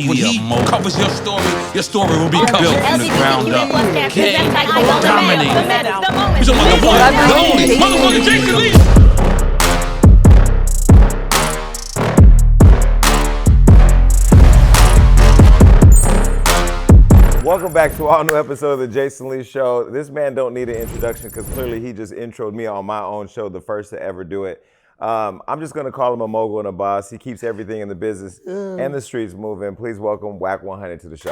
media covers your story will be built from the ground up. Gang, dominate. He's a the one, the only, motherfucker Jason Lee. Welcome back to all new episode of the Jason Lee Show. This man don't need an introduction because clearly he just introed me on my own show, the first to ever do it. I'm just going to call him a mogul and a boss. He keeps everything in the business and the streets moving. Please welcome Wack 100 to the show.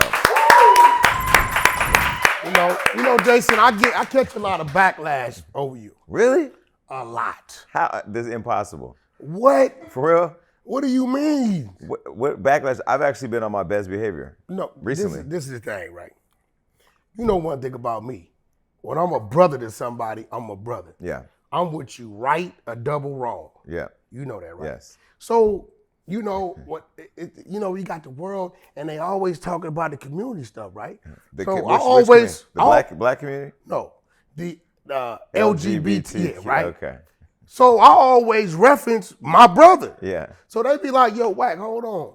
You know, Jason, I catch a lot of backlash over you. Really? A lot. How? This is impossible. What? For real? What do you mean? What backlash? I've actually been on my best behavior. No, recently. This is the thing, right? You know one thing about me. When I'm a brother to somebody, I'm a brother. Yeah. I'm with you right or double wrong. Yeah. You know that, right? Yes. So, you know what? We got the world, and they always talking about the community stuff, right? Which black community? No, the LGBT, right? Okay. So I always reference my brother. Yeah. So they be like, yo, Wack, hold on.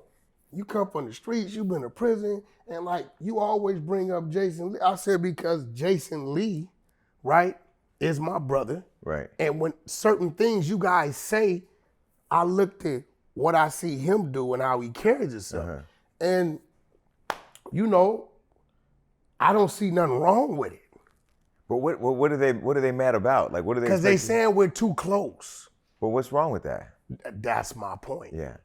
You come from the streets, you been to prison, and like you always bring up Jason Lee. I said because Jason Lee, right, is my brother. Right. And when certain things you guys say, I looked at what I see him do and how he carries himself. Uh-huh. And, you know, I don't see nothing wrong with it. But what are they mad about? Like, what are they? Because they saying we're too close. But what's wrong with that? That's my point. Yeah.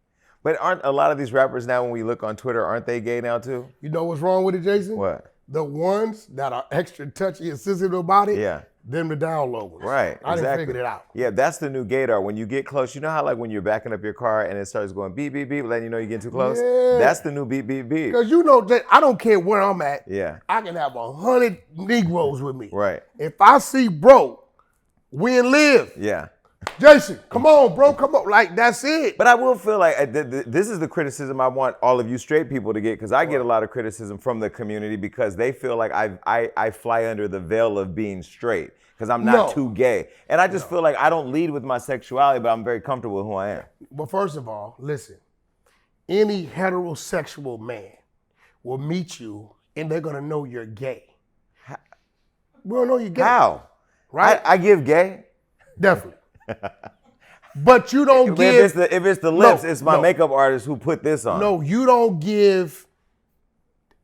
But aren't a lot of these rappers now, when we look on Twitter, aren't they gay now too? You know what's wrong with it, Jason? What? The ones that are extra touchy and sensitive about it, yeah, them the download ones. Right, I exactly. didn't figure it out. Yeah, that's the new gaydar. When you get close, you know how like when you're backing up your car and it starts going beep, beep, beep, letting you know you're getting too close? Yeah. That's the new beep, beep, beep. Because you know, I don't care where I'm at. Yeah. I can have 100 Negroes with me. Right. If I see bro, win live. Yeah. Jason, come on, bro, come on. Like, that's it. But I will feel like this is the criticism I want all of you straight people to get, because I get a lot of criticism from the community because they feel like I fly under the veil of being straight because I'm not too gay. And I just feel like I don't lead with my sexuality, but I'm very comfortable with who I am. Well, first of all, listen, any heterosexual man will meet you and they're going to know you're gay. We'll know you're gay. How? Right? I give gay? Definitely. But you don't give. If it's the lips, it's my makeup artist who put this on. No, you don't give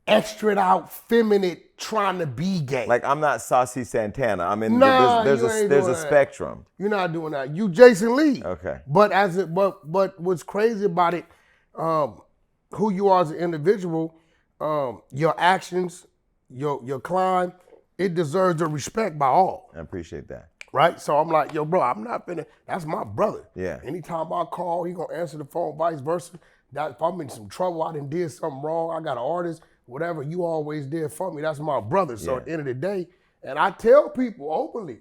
extra out feminine trying to be gay. Like I'm not Saucy Santana. I mean, there's a spectrum. You're not doing that. You Jason Lee. Okay. But what's crazy about it, who you are as an individual, your actions, your climb, it deserves the respect by all. I appreciate that. Right? So I'm like, yo, bro, I'm not finna, that's my brother. Yeah. Anytime I call, he gonna answer the phone, vice versa. That if I'm in some trouble, I done did something wrong, I got an artist, whatever, you always did for me. That's my brother. So at the end of the day, and I tell people openly,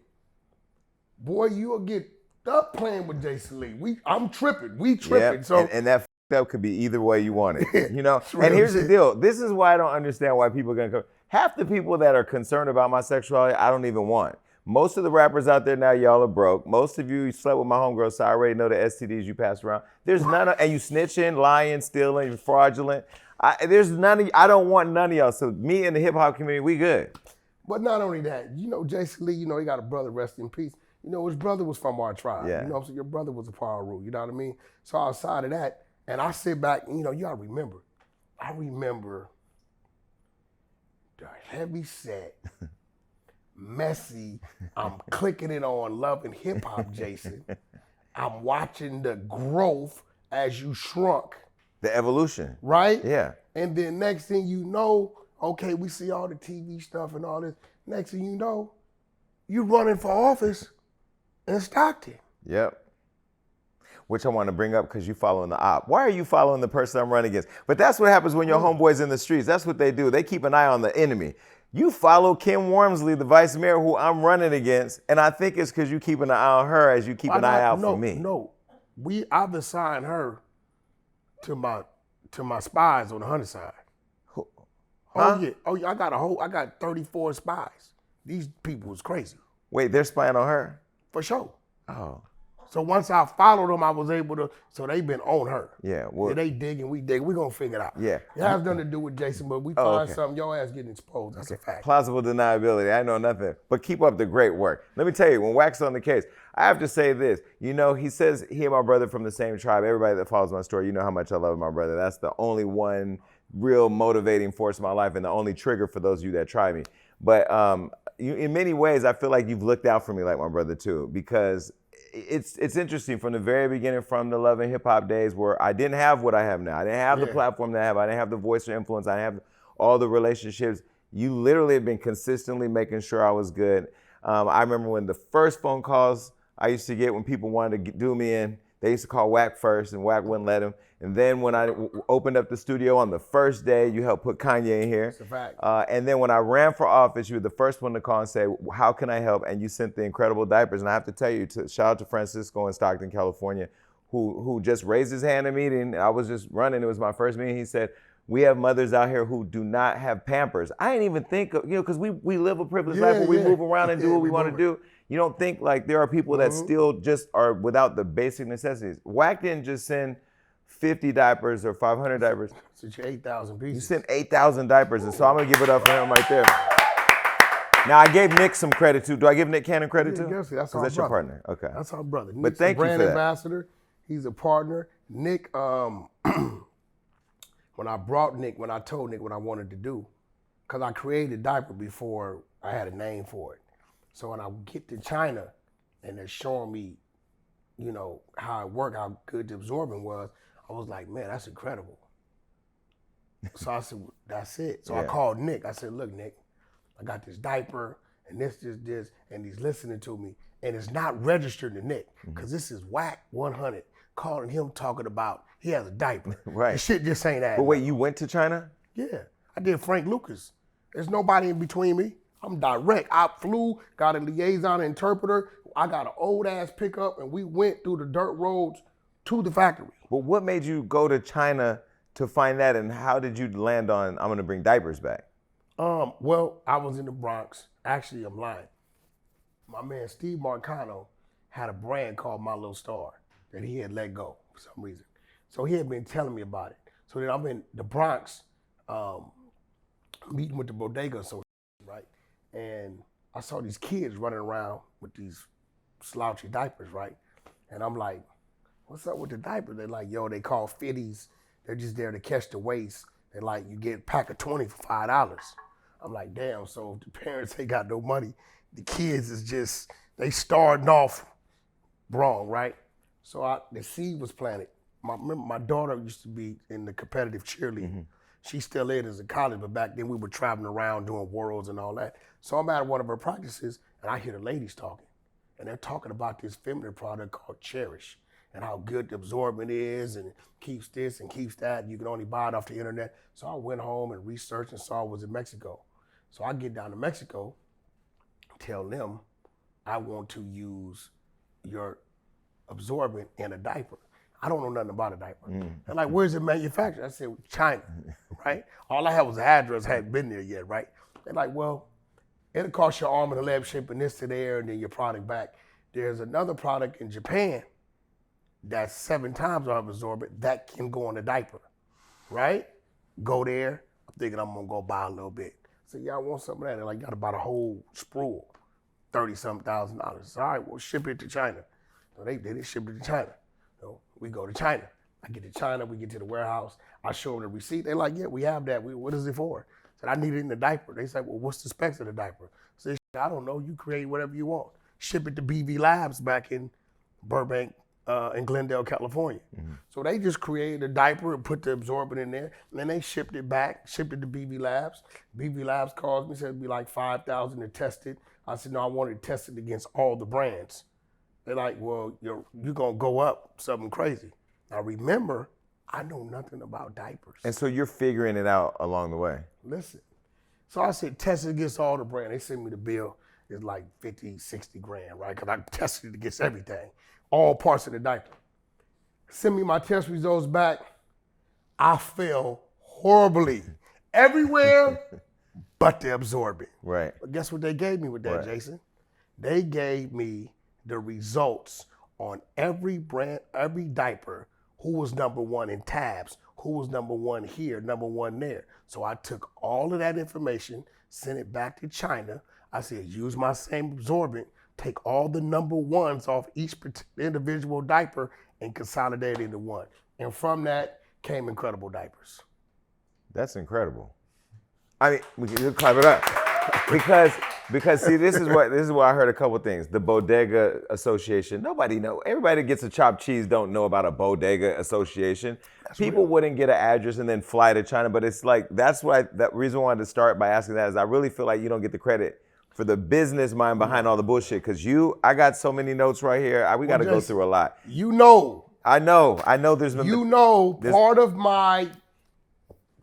boy, you'll get up playing with Jason Lee. I'm tripping. We tripping. Yep. So and that up could be either way you want it. You know? And here's the deal. This is why I don't understand why people are gonna come. Half the people that are concerned about my sexuality, I don't even want. Most of the rappers out there now, y'all are broke. Most of you slept with my homegirl, so I already know the STDs you pass around. There's none of, and you snitching, lying, stealing, you're fraudulent. There's none of, I don't want none of y'all. So me and the hip hop community, we good. But not only that, you know, Jason Lee, you know, he got a brother, rest in peace. You know, his brother was from our tribe. Yeah. You know, so your brother was a power rule, you know what I mean? So outside of that, and I sit back, you know, you gotta remember, I remember the heavy set, messy, I'm clicking it on Love and Hip Hop, Jason. I'm watching the growth as you shrunk. The evolution. Right? Yeah. And then next thing you know, okay, we see all the TV stuff and all this. Next thing you know, you running for office in Stockton. Yep. Which I want to bring up because you following the op. Why are you following the person I'm running against? But that's what happens when your homeboys in the streets. That's what they do. They keep an eye on the enemy. You follow Kim Wormsley, the vice mayor who I'm running against, and I think it's because you keep an eye on her as you keep an eye out for me. No, I've assigned her to my spies on the Hunter side. Huh? Oh yeah, I got 34 spies. These people is crazy. Wait, they're spying on her? For sure. Oh. So once I followed them, I was able to, so they've been on her. Yeah. Well, they digging, we dig. We're going to figure it out. Yeah. It has nothing to do with Jason, but we find something, your ass getting exposed. That's a fact. Plausible deniability. I know nothing. But keep up the great work. Let me tell you, when Wack's on the case, I have to say this. You know, he says he and my brother from the same tribe. Everybody that follows my story, you know how much I love my brother. That's the only one real motivating force in my life and the only trigger for those of you that try me. But in many ways, I feel like you've looked out for me like my brother too, because it's interesting from the very beginning, from the Love and Hip Hop days where I didn't have what I have now. I didn't have the platform that I have. I didn't have the voice or influence. I didn't have all the relationships. You literally have been consistently making sure I was good. I remember when the first phone calls I used to get when people wanted to do me in, they used to call Wack first, and Wack wouldn't let him. And then when I opened up the studio on the first day, you helped put Kanye in here. That's a fact. And then when I ran for office, you were the first one to call and say, how can I help? And you sent the incredible diapers. And I have to tell you, shout out to Francisco in Stockton, California, who just raised his hand in a meeting. I was just running. It was my first meeting. He said, we have mothers out here who do not have Pampers. I didn't even think of, because we live a privileged life where we move around and do what we want to do. You don't think like there are people that still just are without the basic necessities. Wack didn't just send 50 diapers or 500 diapers. It's 8,000 pieces. You sent 8,000 diapers, and so I'm gonna give it up for him right there. Now I gave Nick some credit too. Do I give Nick Cannon credit too? Yes, that's our that's your partner. Okay. That's our brother. Nick's But thank a you brand for that. ambassador. He's a partner. Nick, when I told Nick what I wanted to do, because I created a diaper before I had a name for it. So when I get to China and they're showing me, how it worked, how good the absorbent was, I was like, man, that's incredible. So I said, that's it. So I called Nick. I said, look, Nick, I got this diaper and this, and he's listening to me. And it's not registered to Nick, because this is Wack 100 calling him talking about he has a diaper. Right. The shit just ain't that. But wait, you went to China? Yeah, I did Frank Lucas. There's nobody in between me. I'm direct. I flew, got a liaison interpreter. I got an old ass pickup, and we went through the dirt roads to the factory. But what made you go to China to find that, and how did you land on, I'm gonna bring diapers back? Well, I was in the Bronx. Actually, I'm lying. My man Steve Marcano had a brand called My Little Star that he had let go for some reason. So he had been telling me about it. So then I'm in the Bronx, meeting with the Bodega Association, right? And I saw these kids running around with these slouchy diapers, right? And I'm like, what's up with the diaper? They're like, yo, they call fitties. They're just there to catch the waste. They're like, you get a pack of 20 for $5. I'm like, damn, so if the parents ain't got no money, the kids is just, they starting off wrong, right? So the seed was planted. My daughter used to be in the competitive cheerleading. She still is in college, but back then we were traveling around doing worlds and all that. So I'm at one of her practices, and I hear the ladies talking. And they're talking about this feminine product called Cherish, and how good the absorbent is, and it keeps this and keeps that, and you can only buy it off the internet. So I went home and researched and saw it was in Mexico. So I get down to Mexico, tell them I want to use your absorbent in a diaper. I don't know nothing about a diaper. They're like, where's it manufactured? I said, China, right? All I had was the address, hadn't been there yet, right? They're like, well, it'll cost your arm and a leg shipping this to there and then your product back. There's another product in Japan that's 7 times our absorbent that can go in a diaper, right? Go there. I'm thinking I'm gonna go buy a little bit. So yeah, I want some of that. They're like, got about a whole spool, $30-something thousand. All right, well, ship it to China. So they did it, shipped it to China. So we go to China. I get to China, we get to the warehouse. I show them the receipt. They're like, yeah, we have that. What is it for? I said, I need it in the diaper. They said, well, what's the specs of the diaper? I said, I don't know. You create whatever you want. Ship it to BV Labs back in Burbank, in Glendale, California. So they just created a diaper and put the absorbent in there. And then they shipped it back, shipped it to BV Labs. BV Labs calls me, said it'd be like $5,000 to test it. I said, no, I want to test it against all the brands. They're like, well, you're going to go up something crazy. Now remember, I know nothing about diapers. And so you're figuring it out along the way. Listen. So I said, test it against all the brands. They sent me the bill. It's like 50, 60 grand, right? Because I tested it against everything, all parts of the diaper. Send me my test results back. I fell horribly everywhere but the absorbent. Right. But guess what they gave me with that, Jason? They gave me the results on every brand, every diaper, who was number one in tabs, who was number one here, number one there. So I took all of that information, sent it back to China. I said, use my same absorbent, take all the number ones off each individual diaper and consolidate it into one. And from that came Incredible Diapers. That's incredible. I mean, we can just clap it up. Because see, this is what I heard a couple things. The Bodega Association, nobody know. Everybody that gets a chopped cheese don't know about a Bodega Association. People wouldn't get an address and then fly to China, but it's like, that reason I wanted to start by asking that is I really feel like you don't get the credit for the business mind behind all the bullshit. Cause I got so many notes right here. We got to go through a lot. You know. I know there's been. You know, part of my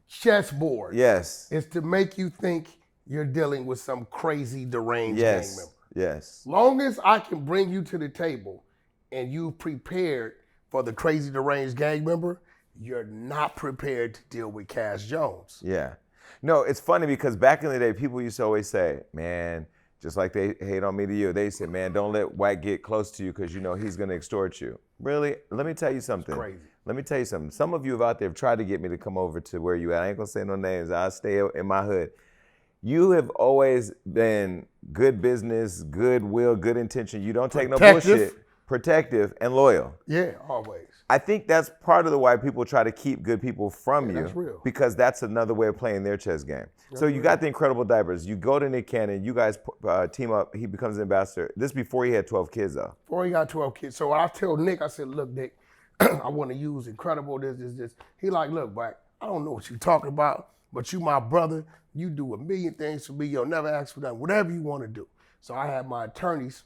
chessboard is to make you think you're dealing with some crazy deranged gang member. Yes. Long as I can bring you to the table and you've prepared for the crazy deranged gang member, you're not prepared to deal with Cass Jones. Yeah. No, it's funny because back in the day, people used to always say, man, just like they hate on me to you, they said, man, don't let Wack get close to you because you know he's going to extort you. Really? Let me tell you something. It's crazy. Let me tell you something. Some of you out there have tried to get me to come over to where you at. I ain't going to say no names. I'll stay in my hood. You have always been good business, goodwill, good intention. You don't take no bullshit. Protective and loyal. Yeah, always. I think that's part of the why people try to keep good people from you. That's real. Because that's another way of playing their chess game. So you got the Incredible Diapers. You go to Nick Cannon. You guys team up. He becomes an ambassador. This before he had 12 kids, though. Before he got 12 kids. So I tell Nick, I said, look, Nick, I want to use Incredible, this. He like, look, Wack, I don't know what you're talking about, but you my brother. You do a million things for me. You'll never ask for nothing. Whatever you want to do. So I have my attorneys,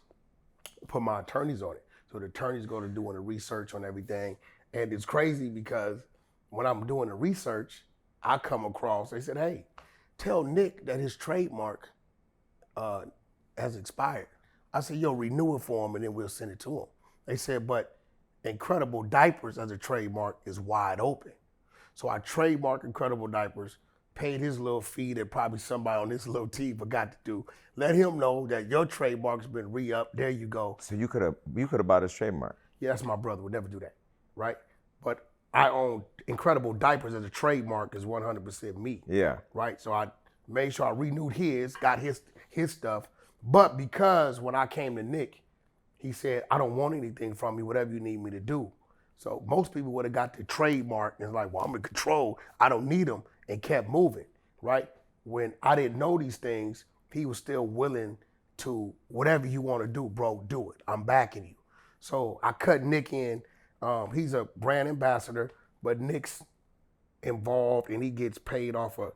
put my attorneys on it. So the attorneys go to doing the research on everything. And it's crazy because when I'm doing the research, I come across, they said, hey, tell Nick that his trademark has expired. I said, yo, renew it for him and then we'll send it to him. They said, but Incredible Diapers as a trademark is wide open. So I trademark Incredible Diapers, paid his little fee that probably somebody on this little team forgot to do. Let him know that your trademark's been re-upped. There you go. So you could have bought his trademark. Yeah, that's my brother. Would never do that, right? But I own Incredible Diapers as a trademark is 100% me. Yeah. Right? So I made sure I renewed got his stuff. But because when I came to Nick, he said, I don't want anything from you, whatever you need me to do. So most people would have got the trademark and it's like, well, I'm in control. I don't need them, and kept moving, right? When I didn't know these things, he was still willing to, whatever you want to do, bro, do it. I'm backing you. So I cut Nick in. He's a brand ambassador, but Nick's involved and he gets paid off of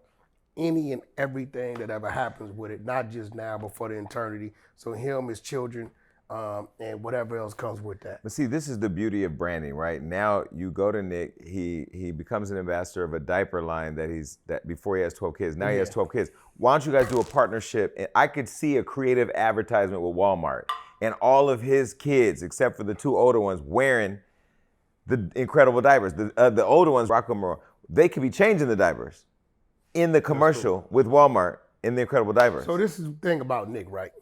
any and everything that ever happens with it, not just now, but for the eternity. So him, his children, and whatever else comes with that. But see, this is the beauty of branding, right? Now you go to Nick, he becomes an ambassador of a diaper line that before he has 12 kids. Now he has 12 kids. Why don't you guys do a partnership? And I could see a creative advertisement with Walmart and all of his kids, except for the two older ones, wearing the Incredible Diapers. The older ones, rock them, they could be changing the diapers in the commercial with Walmart in the Incredible Diapers. So this is the thing about Nick, right?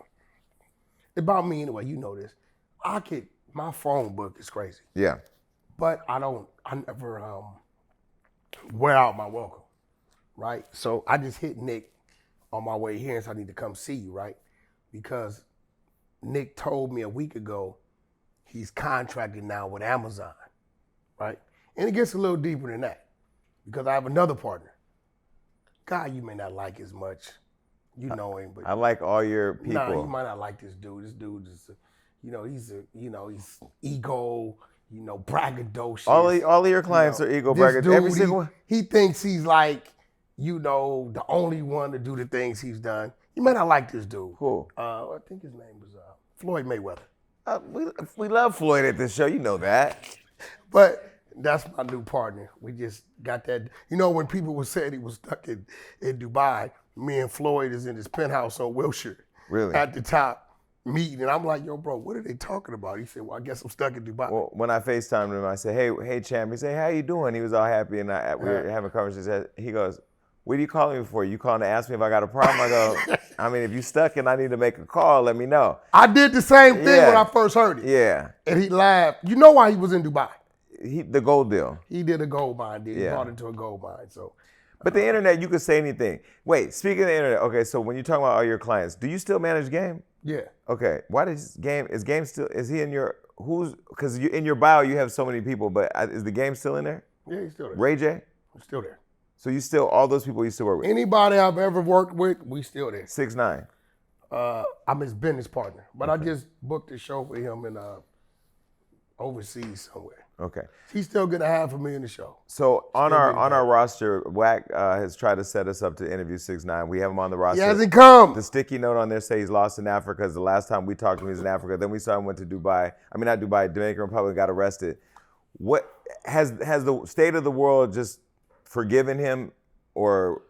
About me anyway, you know this. My phone book is crazy. Yeah. But I never wear out my welcome, right? So I just hit Nick on my way here and said, I need to come see you, right? Because Nick told me a week ago he's contracted now with Amazon, right? And it gets a little deeper than that because I have another partner. Guy you may not like as much. You know him, but I like all your people. Nah, you might not like this dude. This dude is, he's ego, braggadocious. All of your clients are ego braggadocious. Every single one. He thinks he's like, the only one to do the things he's done. You might not like this dude. Who? I think his name was Floyd Mayweather. We love Floyd at this show. You know that. But that's my new partner. We just got that. When people were saying he was stuck in Dubai, me and Floyd is in his penthouse on Wilshire. Really? At the top meeting. And I'm like, yo, bro, what are they talking about? He said, well, I guess I'm stuck in Dubai. Well, when I FaceTimed him, I said, hey, champ. He said, how you doing? He was all happy and we were having a conversation. He goes, What are you calling me for? You calling to ask me if I got a problem? I go, I mean, if you stuck and I need to make a call, let me know. I did the same thing when I first heard it. Yeah. And he laughed. You know why he was in Dubai? The gold deal. He did a gold mine deal. He brought into a gold mine. So, but the internet, you could say anything. Wait, speaking of the internet, okay, so when you're talking about all your clients, do you still manage Game? Yeah. Okay. Why does Game still, is he in your, because in your bio you have so many people, but is the Game still in there? Yeah, he's still there. Ray J? He's still there. So you still, all those people you still work with? Anybody I've ever worked with, we still there. 6ix9ine. I'm his business partner, but I just booked a show for him in overseas somewhere. Okay. He's still gonna have $1 million in the show. So on our roster, Wack has tried to set us up to interview 6ix9ine. We have him on the roster. He hasn't come. The sticky note on there says he's lost in Africa. Because the last time we talked to him, he was in Africa. Then we saw him went to Dubai. I mean, not Dubai, Dominican Republic, got arrested. What has the state of the world just forgiven him, or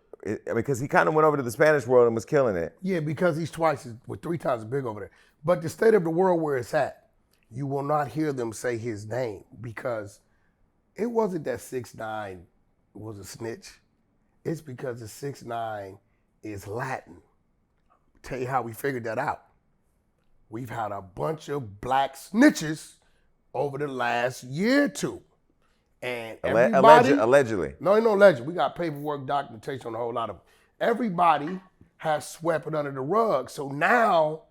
because he kind of went over to the Spanish world and was killing it? Yeah, because he's 3 times as big over there. But the state of the world where it's at, you will not hear them say his name because it wasn't that 6ix9ine was a snitch. It's because the 6ix9ine is Latin. Tell you how we figured that out. We've had a bunch of black snitches over the last year or two. And everybody... Allegedly. No, allegedly. We got paperwork, documentation on a whole lot of them. Everybody has swept it under the rug. So now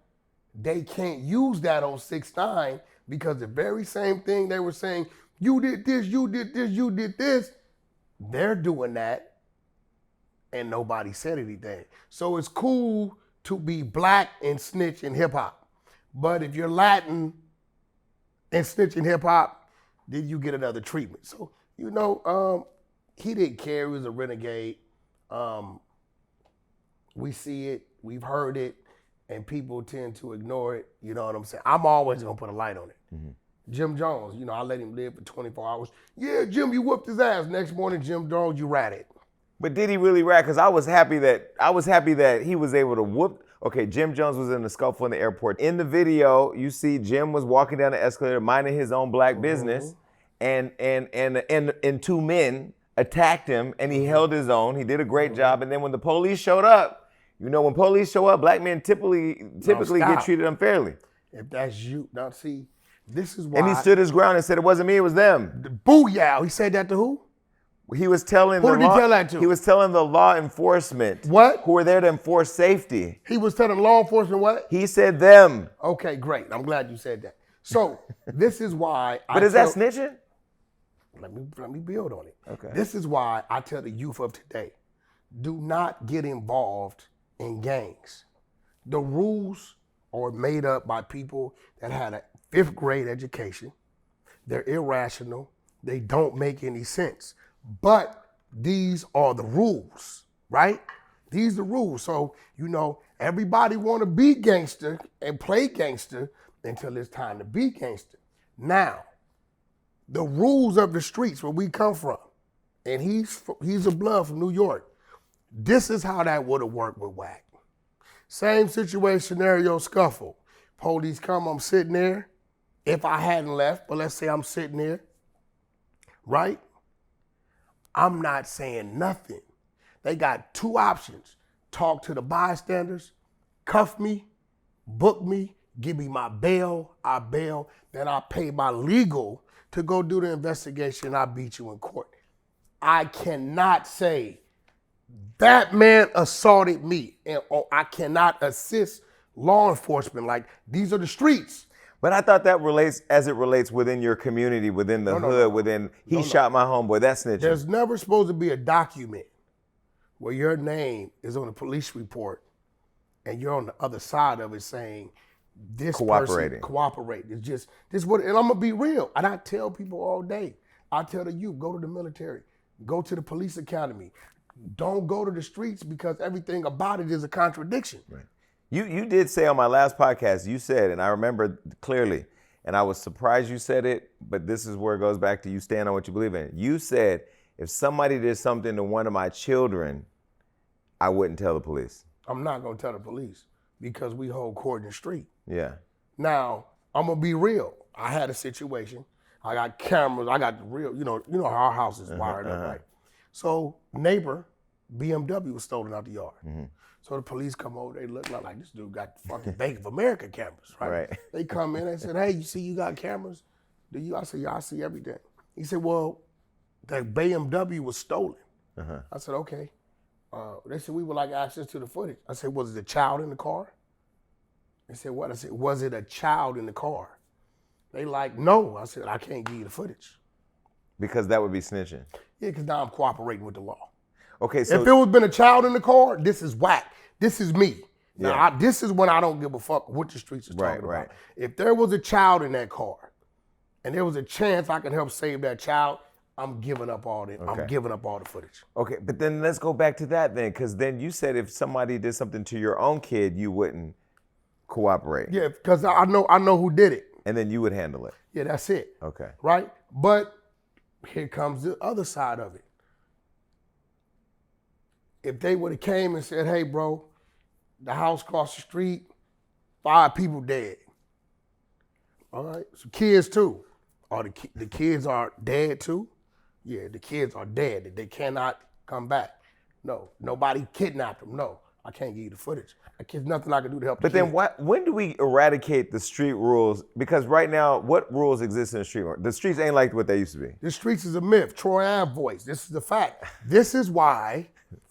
they can't use that on 6ix9ine because the very same thing they were saying, you did this, you did this, you did this, they're doing that and nobody said anything. So it's cool to be black and snitch in hip hop. But if you're Latin and snitch in hip hop, then you get another treatment. So, he didn't care. He was a renegade. We see it, we've heard it, and people tend to ignore it. You know what I'm saying? I'm always gonna put a light on it. Mm-hmm. Jim Jones, I let him live for 24 hours. Yeah, Jim, you whooped his ass. Next morning, Jim Jones, you ratted. But did he really rat? Because I was happy that he was able to whoop. Okay, Jim Jones was in a scuffle in the airport. In the video, you see Jim was walking down the escalator, minding his own black business, and 2 men attacked him, and he held his own. He did a great job. And then when the police showed up, when police show up, black men typically get treated unfairly. If that's you, now see, this is why. And he stood his ground and said it wasn't me, it was them. Booyah! He said that to who? He was telling Who did he tell that to? He was telling the law enforcement. What? Who were there to enforce safety. He was telling law enforcement what? He said them. Okay, great. I'm glad you said that. So this is why. But is that snitching? Let me build on it. Okay. This is why I tell the youth of today, do not get involved in gangs. The rules are made up by people that had a 5th grade education. They're irrational. They don't make any sense. But these are the rules, right? These are the rules. So, everybody want to be gangster and play gangster until it's time to be gangster. Now, the rules of the streets where we come from, and he's a blood from New York. This is how that would have worked with Wack. Same situation, scenario, scuffle. Police come, I'm sitting there. If I hadn't left, but let's say I'm sitting there, right? I'm not saying nothing. They got 2 options. Talk to the bystanders, cuff me, book me, give me my bail, I bail, then I pay my legal to go do the investigation, I beat you in court. I cannot say that man assaulted me, and I cannot assist law enforcement. Like, these are the streets. But I thought that relates within your community, within the hood, he shot my homeboy. That's snitching. There's never supposed to be a document where your name is on a police report and you're on the other side of it saying this person cooperate. It's just this what, and I'm gonna be real. And I tell people all day. I tell the youth, go to the military, go to the police academy. Don't go to the streets because everything about it is a contradiction. Right. You did say on my last podcast, you said, and I remember clearly, and I was surprised you said it, but this is where it goes back to you stand on what you believe in. You said, if somebody did something to one of my children, I wouldn't tell the police. I'm not gonna tell the police because we hold court in the street. Yeah. Now, I'm gonna be real. I had a situation. I got cameras. I got the real, you know how our house is wired up, right? So neighbor BMW was stolen out the yard. So the police come over, they look like this dude got fucking Bank of America cameras, right? They come in, they said, hey, you see you got cameras? Do you? I said, yeah, I see everything. He said, well, that BMW was stolen. I said, okay. They said, we would like access to the footage. I said, was it a child in the car? They said, what? I said, was it a child in the car? They like, no. I said, I can't give you the footage. Because that would be snitching. Yeah, because now I'm cooperating with the law. Okay, so if it was been a child in the car, this is whack. This is me. Now, this is when I don't give a fuck what the streets is talking about. If there was a child in that car, and there was a chance I could help save that child, I'm giving up all the I'm giving up all the footage. Okay, but then let's go back to that then, because then you said if somebody did something to your own kid, you wouldn't cooperate. Yeah, because I know who did it. And then you would handle it. Yeah, that's it. Okay. Right? But here comes the other side of it. If they would have came and said, hey, bro, the house across the street, 5 people dead. All right, so kids too. Are the kids are dead too? Yeah, the kids are dead. They cannot come back. No, nobody kidnapped them. No, I can't give you the footage. There's nothing I can do to help. But then when do we eradicate the street rules? Because right now, what rules exist in the street? The streets ain't like what they used to be. The streets is a myth. Troy Ave voice. This is the fact. This is why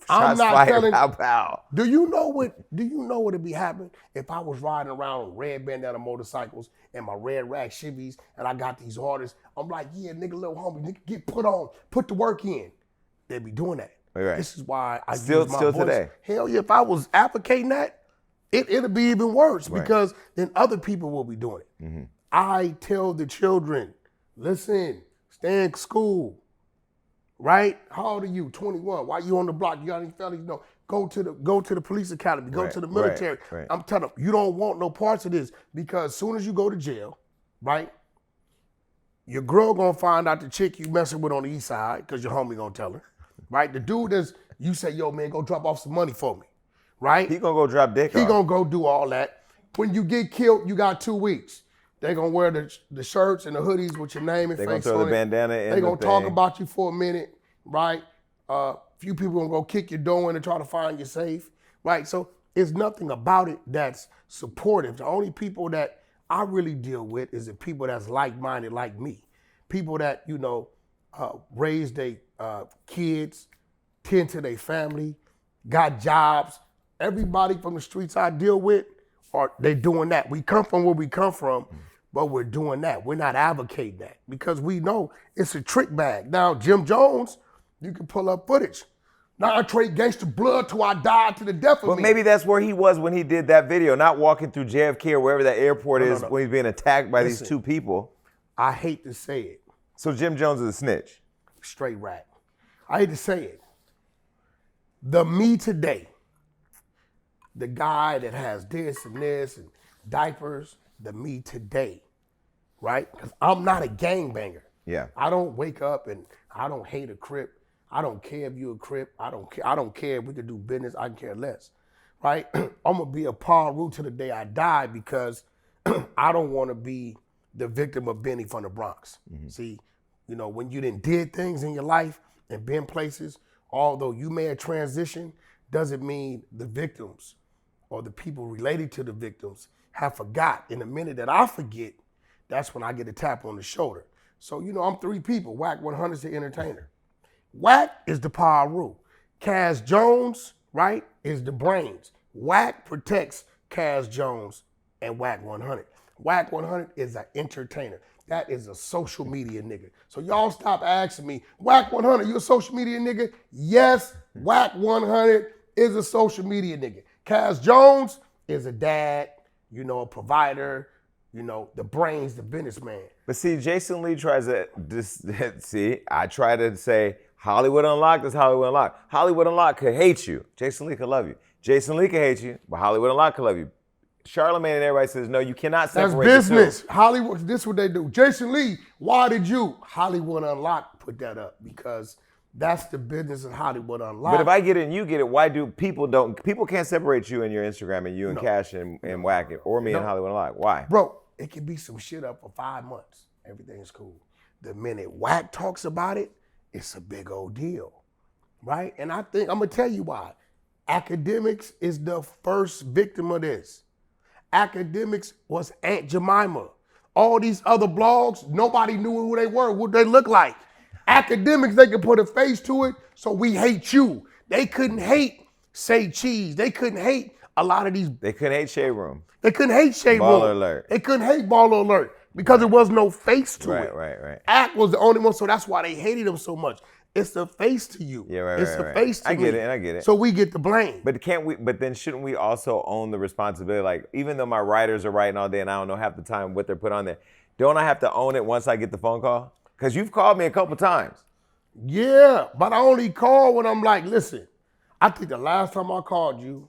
I'm not telling. Pow. Do you know what would be happening if I was riding around on red bandana motorcycles and my red rag Chevys and I got these artists? I'm like, yeah, nigga, little homie, nigga, get put the work in. They'd be doing that. Right. This is why I still use my voice. Today. Hell yeah, if I was advocating that, it'll be even worse because then other people will be doing it. I tell the children, listen, stay in school. Right? How old are you? 21. Why you on the block? You got any felonies? No. Go to the police academy. Go to the military. I'm telling them, you don't want no parts of this because as soon as you go to jail, right? Your girl gonna find out the chick you messing with on the east side because your homie gonna tell her, right? The dude you say, yo man, go drop off some money for me, right? He gonna go drop dick off. He gonna go do all that. When you get killed, you got 2 weeks. They gonna wear the shirts and the hoodies with your name and face on it. They gonna throw the bandana in. They gonna talk about you for a minute, right? Few people gonna go kick your door in and try to find you safe, right? So it's nothing about it that's supportive. The only people that I really deal with is the people that's like-minded like me. People that, raise their kids, tend to their family, got jobs. Everybody from the streets I deal with, they doing that. We come from where we come from, but we're doing that. We're not advocating that because we know it's a trick bag. Now, Jim Jones, you can pull up footage. Now I trade gangster blood till I die to the death of me. But maybe that's where he was when he did that video, not walking through JFK or wherever that airport is when he's being attacked by these 2 people. I hate to say it. So Jim Jones is a snitch? Straight rat. I hate to say it. The me today, the guy that has this and this and diapers, the me today, right? Because I'm not a gangbanger. Yeah. I don't wake up and I don't hate a Crip. I don't care if you a Crip. I don't care if we could do business. I can care less, right? I'm gonna be a Paru to the day I die because I don't want to be the victim of Benny from the Bronx. See, when you did things in your life and been places, although you may have transitioned, doesn't mean the victims or the people related to the victims have forgot. In the minute that I forget, that's when I get a tap on the shoulder. So, I'm 3 people. Wack 100 is the entertainer. Wack is the Paru. Kaz Jones, right, is the brains. Wack protects Kaz Jones and Wack 100. Wack 100 is an entertainer. That is a social media nigga. So y'all stop asking me, Wack 100, you a social media nigga? Yes, Wack 100 is a social media nigga. Kaz Jones is a dad, a provider, the brains, the businessman. But see, Jason Lee tries to, I try to say, Hollywood Unlocked is Hollywood Unlocked. Hollywood Unlocked could hate you. Jason Lee could love you. Jason Lee could hate you, but Hollywood Unlocked could love you. Charlamagne and everybody says, no, you cannot separate That's business. the 2. Hollywood, this is what they do. Jason Lee, why did you? Hollywood Unlocked put that up because that's the business of Hollywood Unlocked. But if I get it and you get it, why do people can't separate you and your Instagram and you and Cash and Wack or me and Hollywood Unlocked? Why? Bro, it could be some shit up for 5 months. Everything's cool. The minute Wack talks about it, it's a big old deal. right? And I think, I'm gonna tell you why. Akademiks is the first victim of this. Akademiks was Aunt Jemima. All these other blogs, nobody knew who they were, what they looked like. Akademiks, they could put a face to it, so we hate you. They couldn't hate Say Cheese. They couldn't hate a lot of these. They couldn't hate Shade Room. They couldn't hate Shade Room. Baller Alert. They couldn't hate Baller Alert because there was no face to it. Right. Act was the only one, so that's why they hated him so much. It's the face to you. Yeah, right. It's the face to I get me. it, and I get it. So we get the blame. But can't we? But then shouldn't we also own the responsibility? Like, even though my writers are writing all day and I don't know half the time what they're put on there, don't I have to own it once I get the phone call? Because you've called me a couple times. Yeah, but I only call when I'm like, listen, I think the last time I called you,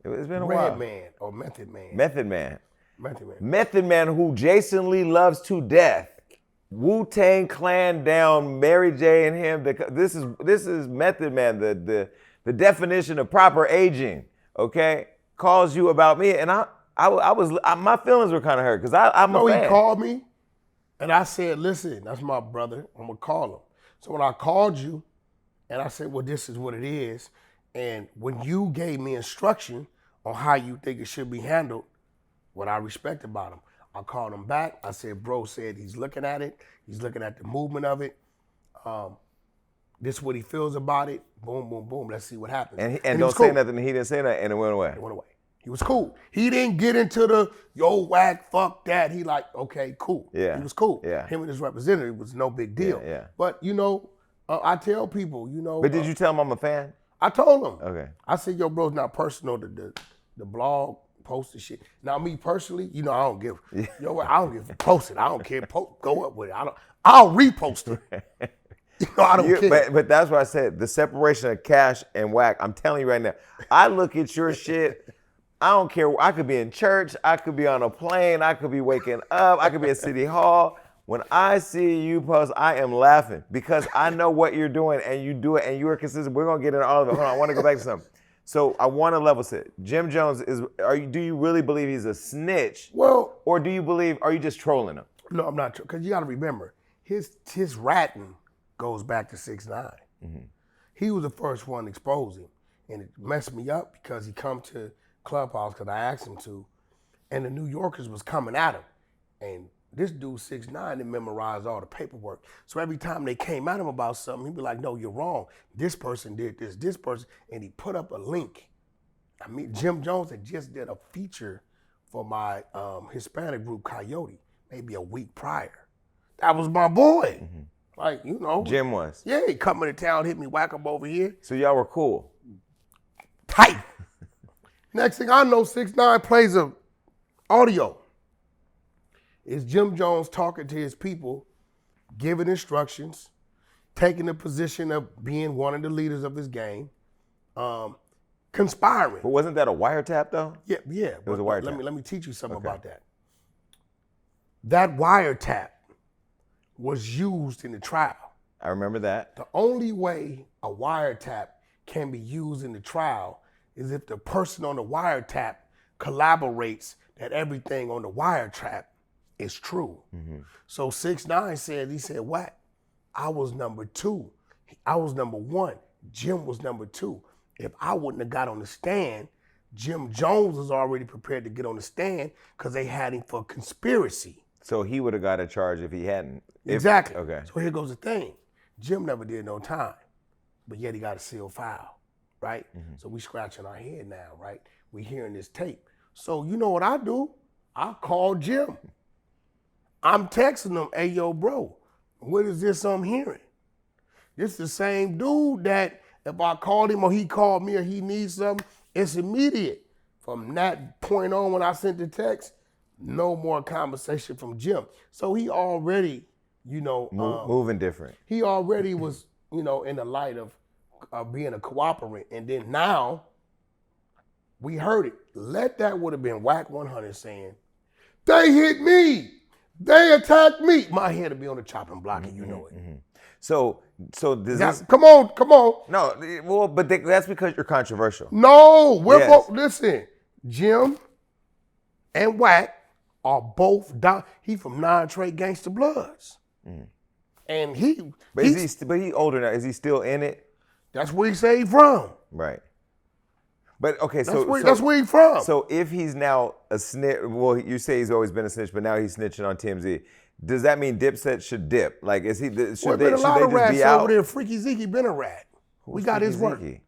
It's been a while. Redman or Method Man. Method Man. Method Man. Method Man, who Jason Lee loves to death. Wu-Tang Clan down, Mary J and him. This is Method Man, the definition of proper aging. Okay, calls you about me, and my feelings were kind of hurt because I'm a fan. He called me, and I said, listen, that's my brother. I'm gonna call him. So when I called you, and I said, well, this is what it is, and when you gave me instruction on how you think it should be handled, what I respect about him. I called him back. I said, bro said he's looking at it. He's looking at the movement of it. This is what he feels about it. Boom, boom, boom. Let's see what happens. And don't say nothing. He didn't say nothing, and it went away. It went away. He was cool. He didn't get into the, yo, Wack, fuck that. He like, okay, cool. Yeah. He was cool. Yeah. Him and his representative was no big deal. Yeah. But, I tell people, But did you tell him I'm a fan? I told him. Okay. I said, yo, bro, it's not personal, the blog, post the shit. Now, me personally, I don't give, I don't give a post it. I don't care. Go up with it. I'll repost it. I don't care. But that's why I said the separation of Cash and Wack. I'm telling you right now, I look at your shit. I don't care. I could be in church. I could be on a plane. I could be waking up. I could be at City Hall. When I see you post, I am laughing because I know what you're doing and you do it and you are consistent. We're going to get into all of it. Hold on. I want to go back to something. So I want to level set. Jim Jones do you really believe he's a snitch? Well, or are you just trolling him? No, I'm not, because you got to remember, his ratting goes back to 6ix9ine. Mm-hmm. He was the first one to expose him. And it messed me up because he come to Clubhouse because I asked him to, and the New Yorkers was coming at him. And this dude, 6ix9ine, they memorized all the paperwork. So every time they came at him about something, he'd be like, no, you're wrong. This person did this person, and he put up a link. I mean, Jim Jones had just did a feature for my Hispanic group, Coyote, maybe a week prior. That was my boy. Mm-hmm. Like, Jim was. Yeah, he come into town, hit me, whack up over here. So y'all were cool. Tight. Next thing I know, 6ix9ine plays a audio. It's Jim Jones talking to his people, giving instructions, taking the position of being one of the leaders of his gang, conspiring. But wasn't that a wiretap though? Yeah. It was a wiretap. Let me teach you something about that. That wiretap was used in the trial. I remember that. The only way a wiretap can be used in the trial is if the person on the wiretap collaborates that everything on the wiretap is true. Mm-hmm. So 6ix9ine he said, what? I was number 2. I was number 1. Jim was number 2. If I wouldn't have got on the stand, Jim Jones was already prepared to get on the stand because they had him for conspiracy. So he would have got a charge if he hadn't. Exactly. Okay. So here goes the thing. Jim never did no time, but yet he got a sealed file, right? Mm-hmm. So we scratching our head now, right? We hearing this tape. So you know what I do? I call Jim. I'm texting him, hey, yo, bro, what is this I'm hearing? This is the same dude that if I called him or he called me or he needs something, it's immediate. From that point on when I sent the text, no more conversation from Jim. So he already, moving different. He already was, in the light of being a cooperant. And then now, we heard it. That would have been Wack 100 saying, they hit me. They attacked me. My head would be on the chopping block, and you know it. Mm-hmm. So does this? Come on. No, well, but that's because you're controversial. No, listen. Jim and Wack are both down. He from 9 Trey Gangsta Bloods. Mm. And But he older now. Is he still in it? That's where he say he from. Right. But okay, That's where he from. So if he's now a snitch, well, you say he's always been a snitch, but now he's snitching on TMZ. Does that mean Dipset should dip? Like, is he? Should they a lot of just rats be out? over there. Freaky Zeke been a rat. We got his work. Zeke?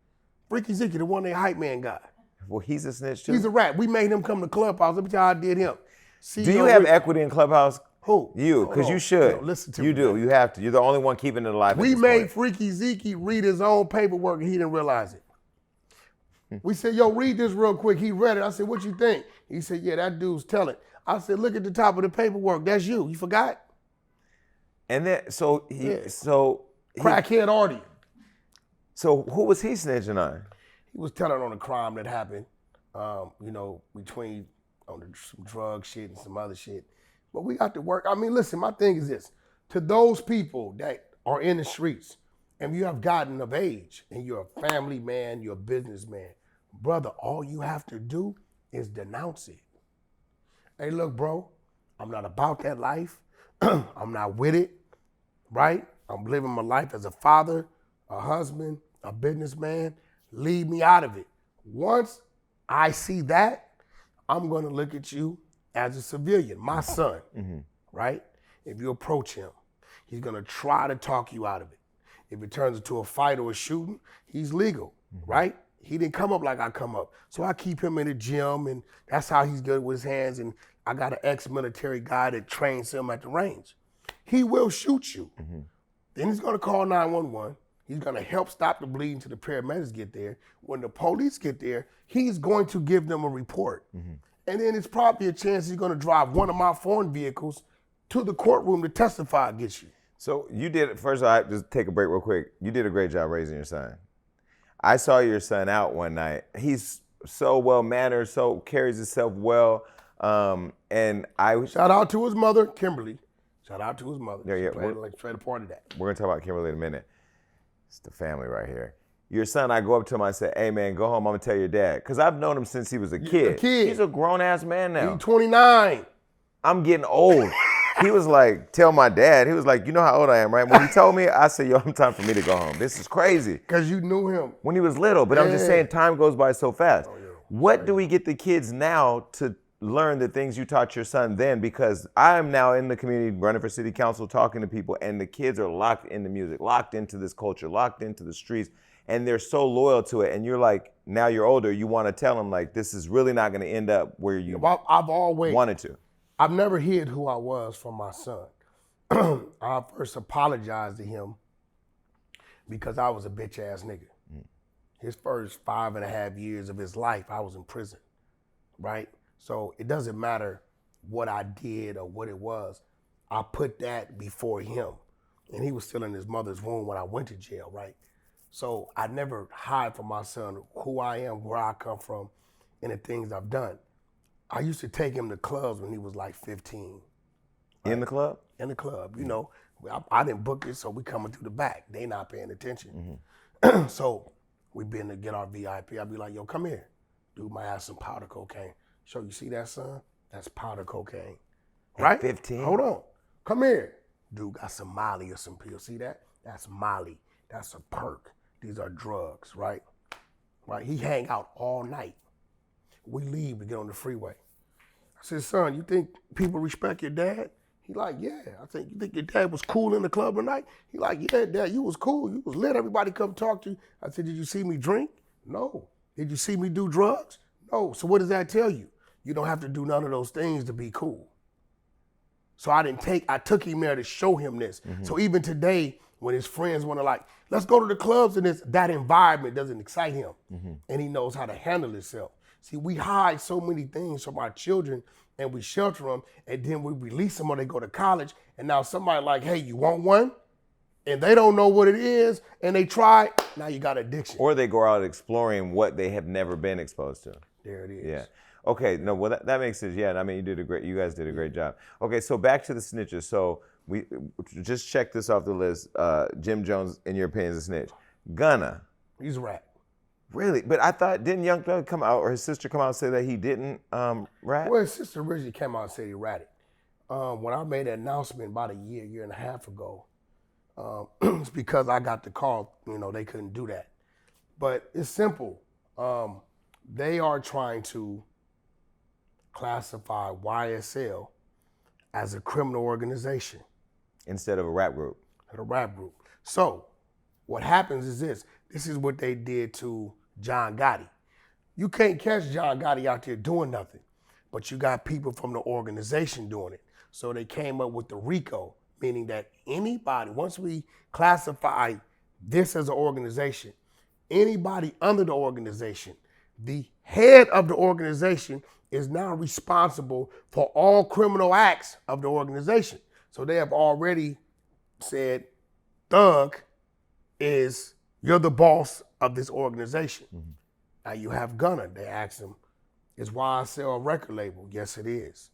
Freaky Zeke, the one they hype man got. Well, he's a snitch too. He's a rat. We made him come to Clubhouse. Let me tell you how I did him. Do you have equity in Clubhouse? Who? You, because you should. Listen to me. You do. You have to. You're the only one keeping it alive. We made Freaky Zeke read his own paperwork and he didn't realize it. We said, yo, read this real quick. He read it. I said, what you think? He said, yeah, that dude's telling. I said, look at the top of the paperwork. That's you. You forgot? And then, Crackhead Artie. So who was he snitching on? He was telling on a crime that happened, between some drug shit and some other shit. But we got to work. I mean, listen, my thing is this. To those people that are in the streets, and you have gotten of age, and you're a family man, you're a businessman, brother, all you have to do is denounce it. Hey, look, bro, I'm not about that life. I'm not with it, right? I'm living my life as a father, a husband, a businessman. Leave me out of it. Once I see that, I'm gonna look at you as a civilian, my son, right? If you approach him, he's gonna try to talk you out of it. If it turns into a fight or a shooting, he's legal, right? He didn't come up like I come up. So I keep him in the gym, and that's how he's good with his hands. And I got an ex-military guy that trains him at the range. He will shoot you. Then he's gonna call 911. He's gonna help stop the bleeding till the paramedics get there. When the police get there, he's going to give them a report. And then it's probably a chance he's gonna drive one of my foreign vehicles to the courtroom to testify against you. So you did, first of all, just take a break real quick. You did a great job raising your son. I saw your son out one night. He's so well-mannered, so carries himself well. And I shout out to his mother, Kimberly. Shout out to his mother. Yeah. Straight a part of that. We're gonna talk about Kimberly in a minute. It's the family right here. Your son, I go up to him, I say, hey man, go home, I'm gonna tell your dad. Cause I've known him since he was a kid. He's a grown ass man now. He's 29. I'm getting old. He was like, tell my dad. He was like, you know how old I am, right? When he told me, I said, yo, it's time for me to go home. This is crazy. Cause you knew him. When he was little, but I'm just saying time goes by so fast. Oh, yeah. What do we get the kids now to learn the things you taught your son then? Because I am now in the community, running for city council, talking to people, and the kids are locked into music, locked into this culture, locked into the streets, and they're so loyal to it. And you're like, now you're older, you want to tell them like, this is really not going to end up where you I've always wanted to. I've never hid who I was from my son. I first apologized to him because I was a bitch ass nigga. His first 5.5 years of his life, I was in prison, right? So it doesn't matter what I did or what it was. I put that before him. And he was still in his mother's womb when I went to jail, right? So I never hide from my son who I am, where I come from, and the things I've done. I used to take him to clubs when he was like 15. Right? In the club? In the club, you know. I didn't book it, so we coming through the back. They not paying attention. So we been to get our VIP. I'd be like, yo, come here. Dude might have some powder cocaine. So you see that, son? That's powder cocaine. Right? At 15? Hold on. Come here. Dude got some Molly or some pills. See that? That's Molly. That's a perk. These are drugs, right? Right? He hang out all night. We leave to get on the freeway. I said, son, you think people respect your dad? He like, yeah. I think, you think your dad was cool in the club tonight? He like, yeah, dad, you was cool. You was lit. Everybody come talk to you. I said, did you see me drink? No. Did you see me do drugs? No. So what does that tell you? You don't have to do none of those things to be cool. So I took him there to show him this. So even today, when his friends want to like, let's go to the clubs and that environment doesn't excite him. And he knows how to handle himself. See, we hide so many things from our children and we shelter them and then we release them or they go to college and now somebody like, hey, you want one? And they don't know what it is and they try, now you got addiction. Or they go out exploring what they have never been exposed to. There it is. Yeah. Okay, no, well that makes sense. Yeah, I mean you guys did a great job. Okay, so back to the snitches. So we just check this off the list. Jim Jones, in your opinion, is a snitch. Gunna. He's a rat. Really? But I thought, didn't Young Thug come out or his sister come out and say that he didn't rat? Well, his sister originally came out and said he ratted. When I made an announcement about a year and a half ago, It's because I got the call, they couldn't do that. But it's simple. They are trying to classify YSL as a criminal organization. Instead of a rap group. So what happens is this. This is what they did to John Gotti. You can't catch John Gotti out there doing nothing, but you got people from the organization doing it. So they came up with the RICO, meaning that anybody, once we classify this as an organization, anybody under the organization, the head of the organization is now responsible for all criminal acts of the organization. So they have already said, Thug you're the boss of this organization. Mm-hmm. Now you have Gunna. They asked him, is YSL a record label? Yes, it is.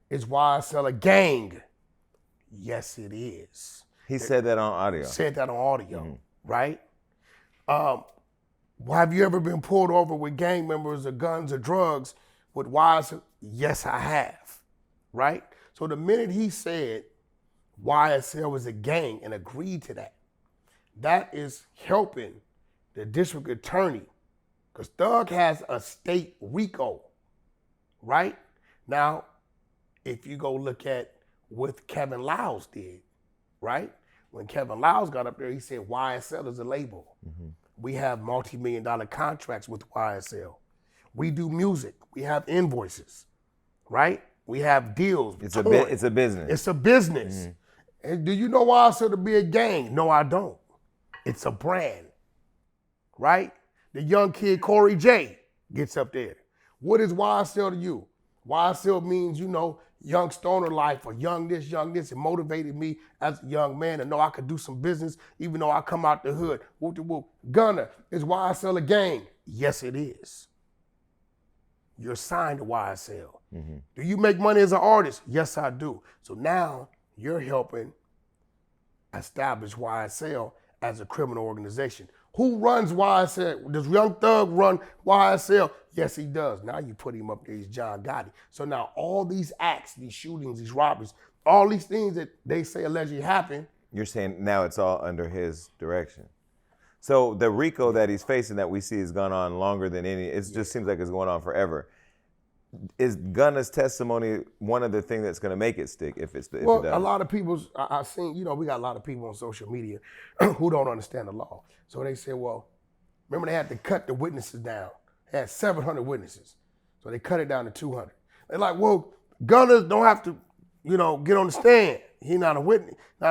Is YSL a gang? Yes, it is. He said that on audio. Mm-hmm. Right? Have you ever been pulled over with gang members or guns or drugs with YSL? Yes, I have. Right? So the minute he said YSL was a gang and agreed to that, that is helping the district attorney, because Thug has a state RICO, right? Now, if you go look at what Kevin Liles did, right? When Kevin Liles got up there, he said YSL is a label. Mm-hmm. We have multi-million-dollar contracts with YSL. We do music. We have invoices, right? We have deals. It's a business. It's a business. Mm-hmm. And do you know YSL to be a gang? No, I don't. It's a brand, right? The young kid, Corey J, gets up there. What is YSL to you? YSL means, young stoner life or young this. It motivated me as a young man to know I could do some business even though I come out the hood. Whoop-de-whoop. Gunna, is YSL a gang? Yes, it is. You're signed to YSL. Mm-hmm. Do you make money as an artist? Yes, I do. So now you're helping establish YSL as a criminal organization. Who runs YSL? Does Young Thug run YSL? Yes, he does. Now you put him up there, he's John Gotti. So now all these acts, these shootings, these robberies, all these things that they say allegedly happened. You're saying now it's all under his direction. So the RICO that he's facing that we see has gone on longer than any, it just seems like it's going on forever. Is Gunna's testimony one of the things that's going to make it stick if it does? A lot of people, I've seen, we got a lot of people on social media who don't understand the law. So they say, well, remember they had to cut the witnesses down. They had 700 witnesses. So they cut it down to 200. They're like, well, Gunna don't have to, get on the stand. He's not a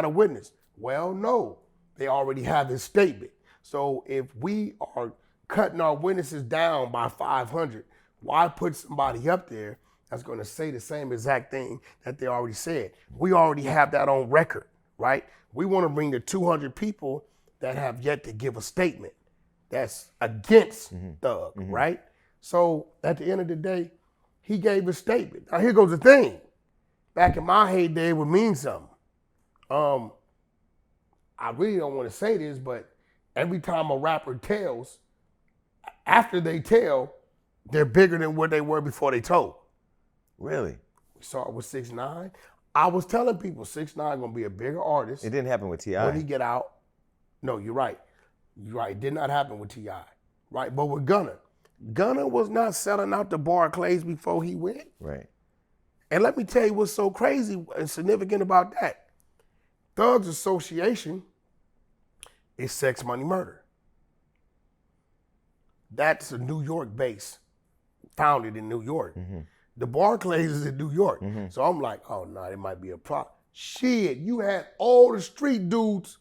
witness. Well, no, they already have his statement. So if we are cutting our witnesses down by 500, why put somebody up there that's going to say the same exact thing that they already said? We already have that on record, right? We want to bring the 200 people that have yet to give a statement that's against Thug, right? So at the end of the day, he gave a statement. Now here goes the thing. Back in my heyday, it would mean something. I really don't want to say this, but every time a rapper tells, after they tell, they're bigger than what they were before they told. Really? We saw it with 6ix9ine. I was telling people 6ix9ine gonna be a bigger artist. It didn't happen with T.I. When he get out. No, you're right. It did not happen with T.I. Right? But with Gunna was not selling out the Barclays before he went. Right. And let me tell you what's so crazy and significant about that. Thug's association is Sex, Money, Murder. That's a New York base, founded in New York. Mm-hmm. The Barclays is in New York. Mm-hmm. So I'm like, oh no, it might be a problem. Shit, you had all the street dudes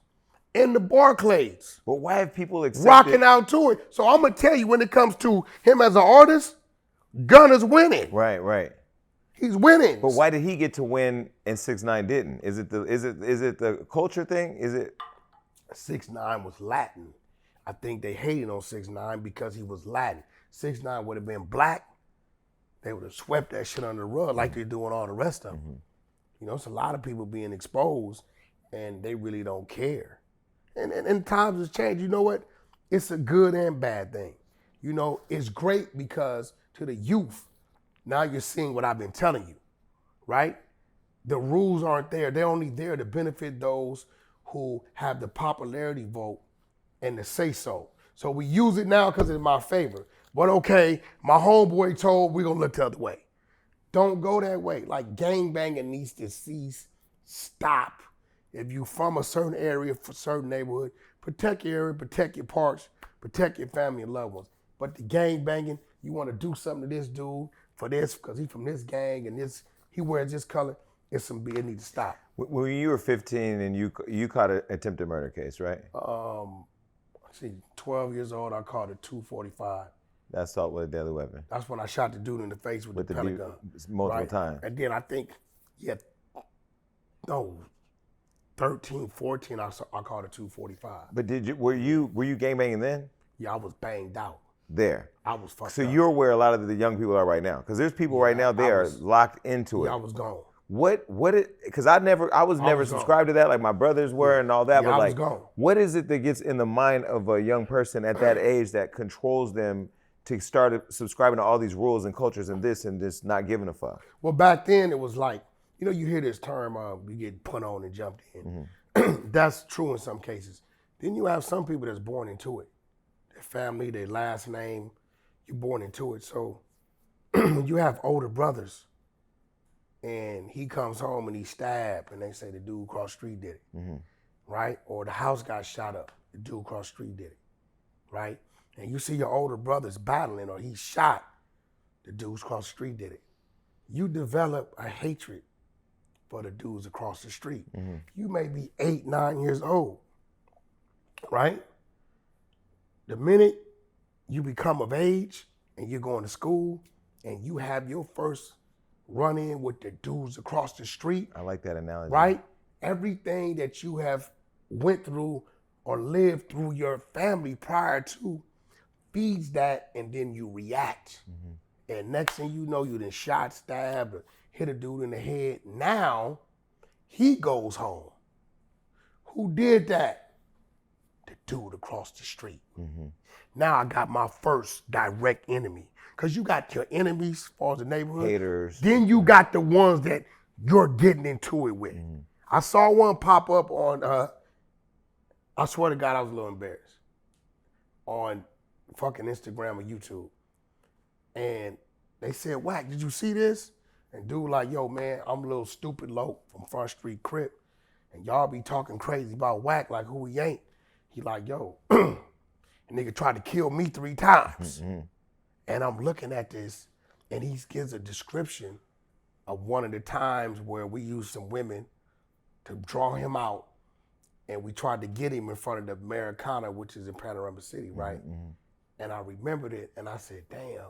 in the Barclays. But why have people accepted? Rocking out to it. So I'm gonna tell you, when it comes to him as an artist, Gunna's winning. Right. He's winning. But why did he get to win and 6ix9ine didn't? Is it the culture thing? Is it? 6ix9ine was Latin. I think they hated on 6ix9ine because he was Latin. 6ix9ine would have been black. They would have swept that shit under the rug like they're doing all the rest of them. Mm-hmm. It's a lot of people being exposed and they really don't care. And times has changed. You know what? It's a good and bad thing. It's great because to the youth, now you're seeing what I've been telling you, right? The rules aren't there. They're only there to benefit those who have the popularity vote and the say so. So we use it now because it's my favor. But okay, my homeboy told we're gonna look the other way. Don't go that way. Like gangbanging needs to cease. Stop. If you from a certain area, for certain neighborhood, protect your area, protect your parks, protect your family and loved ones. But the gangbanging, you want to do something to this dude for this because he from this gang and this he wears this color. It needs to stop. When you were 15 and you caught an attempted murder case, right? 12 years old, I caught a 245. That's assault with a deadly weapon. That's when I shot the dude in the face with the pellet gun. Multiple times. And then I think, 13, 14, I caught a 245. But were you gangbanging then? Yeah, I was banged out. There. I was fucked up. So you're where a lot of the young people are right now. Because there's people right now, they are locked into it. Yeah, I was gone. Because I was never subscribed to that like my brothers were and all that. Yeah, but I was gone. What is it that gets in the mind of a young person at that age that controls them to start subscribing to all these rules and cultures and this and just not giving a fuck? Well, back then it was like, you hear this term, you get put on and jumped in. Mm-hmm. That's true in some cases. Then you have some people that's born into it. Their family, their last name, you're born into it. So you have older brothers and he comes home and he's stabbed and they say the dude across the street did it, right? Or the house got shot up, the dude across the street did it, right? And you see your older brothers battling or he's shot, the dudes across the street did it. You develop a hatred for the dudes across the street. Mm-hmm. You may be 8, 9 years old, right? The minute you become of age and you're going to school and you have your first run-in with the dudes across the street. I like that analogy. Right? Everything that you have went through or lived through your family prior to feeds that and then you react. Mm-hmm. And next thing you know, you done shot, stabbed, or hit a dude in the head. Now, he goes home. Who did that? The dude across the street. Mm-hmm. Now I got my first direct enemy. Because you got your enemies as far as the neighborhood. Haters. Then you got the ones that you're getting into it with. Mm-hmm. I saw one pop up on, I swear to God, I was a little embarrassed, on fucking Instagram or YouTube. And they said, Wack, did you see this? And dude like, yo, man, I'm a little stupid loc from Front Street Crip. And y'all be talking crazy about Wack like who he ain't. He like, yo, a nigga tried to kill me 3 times. Mm-hmm. And I'm looking at this, and he gives a description of one of the times where we used some women to draw him out, and we tried to get him in front of the Americana, which is in Panorama City, right? Mm-hmm. And I remembered it, and I said, damn,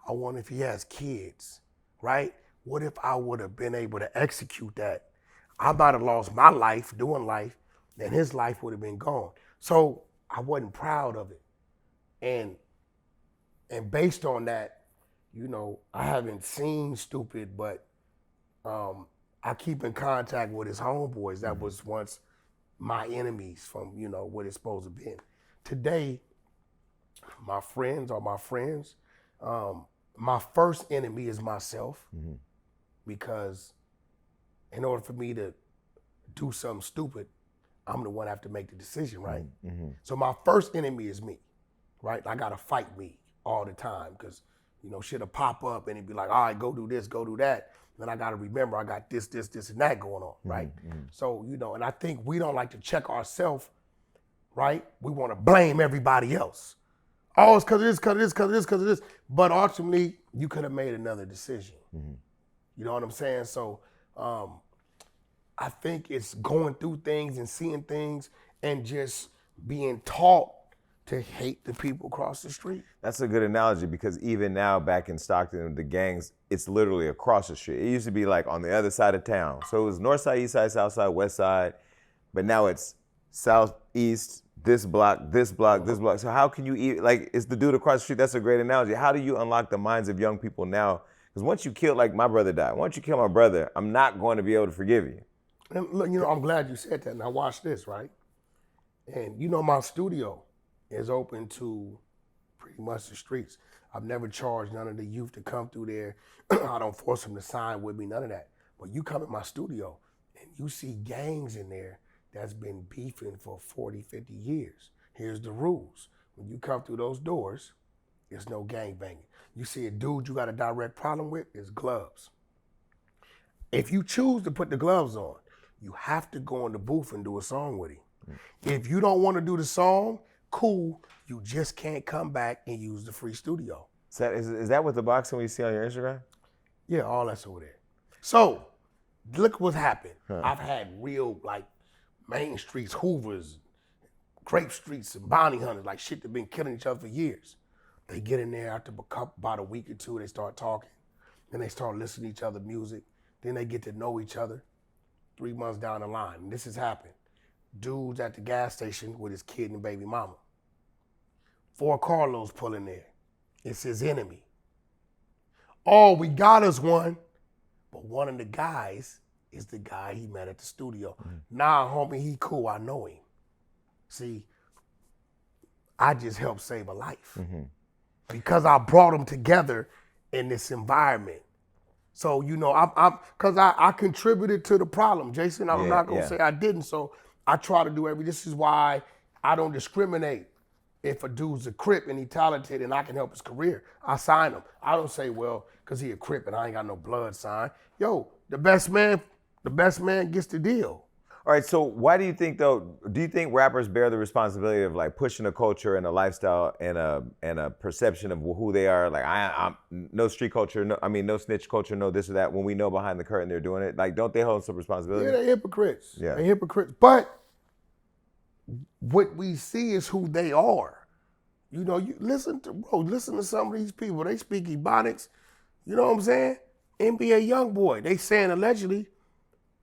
I wonder if he has kids, right? What if I would have been able to execute that? I might have lost my life doing life, and his life would have been gone. So I wasn't proud of it. And based on that, I haven't seen Stupid, but I keep in contact with his homeboys that was once my enemies from, what it's supposed to be. Today, my friends are my friends. My first enemy is myself, because in order for me to do something stupid, I'm the one that have to make the decision, right? Mm-hmm. So my first enemy is me, right? I gotta fight me all the time because, shit'll pop up and it'd be like, all right, go do this, go do that. And then I gotta remember I got this, and that going on, right? Mm-hmm. So, and I think we don't like to check ourselves, right? We wanna blame everybody else. Oh, it's because of this, because of this, because of this, because of this. But ultimately, you could have made another decision. Mm-hmm. You know what I'm saying? So I think it's going through things and seeing things and just being taught to hate the people across the street. That's a good analogy because even now back in Stockton, the gangs, it's literally across the street. It used to be like on the other side of town. So it was north side, east side, south side, west side, but now it's southeast, this block, this block, this block. So how can you it's the dude across the street, that's a great analogy. How do you unlock the minds of young people now? Because once you kill, like my brother died, once you kill my brother, I'm not going to be able to forgive you. And look, I'm glad you said that. Now watch this, right? And my studio is open to pretty much the streets. I've never charged none of the youth to come through there. I don't force them to sign with me, none of that. But you come in my studio and you see gangs in there that's been beefing for 40, 50 years. Here's the rules. When you come through those doors, there's no gang banging. You see a dude you got a direct problem with, it's gloves. If you choose to put the gloves on, you have to go in the booth and do a song with him. If you don't want to do the song, cool, you just can't come back and use the free studio. So is that what the boxing we see on your Instagram? Yeah, all that's over there. So, look what's happened. I've had real, like, Main Streets, Hoovers, Grape Streets, and bounty hunters, like shit that been killing each other for years. They get in there after about a week or two, they start talking. Then they start listening to each other's music. Then they get to know each other 3 months down the line. And this has happened. Dude's at the gas station with his kid and baby mama. 4 Carlos pulling there. It's his enemy. Oh, we got us one. But one of the guys is the guy he met at the studio. Nah, homie, he cool, I know him. See, I just helped save a life. Because I brought them together in this environment. So, you know, because I contributed to the problem, Jason. I'm not gonna say I didn't. So I try to do this is why I don't discriminate. If a dude's a Crip and he talented and I can help his career, I sign him. I don't say, well, because he a Crip and I ain't got no blood sign. Yo, the best man gets the deal. All right, so why do you think though, do you think rappers bear the responsibility of like pushing a culture and a lifestyle and a perception of who they are? Like I'm no street culture, no snitch culture, no this or that, when we know behind the curtain they're doing it. Like, don't they hold some responsibility? Yeah, they're hypocrites. Yeah. They're hypocrites. But what we see is who they are. You know, you listen to some of these people. They speak Ebonics. You know what I'm saying? NBA YoungBoy. They saying allegedly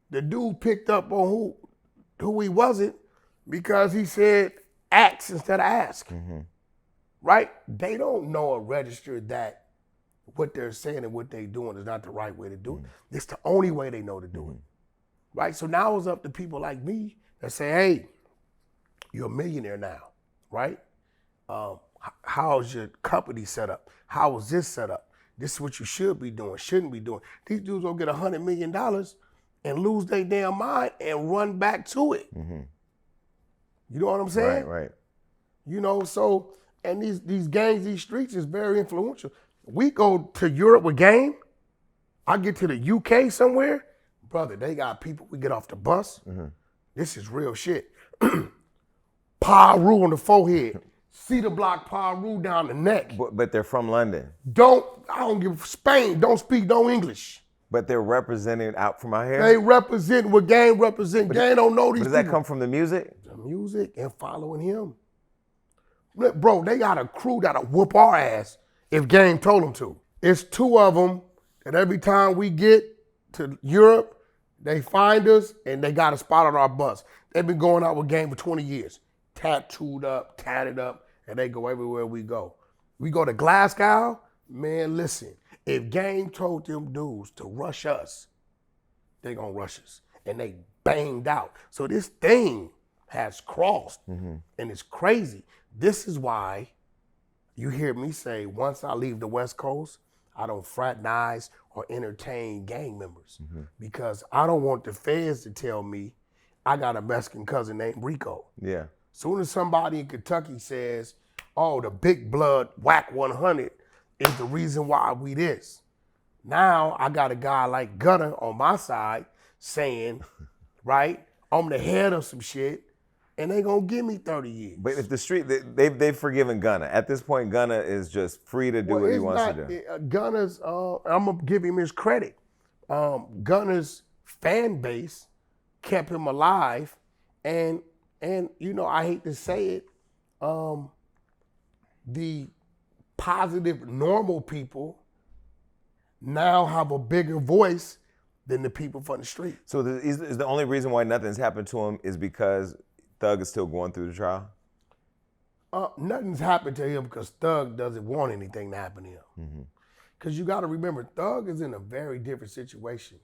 the dude picked up on who he wasn't because he said ask instead of ask. Right? They don't know or register that what they're saying and what they're doing is not the right way to do it. It's the only way they know to do it. Right? So now it's up to people like me that say, hey, you're a millionaire now, right? How's your company set up? How is this set up? This is what you should be doing, shouldn't be doing. These dudes gonna get $100 million and lose their damn mind and run back to it. You know what I'm saying? Right. You know, so, and these gangs, these streets is very influential. We go to Europe with game, I get to the UK somewhere, brother, they got people, we get off the bus. This is real shit. Paru on the forehead. Cedar block Paru down the neck. But they're from London. I don't give Spain, don't speak no English. But they're representing out from out here? They represent what Game represent. Game don't know these people. Does that come from the music? The music and following him. Bro, they got a crew that'll whoop our ass if Game told them to. It's 2 of them that every time we get to Europe, they find us and they got a spot on our bus. They've been going out with Game for 20 years. Tattooed up, tatted up, and they go everywhere we go. We go to Glasgow, man, listen. If Game told them dudes to rush us, they gonna rush us. And they banged out. So this thing has crossed, and it's crazy. This is why you hear me say, once I leave the West Coast, I don't fraternize or entertain gang members because I don't want the feds to tell me I got a Mexican cousin named Rico. Yeah. Soon as somebody in Kentucky says, oh, the big blood Wack 100 is the reason why we this. Now I got a guy like Gunna on my side saying, right, I'm the head of some shit and they gonna give me 30 years. But if the street, they've forgiven Gunna. At this point, Gunna is just free to do what he wants to do. Gunna's, I'm gonna give him his credit. Gunna's fan base kept him alive and you know, I hate to say it, the positive, normal people now have a bigger voice than the people from the street. So is the only reason why nothing's happened to him is because Thug is still going through the trial? Nothing's happened to him because Thug doesn't want anything to happen to him. Because you got to remember, Thug is in a very different situation.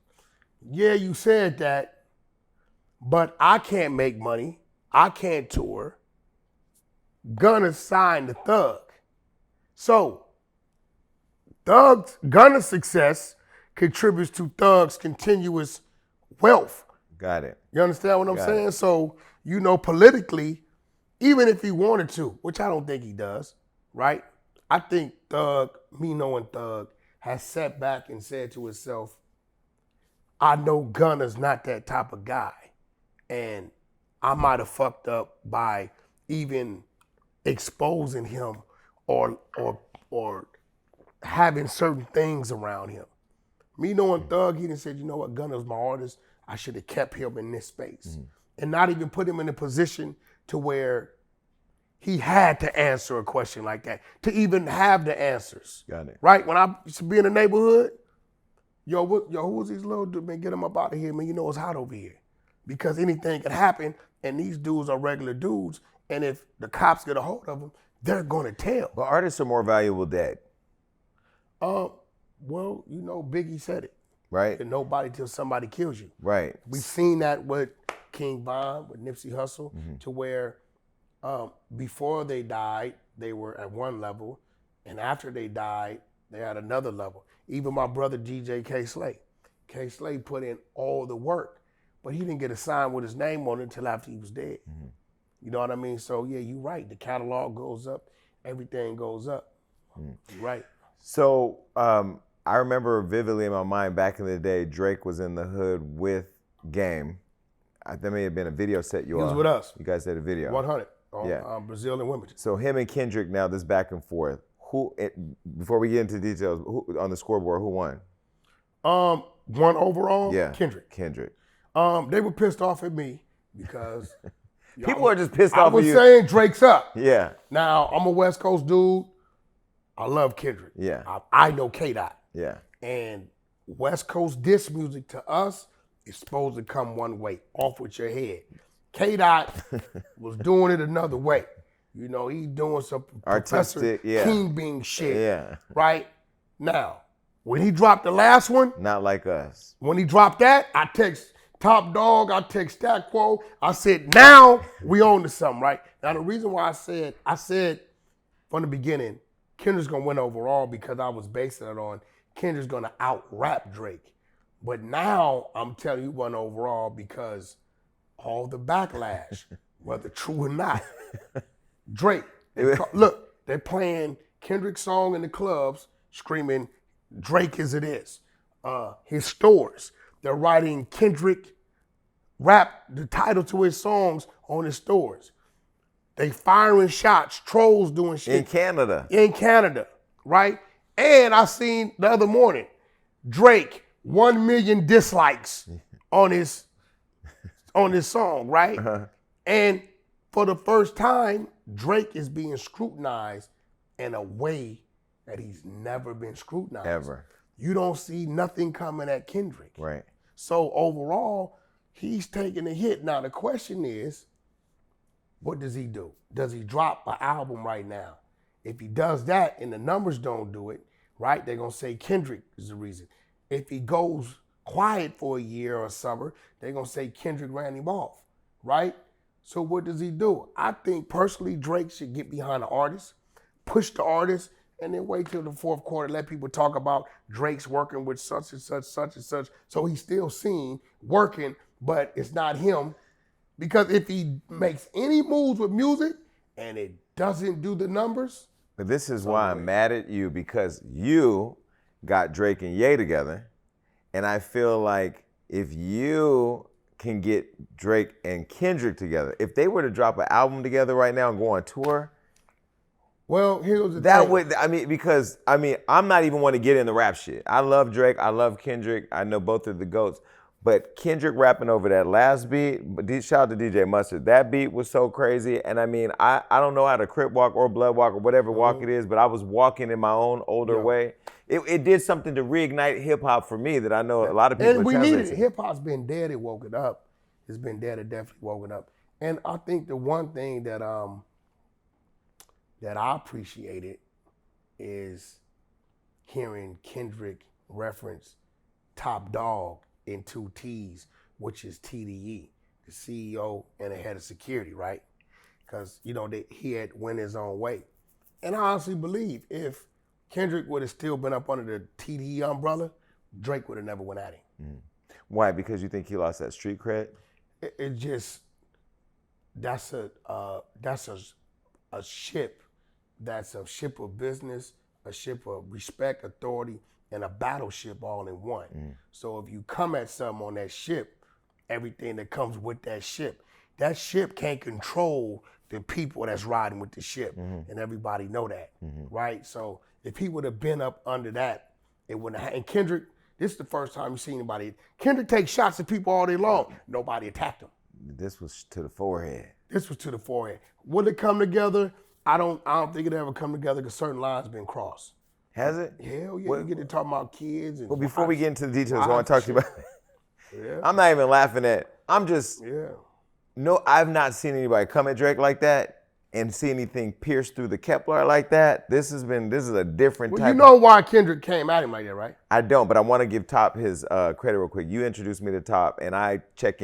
Yeah, you said that, but I can't make money. I can't tour. Gunna signed to Thug. So, Gunna's success contributes to Thug's continuous wealth. Got it. You understand what I'm Got saying? it. So, politically, even if he wanted to, which I don't think he does, right? I think me knowing Thug, has sat back and said to himself, I know Gunna's not that type of guy. And I might have fucked up by even exposing him or having certain things around him. Me knowing Thug, he done said, you know what, Gunna's my artist. I should have kept him in this space. And not even put him in a position to where he had to answer a question like that, to even have the answers. Got it. Right? When I used to be in the neighborhood, who was these little dudes? Man, get them up out of here, man. You know it's hot over here. Because anything could happen, and these dudes are regular dudes, and if the cops get a hold of them, they're gonna tell. But artists are more valuable dead. Well, Biggie said it. Right? And nobody till somebody kills you. Right. We've seen that with King Von, with Nipsey Hussle, to where before they died, they were at one level, and after they died, they're at another level. Even my brother DJ K-Slay. K-Slay put in all the work, but he didn't get a sign with his name on it until after he was dead. You know what I mean? So yeah, you're right. The catalog goes up, everything goes up. You're right. So I remember vividly in my mind back in the day, Drake was in the hood with Game. That may have been a video set you He was with us. You guys did a video. 100 on Brazil and Wimbledon. So him and Kendrick now, this back and forth. Before we get into details, who on the scoreboard, who won? One overall, Yeah, Kendrick. Kendrick. They were pissed off at me because People are just pissed off I was at you. saying Drake's up. Yeah. Now, I'm a West Coast dude. I love Kendrick. Yeah. I know K-Dot. Yeah. And West Coast diss music to us is supposed to come one way, off with your head. K-Dot was doing it another way. You know, he's doing some Artistic, Professor King Bean shit. Yeah. Right? Now, when he dropped the last one, Not like us. when he dropped that, I text Top Dog, I text Stack Quo. I said, now we on to something, right? Now, the reason why I said from the beginning, Kendrick's gonna win overall because I was basing it on Kendrick's gonna out-rap Drake. But now I'm telling you won overall because all the backlash, whether true or not, Drake, they're playing Kendrick's song in the clubs, screaming Drake as it is. His stores, they're writing Kendrick rap, the title to his songs on his stores. They firing shots, trolls doing shit. In Canada, right? And I seen the other morning, Drake, 1 million dislikes on his song, right? Uh-huh. And for the first time, Drake is being scrutinized in a way that he's never been scrutinized. Ever. You don't see nothing coming at Kendrick. Right. So overall, he's taking a hit. Now the question is, what does he do? Does he drop an album right now? If he does that and the numbers don't do it, right, they're gonna say Kendrick is the reason. If he goes quiet for a year or summer, they're gonna say Kendrick ran him off, right? So what does he do? I think personally Drake should get behind the artist, push the artist, and then wait till the fourth quarter, let people talk about Drake's working with such and such, such and such. So he's still seen working, but it's not him. Because if he makes any moves with music and it doesn't do the numbers. But this is why I'm mad at you, because you got Drake and Ye together. And I feel like if you can get Drake and Kendrick together, if they were to drop an album together right now and go on tour, well, here's the thing. Because I'm not even want to get in the rap shit. I love Drake, I love Kendrick, I know both of the GOATs. But Kendrick rapping over that last beat, shout out to DJ Mustard, that beat was so crazy. And I don't know how to Crip walk or blood walk or whatever walk it is, but I was walking in my own older way. It did something to reignite hip hop for me that I know a lot of people. And we needed it. Hip hop's been dead, it woke it up. It's been dead, it definitely woken up. And I think the one thing that I appreciated is hearing Kendrick reference Top Dog in 2 T's, which is TDE, the CEO and the head of security, right? Because, he had went his own way. And I honestly believe if Kendrick would have still been up under the TDE umbrella, Drake would have never went at him. Why? Because you think he lost that street cred? It just that's a ship. That's a ship of business, a ship of respect, authority, and a battleship all in one. So if you come at something on that ship, everything that comes with that ship can't control the people that's riding with the ship, and everybody know that, right? So if he would have been up under that, it wouldn't have. And Kendrick, this is the first time you see anybody. Kendrick takes shots at people all day long. Nobody attacked him. This was to the forehead. Will it come together? I don't think it ever come together because certain lines been crossed. Has it? Hell yeah, you get to talk about kids. And well, before we get into the details, I want to talk to you about Yeah. I'm not even laughing at, I'm just, Yeah. no, I've not seen anybody come at Drake like that and see anything pierce through the Kevlar like that. This is a different Well, type. you know why Kendrick came at him like that, right? I don't, but I want to give Top his credit real quick. You introduced me to Top, and he checked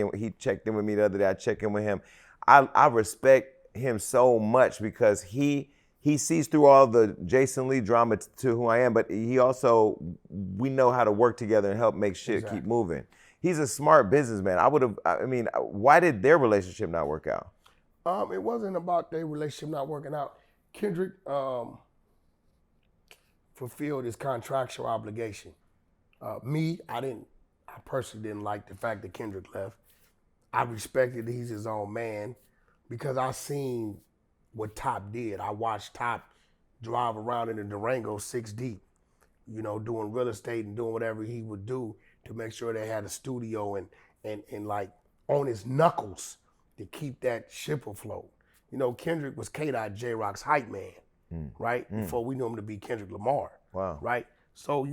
in with me the other day. I checked in with him. I respect him so much because he sees through all the Jason Lee drama to who I am, but we know how to work together and help make shit keep moving. He's a smart businessman. Why did their relationship not work out? It wasn't about their relationship not working out. Kendrick fulfilled his contractual obligation. I personally didn't like the fact that Kendrick left. I respected he's his own man because I seen what Top did. I watched Top drive around in a Durango 6 deep, doing real estate and doing whatever he would do to make sure they had a studio and like on his knuckles to keep that ship afloat. Kendrick was K-Dot J-Rock's hype man, right? Before we knew him to be Kendrick Lamar. Wow. Right? So,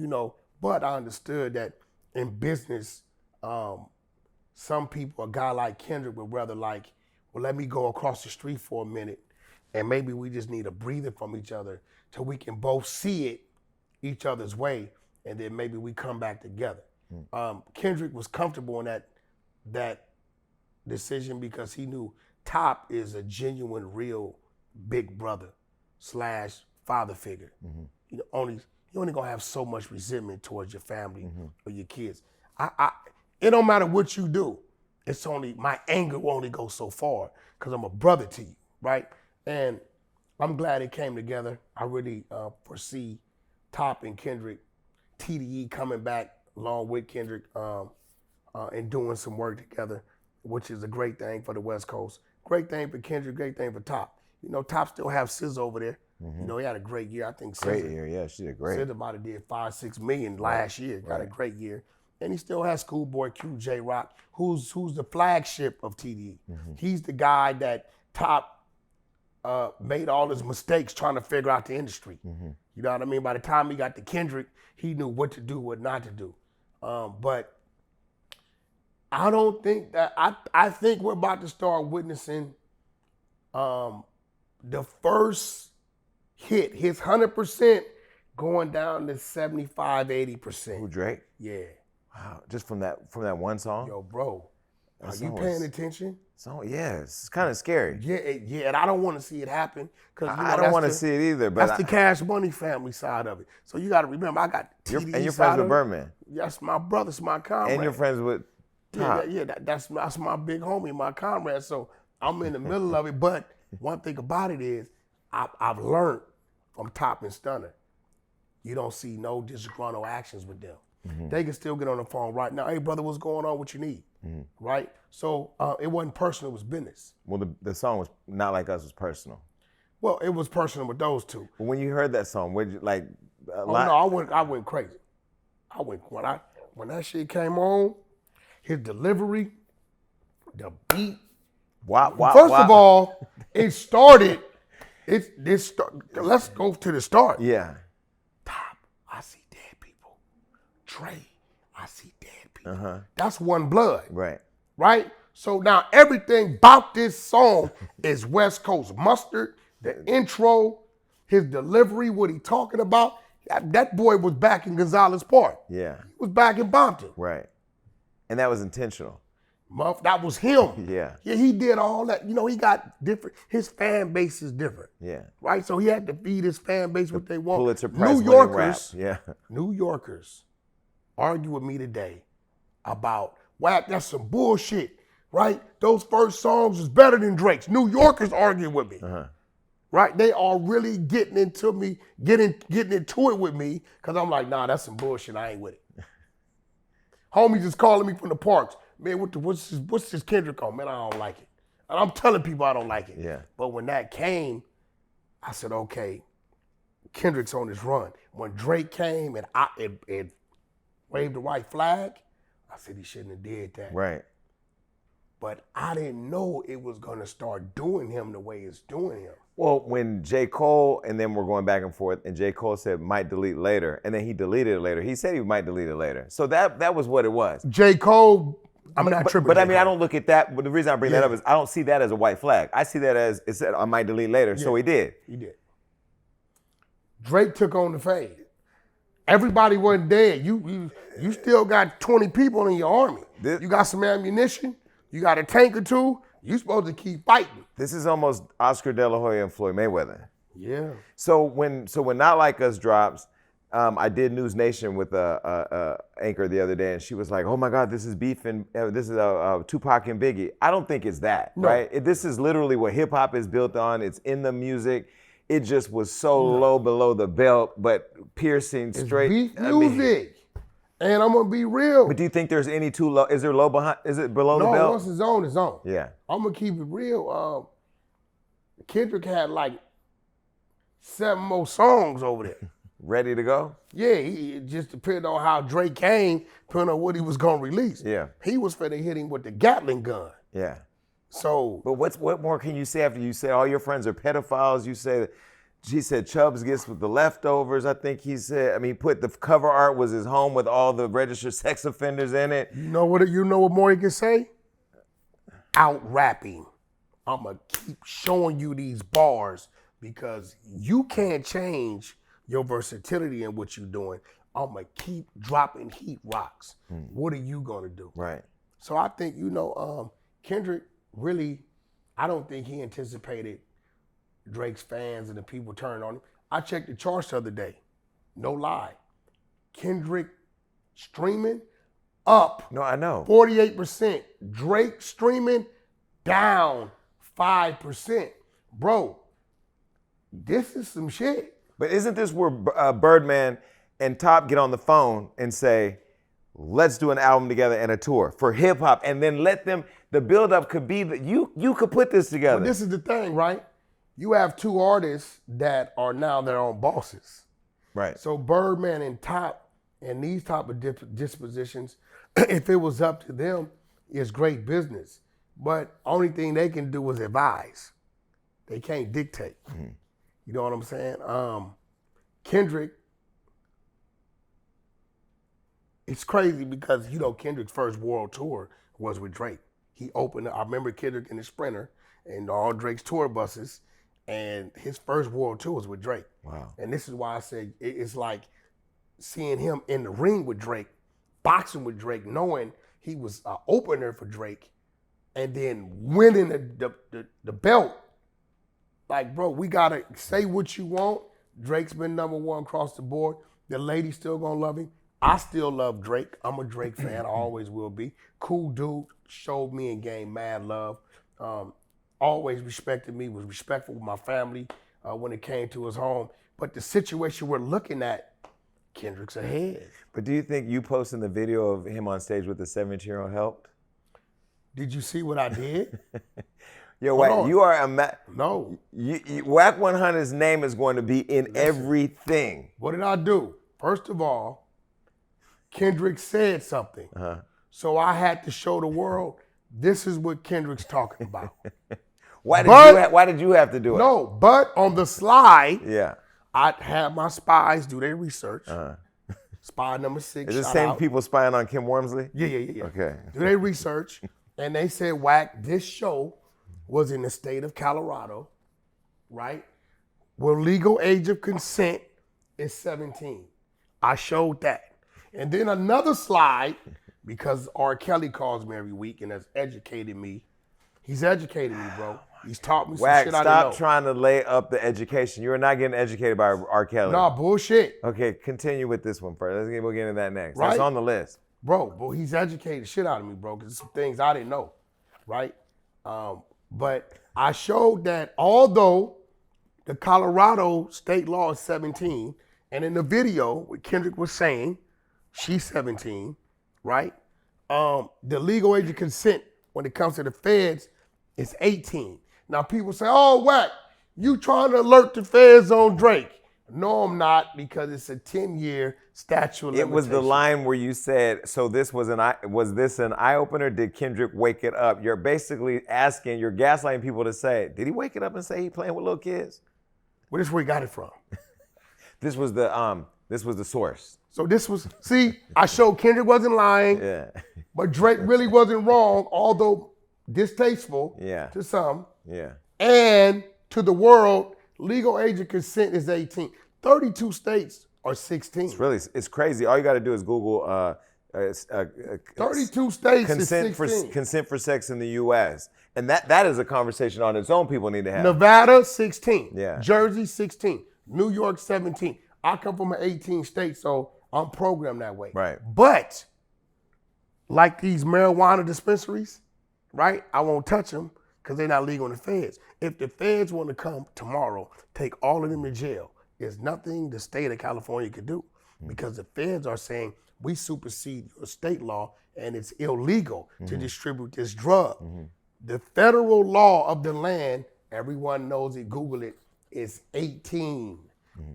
but I understood that in business, some people, a guy like Kendrick would rather let me go across the street for a minute and maybe we just need a breather from each other till we can both see it each other's way and then maybe we come back together. Kendrick was comfortable in that decision because he knew Top is a genuine, real big brother / father figure. You only gonna have so much resentment towards your family or your kids. It don't matter what you do. It's only my anger will only go so far because I'm a brother to you, right? And I'm glad it came together. I really foresee Top and Kendrick, TDE coming back along with Kendrick and doing some work together, which is a great thing for the West Coast. Great thing for Kendrick, great thing for Top. Top still have SZA over there. He had a great year. I think SZA. Great year, yeah, she did great. SZA might have did 5-6 million last year. Got a great year. And he still has Schoolboy Q, J-Rock, who's the flagship of TDE. He's the guy that Top made all his mistakes trying to figure out the industry. You know what I mean? By the time he got to Kendrick, he knew what to do, what not to do. But I don't think that, I think we're about to start witnessing the first hit, his 100% going down to 75, 80%. Who, Drake? Yeah. Wow, just from that one song? Yo, bro, are you song paying attention? So yeah, it's kind of scary. Yeah, and I don't want to see it happen because I don't want to see it either. But that's the Cash Money family side of it. So you got to remember, I got TDE and you're side friends with of it. Birdman. That's my brother, it's my comrade. And you're friends with Top. That's my big homie, my comrade. So I'm in the middle of it. But one thing about it is, I've learned from Top and Stunner, you don't see no disgruntled actions with them. They can still get on the phone right now. Hey, brother, what's going on? What you need? Right? So it wasn't personal, it was business. Well, the song was Not Like Us was personal. Well, it was personal with those two. But when you heard that song, what you like? No, I went crazy. When that shit came on, his delivery, the beat. First of all, it started. Let's go to the start. Yeah. Top, I see dead people. Dre, I see dead people. That's one blood. Right? So now everything about this song is West Coast. Mustard, the intro, his delivery, what he talking about. That boy was back in Gonzalez Park. Yeah. He was back in Bompton. Right. And that was intentional. That was him. Yeah. Yeah, he did all that. He got different. His fan base is different. Yeah. Right? So he had to feed his fan base what they want. Pulitzer Prize winning rap. Yeah. New Yorkers argue with me today about Wack, that's some bullshit, right? Those first songs is better than Drake's. New Yorkers arguing with me. Right? They are really getting into me, getting into it with me, because I'm like, nah, that's some bullshit. I ain't with it. Homies is calling me from the parks. Man, what's this Kendrick on? Man, I don't like it. And I'm telling people I don't like it. Yeah. But when that came, I said, okay, Kendrick's on his run. When Drake came and it waved the white flag, I said he shouldn't have did that. Right. But I didn't know it was gonna start doing him the way it's doing him. Well, when J. Cole, and then we're going back and forth, and J. Cole said might delete later, and then he deleted it later. He said he might delete it later. So that was what it was. J. Cole, I'm not tripping. But I mean, I don't look at that, but the reason I bring that up is I don't see that as a white flag. I see that as, it said I might delete later, so he did. He did. Drake took on the fade. Everybody wasn't dead. You still got 20 people in your army. You got some ammunition. You got a tank or two. You supposed to keep fighting. This is almost Oscar De La Hoya and Floyd Mayweather. Yeah. So when Not Like Us drops, I did News Nation with a anchor the other day, and she was like, "Oh my God, this is beef and this is Tupac and Biggie." I don't think it's that, right? This is literally what hip hop is built on. It's in the music. It just was so low below the belt, but piercing straight. It's beef music. And I'm gonna be real. But do you think there's any too low? Is there low behind? Is it below the belt? No, once it's on, it's on. Yeah. I'm gonna keep it real. Kendrick had like 7 more songs over there. Ready to go? Yeah, it just depended on how Drake came, depending on what he was gonna release. Yeah. He was finna hit him with the Gatling gun. Yeah. So. But what more can you say after you say all your friends are pedophiles? You say. He said Chubbs gets with the leftovers. I think he said. I mean, put the cover art was his home with all the registered sex offenders in it. You know what more he can say? Out rapping. I'ma keep showing you these bars because you can't change your versatility in what you're doing. I'ma keep dropping heat rocks. What are you gonna do? Right. So I think Kendrick really. I don't think he anticipated Drake's fans and the people turning on him. I checked the charts the other day. No lie. Kendrick streaming up. No, I know. 48%. Drake streaming down 5%. Bro, this is some shit. But isn't this where Birdman and Top get on the phone and say, let's do an album together and a tour for hip hop, and then let them, the buildup could be that you could put this together. But this is the thing, right? You have 2 artists that are now their own bosses. Right. So Birdman and Top and these type of dispositions, if it was up to them, is great business. But only thing they can do is advise. They can't dictate. You know what I'm saying? Kendrick, it's crazy because, Kendrick's first world tour was with Drake. He opened, I remember Kendrick in the Sprinter and all Drake's tour buses. And his first world tour was with Drake. Wow. And this is why I say it's like seeing him in the ring with Drake, boxing with Drake, knowing he was an opener for Drake, and then winning the belt. Like, bro, we gotta say what you want. Drake's been #1 across the board. The ladies still gonna love him. I still love Drake. I'm a Drake fan. I always will be. Cool dude, showed me and gained mad love. Always respected me, was respectful with my family when it came to his home. But the situation we're looking at, Kendrick's ahead. But do you think you posting the video of him on stage with the 17-year-old helped? Did you see what I did? Yo, Wack, you are No. Wack 100's name is going to be in everything. What did I do? First of all, Kendrick said something. So I had to show the world this is what Kendrick's talking about. Why did you have to do it? No, but on the slide, yeah, I had my spies do their research. Spy number 6. Is it the same people spying on Kim Wormsley? Yeah. Okay. Do their research, and they said, Wack, this show was in the state of Colorado, right? Where legal age of consent is 17. I showed that. And then another slide, because R. Kelly calls me every week and has educated me. He's educated me, bro. He's taught me some Wack, shit I didn't know. stop trying to lay up the education. You are not getting educated by R. Kelly. Nah, bullshit. Okay, continue with this one first. We'll get into that next. Right? That's on the list. Bro, he's educated the shit out of me, bro, because some things I didn't know, right? But I showed that although the Colorado state law is 17, and in the video, what Kendrick was saying, she's 17, right? The legal age of consent when it comes to the feds is 18. Now people say, oh, Wack, you trying to alert the feds on Drake. No, I'm not, because it's a 10-year statute of limitations. It was the line where you said, so this was this an eye-opener? Did Kendrick wake it up? You're basically asking, you're gaslighting people to say, did he wake it up and say he playing with little kids? Well, this is where he got it from. This was the source. So I showed Kendrick wasn't lying, but Drake really wasn't wrong, although distasteful to some. Yeah. And to the world, legal age of consent is 18. 32 states are 16. It's crazy. All you got to do is Google 32 states is 16. Consent for sex in the U.S. And that is a conversation on its own people need to have. Nevada, 16. Yeah. Jersey, 16. New York, 17. I come from an 18 state, so I'm programmed that way. Right. But like these marijuana dispensaries, right? I won't touch them because they're not legal in the feds. If the feds want to come tomorrow, take all of them to jail, there's nothing the state of California could do because the feds are saying we supersede your state law and it's illegal to distribute this drug. The federal law of the land, everyone knows it, Google it, is 18.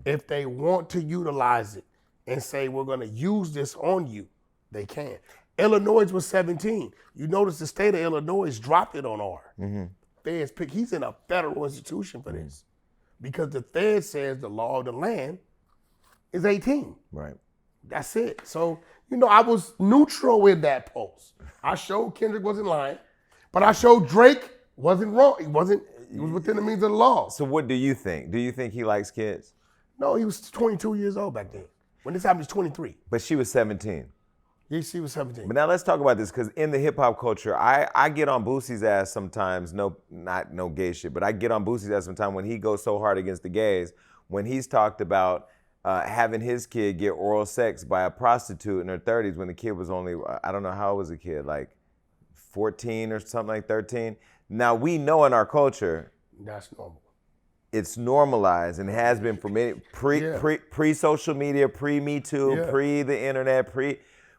If they want to utilize it and say we're going to use this on you, they can. Illinois was 17. You notice the state of Illinois dropped it on R. Feds pick, he's in a federal institution for this because the Fed says the law of the land is 18. Right. That's it. So, I was neutral in that post. I showed Kendrick wasn't lying, but I showed Drake wasn't wrong. He was within the means of the law. So what do you think? Do you think he likes kids? No, he was 22 years old back then. When this happened, he was 23. But she was 17. Yes, she was 17. But now let's talk about this, because in the hip hop culture, I get on Boosie's ass sometimes, no gay shit, but I get on Boosie's ass sometimes when he goes so hard against the gays, when he's talked about having his kid get oral sex by a prostitute in her 30s when the kid was only, I don't know how old was the kid, like 14 or something like 13. Now we know in our culture, that's normal. It's normalized and has been for many, pre-social media, pre-Me Too, pre the internet,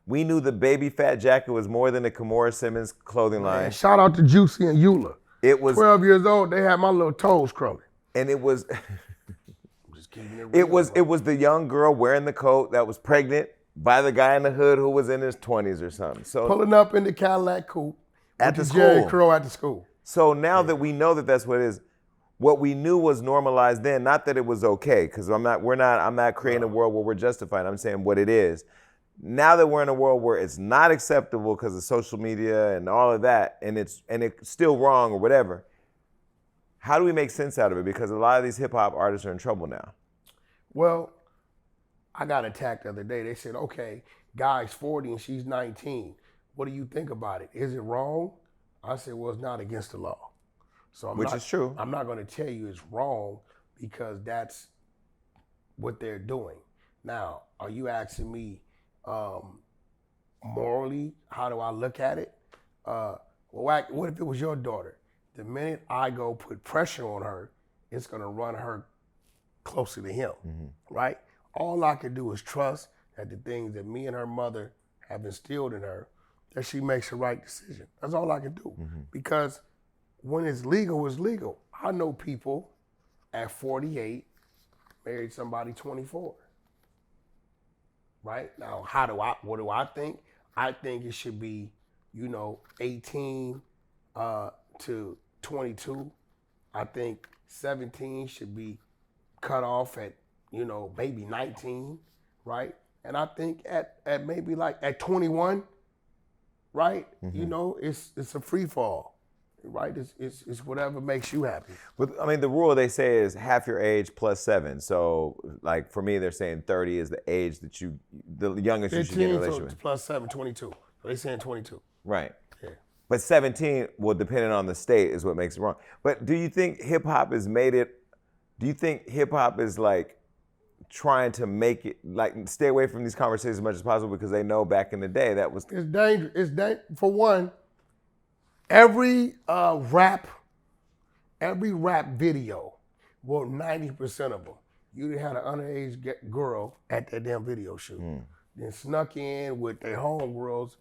we knew the baby fat jacket was more than the Kimora Simmons clothing line. Man, shout out to Juicy and Eula. It was 12 years old, they had my little toes curling. And it was just keeping it real, it was the young girl wearing the coat that was pregnant by the guy in the hood who was in his 20s or something. So pulling up in the Cadillac coupe at the school. Jerry Curl at the school. So now that we know that that's what it is, what we knew was normalized then, not that it was okay, because I'm not creating a world where we're justifying. I'm saying what it is. Now that we're in a world where it's not acceptable because of social media and all of that, and it's still wrong or whatever, how do we make sense out of it? Because a lot of these hip hop artists are in trouble now. Well, I got attacked the other day. They said, okay, guy's 40 and she's 19. What do you think about it? Is it wrong? I said, well, it's not against the law. So Which is true. I'm not going to tell you it's wrong because that's what they're doing. Now, are you asking me morally, how do I look at it? Well, what if it was your daughter? The minute I go put pressure on her, it's going to run her closer to him, right? All I can do is trust that the things that me and her mother have instilled in her, that she makes the right decision. That's all I can do. Because when it's legal, it's legal. I know people at 48 married somebody 24. Right? Now, what do I think? I think it should be, 18 to 22. I think 17 should be cut off at, maybe 19, right? And I think at maybe like at 21, right? It's a free fall. Right, it's whatever makes you happy. But I mean, the rule they say is half your age plus 7. So, like for me, they're saying 30 is the age that the youngest you should get in a relationship with. Plus 7, 22. So they saying 22. Right. Yeah. But 17, well, depending on the state, is what makes it wrong. But do you think hip hop has made it? Do you think hip hop is like trying to make it, like, stay away from these conversations as much as possible because they know back in the day that was... It's dangerous. For one, every rap video, well, 90% of them, you had an underage girl at that damn video shoot. Then snuck in with their homegirls.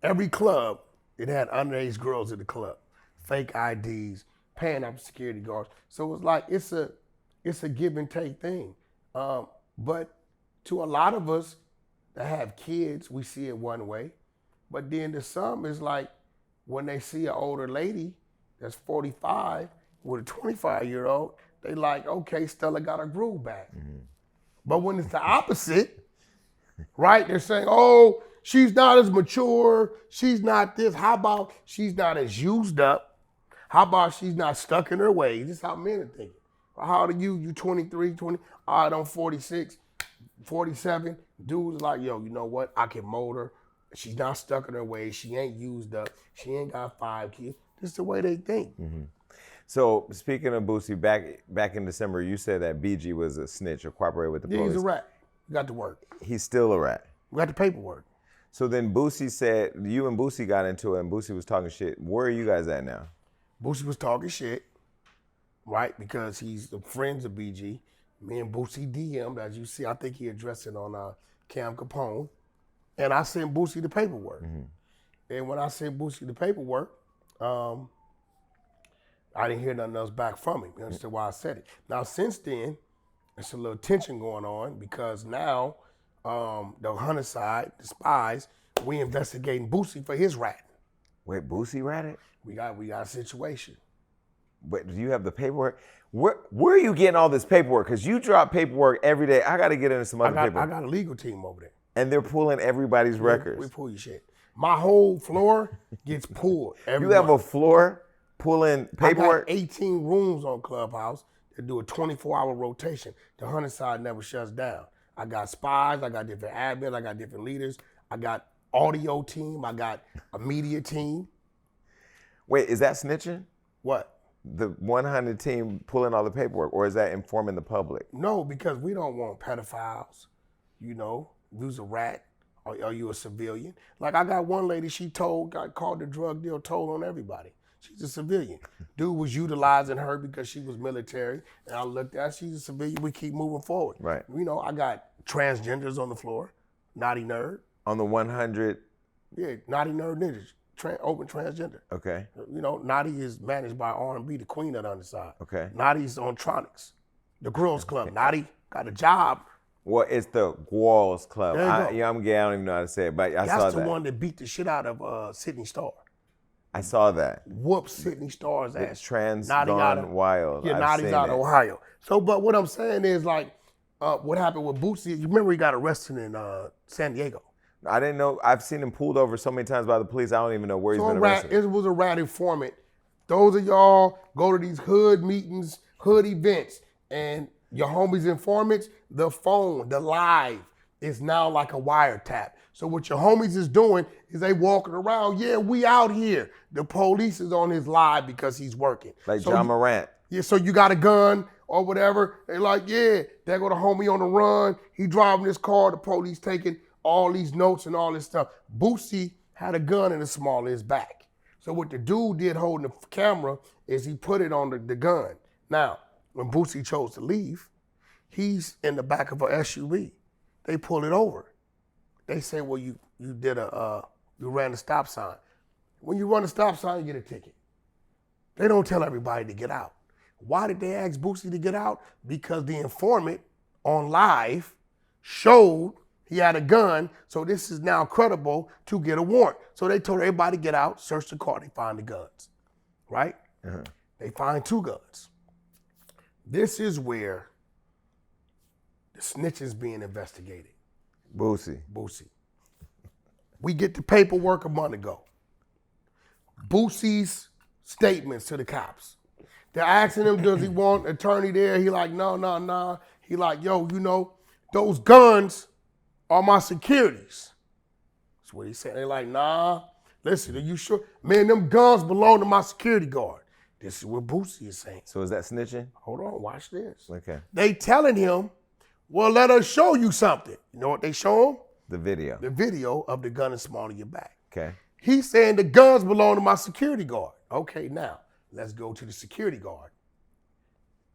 Every club, it had underage girls in the club. Fake IDs, paying up security guards. So it's like, it's a give and take thing. But to a lot of us that have kids, we see it one way. But then to some, it's like when they see an older lady that's 45 with a 25-year-old, they like, okay, Stella got her groove back. But when it's the opposite, right? They're saying, oh, she's not as mature. She's not this. How about she's not as used up? How about she's not stuck in her ways? This is how men are thinking. How old are you? You 23, 20? All right, I'm 46, 47. Dude's like, yo, you know what? I can mold her. She's not stuck in her ways. She ain't used up. She ain't got 5 kids. This is the way they think. So speaking of Boosie, back in December, you said that BG was a snitch or cooperated with the police. He's a rat. You got to work. He's still a rat. We got the paperwork. So then Boosie said, you and Boosie got into it and Boosie was talking shit. Where are you guys at now? Boosie was talking shit, right? Because he's the friends of BG. Me and Boosie DM'd, as you see, I think he addressed it on Cam Capone. And I sent Boosie the paperwork. And when I sent Boosie the paperwork, I didn't hear nothing else back from him. You understand why I said it? Now, since then, there's a little tension going on because now the Hunter side, the spies, we investigating Boosie for his ratting. Wait, Boosie ratted? We got a situation. But do you have the paperwork? Where are you getting all this paperwork? Because you drop paperwork every day. I got to get into some other paperwork. I got a legal team over there. And they're pulling everybody's records. We pull your shit. My whole floor gets pulled. You have a floor pulling paperwork? I got 18 rooms on Clubhouse that do a 24-hour rotation. The Hunter side never shuts down. I got spies. I got different admins. I got different leaders. I got audio team. I got a media team. Wait, is that snitching? What? The 100 team pulling all the paperwork, or is that informing the public? No, because we don't want pedophiles. You know, you's a rat. Are you a civilian? Like I got one lady, she got called the drug deal, told on everybody. She's a civilian. Dude was utilizing her because she was military. And I looked at her, she's a civilian. We keep moving forward. Right. You know, I got transgenders on the floor. Naughty nerd. On the 100? Yeah, naughty nerd ninjas. Open transgender. Okay. You know, Naughty is managed by R&B, the queen of the underside. Okay. Naughty's on Tronics, the girls club. Naughty got a job. Well, it's the Walls Club. There you go. Yeah, I'm gay. I don't even know how to say it, but I saw that. That's the one that beat the shit out of Sydney Starr. I saw that. Whooped Sydney Starr's ass. It's trans Naughty gone wild. Yeah, I've Naughty's seen out of it. Ohio. So, but what I'm saying is like, what happened with Boosie, you remember he got arrested in San Diego. I didn't know. I've seen him pulled over so many times by the police. I don't even know where he's been arrested. It was a rat informant. Those of y'all go to these hood meetings, hood events, and your homies informants, the phone, the live is now like a wiretap. So what your homies is doing is they walking around, yeah, we out here. The police is on his live because he's working. Like so John Morant. Yeah, so you got a gun or whatever. They like, yeah, there go the homie on the run. He driving this car, the police taking all these notes and all this stuff. Boosie had a gun in the small of his back. So what the dude did holding the camera is he put it on the gun. Now, when Boosie chose to leave, he's in the back of a SUV. They pull it over. They say, well, you ran a stop sign. When you run a stop sign, you get a ticket. They don't tell everybody to get out. Why did they ask Boosie to get out? Because the informant on live showed he had a gun, so this is now credible to get a warrant. So they told everybody to get out, search the car, they find the guns, right? Uh-huh. They find 2 guns. This is where the snitch is being investigated. Boosie. We get the paperwork a month ago. Boosie's statements to the cops. They're asking him, does he want an attorney there? He like, no. He like, yo, you know, those guns are my securities. That's what he said. They like, nah, listen, are you sure? Man, them guns belong to my security guard. This is what Boosie is saying. So is that snitching? Hold on, watch this. Okay. They telling him, Well, let us show you something. You know what they show him? The video. The video of the gun is small in your back. Okay. He's saying the guns belong to my security guard. Okay, now let's go to the security guard.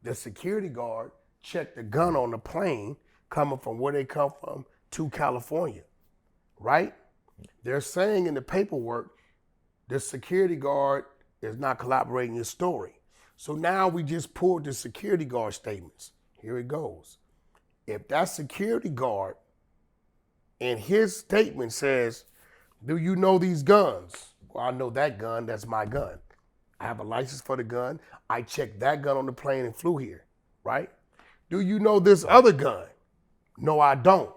The security guard checked the gun on the plane coming from where they come from to California, right? They're saying in the paperwork, the security guard is not collaborating in your story. So now we just pulled the security guard statements. Here it goes. If that security guard in his statement says, do you know these guns? Well, I know that gun, that's my gun. I have a license for the gun. I checked that gun on the plane and flew here, right? Do you know this other gun? No, I don't,